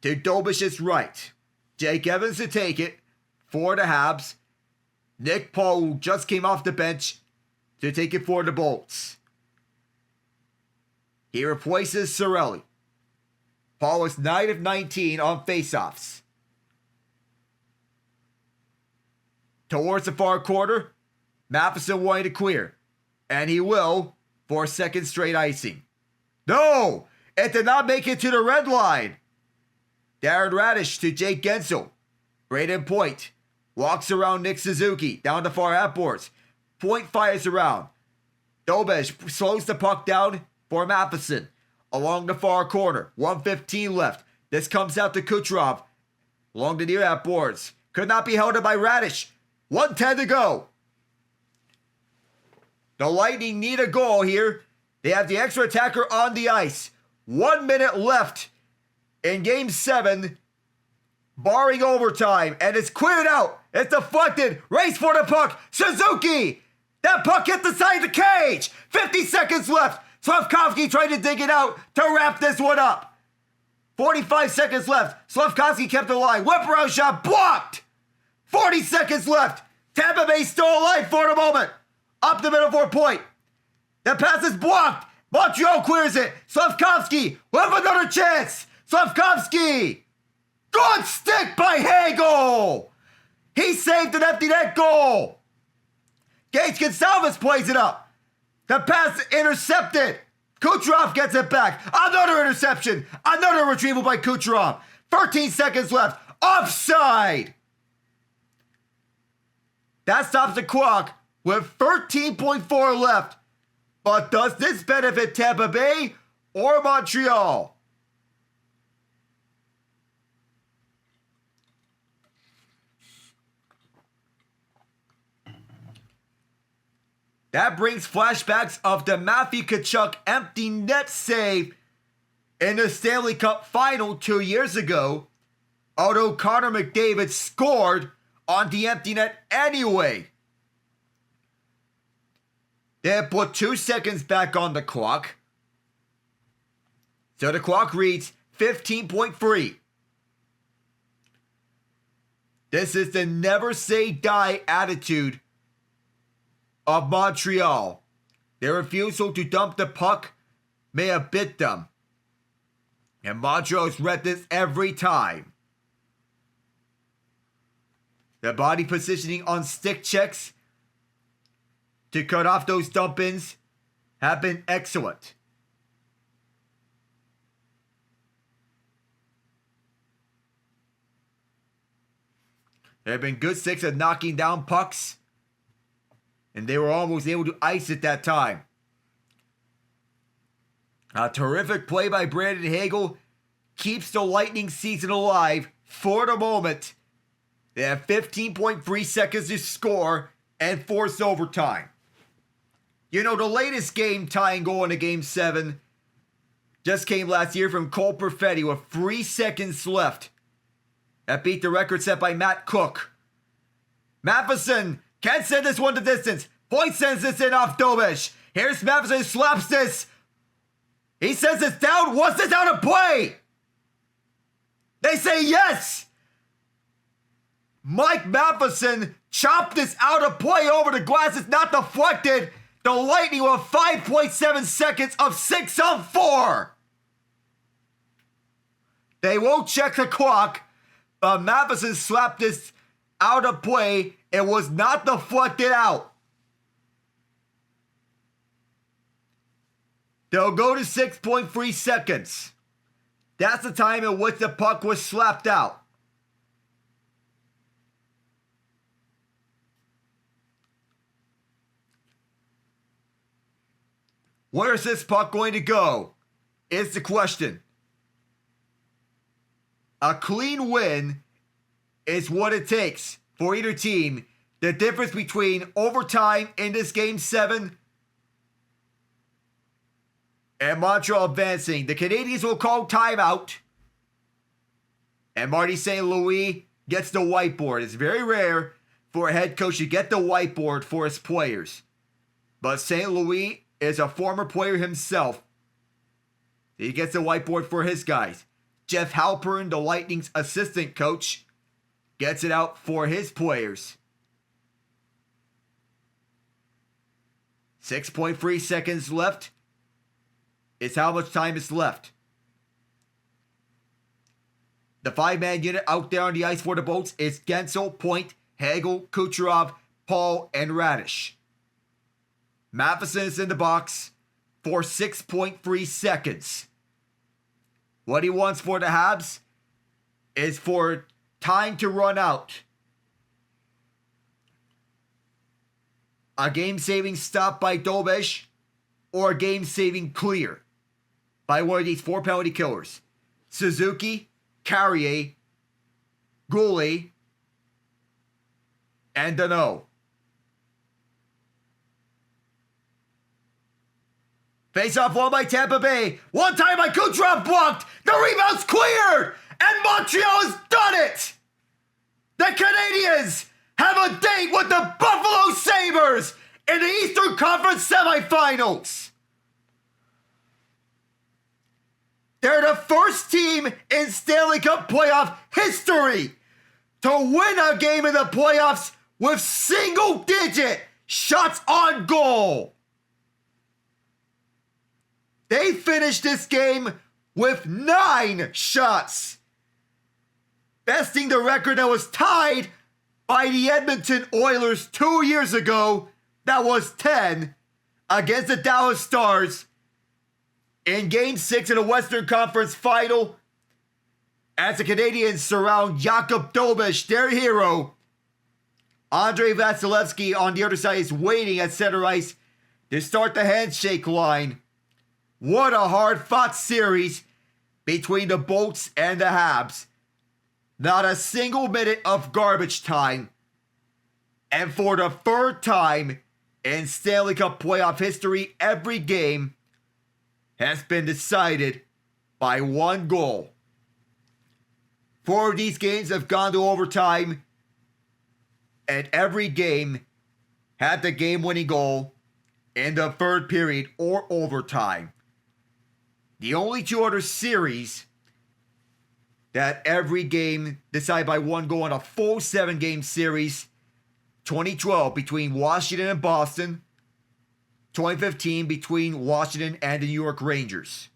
to Dobesh's right. Jake Evans to take it for the Habs. Nick Paul, who just came off the bench, to take it for the Bolts. He replaces Cirelli. Paul is 9 of 19 on faceoffs. Towards the far corner, Matheson wanting to clear. And he will for a second straight icing. No! It did not make it to the red line. Darren Radish to Jake Gensel. Braden Point walks around Nick Suzuki down the far half boards. Point fires around. Dobeš slows the puck down for Matheson. Along the far corner. 1:15 left. This comes out to Kucherov. Along the near half boards. Could not be held up by Radish. 1:10 to go. The Lightning need a goal here. They have the extra attacker on the ice. 1 minute left in Game 7, barring overtime. And it's cleared out. It's deflected. Race for the puck. Suzuki! That puck hit the side of the cage. 50 seconds left. Slavkovsky tried to dig it out to wrap this one up. 45 seconds left. Slavkovsky kept the line. Whip around shot blocked. 40 seconds left. Tampa Bay still alive for the moment. Up the middle for a Point. The pass is blocked. Montreal clears it. Slavkovsky with another chance. Slavkovsky. Good stick by Hagel. He saved an empty net goal. Gage Gonsalves plays it up. The pass intercepted. Kucherov gets it back. Another interception. Another retrieval by Kucherov. 13 seconds left. Offside. That stops the clock with 13.4 left. But does this benefit Tampa Bay or Montreal? That brings flashbacks of the Matthew Tkachuk empty net save in the Stanley Cup Final 2 years ago. Although Connor McDavid scored on the empty net anyway. They put 2 seconds back on the clock. So the clock reads 15.3. This is the never say die attitude of Montreal. Their refusal to dump the puck may have bit them. And Montreal's read this every time. The body positioning on stick checks to cut off those dump-ins have been excellent. There have been good sticks at knocking down pucks, and they were almost able to ice it that time. A terrific play by Brandon Hagel keeps the Lightning season alive for the moment. They have 15.3 seconds to score and force overtime. You know, the latest game tying goal in a Game 7 just came last year from Cole Perfetti with 3 seconds left. That beat the record set by Matt Cook. Matheson can't send this one to distance. Point sends this in off Dobeš. Here's Matheson, slaps this. He sends this down. Was this out of play? They say yes. Mike Matheson chopped this out of play over the glass. It's not deflected. The Lightning with 5.7 seconds of 6 on 4. They won't check the clock. Matheson slapped this out of play. It was not deflected out. They'll go to 6.3 seconds. That's the time in which the puck was slapped out. Where is this puck going to go? is the question. A clean win is what it takes for either team. The difference between overtime in this Game 7 and Montreal advancing. The Canadiens will call timeout. And Marty St. Louis gets the whiteboard. It's very rare for a head coach to get the whiteboard for his players. But St. Louis is a former player himself. He gets the whiteboard for his guys. Jeff Halpern, the Lightning's assistant coach, gets it out for his players. 6.3 seconds left is how much time is left. The five-man unit out there on the ice for the Bolts is Gensel, Point, Hagel, Kucherov, Paul, and Radish. Matheson is in the box for 6.3 seconds. What he wants for the Habs is for time to run out. A game-saving stop by Dobeš or a game-saving clear by one of these 4 penalty killers. Suzuki, Carrier, Goulet, and Danault. Face-off won by Tampa Bay. One time by Kucherov blocked. The rebound's cleared. And Montreal has done it. The Canadiens have a date with the Buffalo Sabres in the Eastern Conference semifinals. They're the first team in Stanley Cup Playoff history to win a game in the playoffs with single-digit shots on goal. They finished this game with 9 shots, besting the record that was tied by the Edmonton Oilers 2 years ago. That was 10 against the Dallas Stars in Game 6 of the Western Conference Final, as the Canadiens surround Jakub Dobeš, their hero. Andrei Vasilevskiy on the other side is waiting at center ice to start the handshake line. What a hard-fought series between the Bolts and the Habs. Not a single minute of garbage time. And for the third time in Stanley Cup playoff history, every game has been decided by 1 goal. 4 of these games have gone to overtime, and every game had the game-winning goal in the third period or overtime. The only 2 other series that every game decided by 1 goal in a full 7-game series: 2012 between Washington and Boston, 2015 between Washington and the New York Rangers.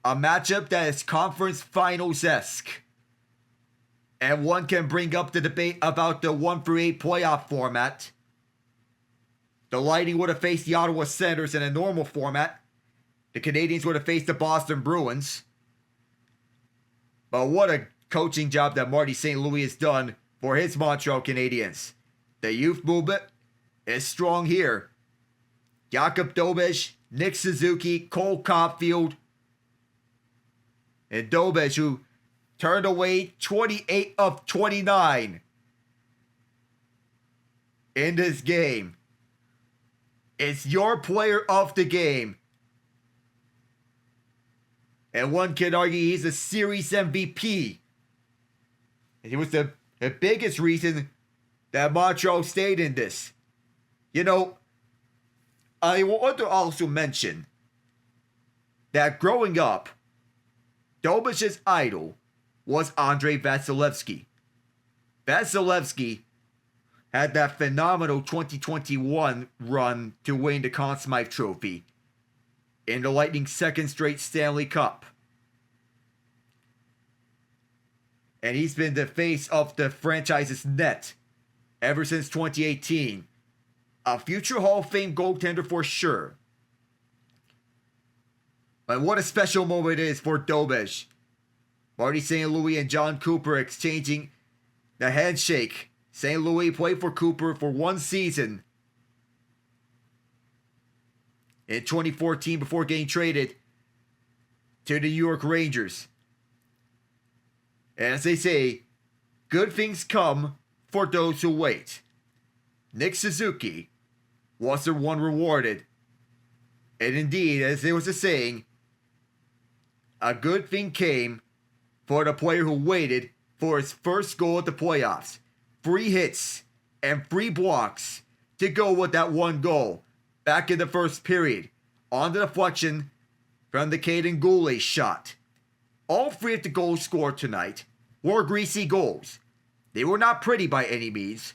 A matchup that is conference finals-esque. And one can bring up the debate about the 1-8 playoff format. The Lightning would have faced the Ottawa Senators in a normal format. The Canadiens would have faced the Boston Bruins. But what a coaching job that Marty St. Louis has done for his Montreal Canadiens. The youth movement is strong here. Jakub Dobeš, Nick Suzuki, Cole Caulfield, and Dobeš, who turned away 28 of 29 in this game. It's your player of the game. And one can argue he's a series MVP. And he was the biggest reason that Montreal stayed in this. You know, I want to also mention that growing up, Dobeš's idol was Andrei Vasilevskiy. Vasilevskiy had that phenomenal 2021 run to win the Conn Smythe Trophy in the Lightning's second straight Stanley Cup. And he's been the face of the franchise's net ever since 2018. A future Hall of Fame goaltender for sure. But what a special moment it is for Dobeš. Marty St. Louis and John Cooper exchanging the handshake St. Louis played for Cooper for one season in 2014 before getting traded to the New York Rangers. As they say, good things come for those who wait. Nick Suzuki was the one rewarded. And indeed, as there was a saying, a good thing came for the player who waited for his first goal at the playoffs. 3 hits and 3 blocks to go with that one goal back in the first period on the deflection from the Caden Goulet shot. All 3 of the goals scored tonight were greasy goals. They were not pretty by any means,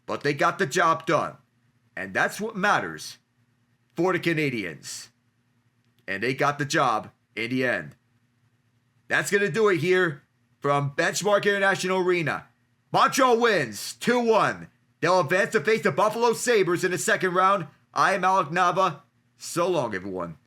but they got the job done. And that's what matters for the Canadiens. And they got the job in the end. That's going to do it here from Benchmark International Arena. Montreal wins 2-1. They'll advance to face the Buffalo Sabres in the second round. I am Alec Nava. So long, everyone.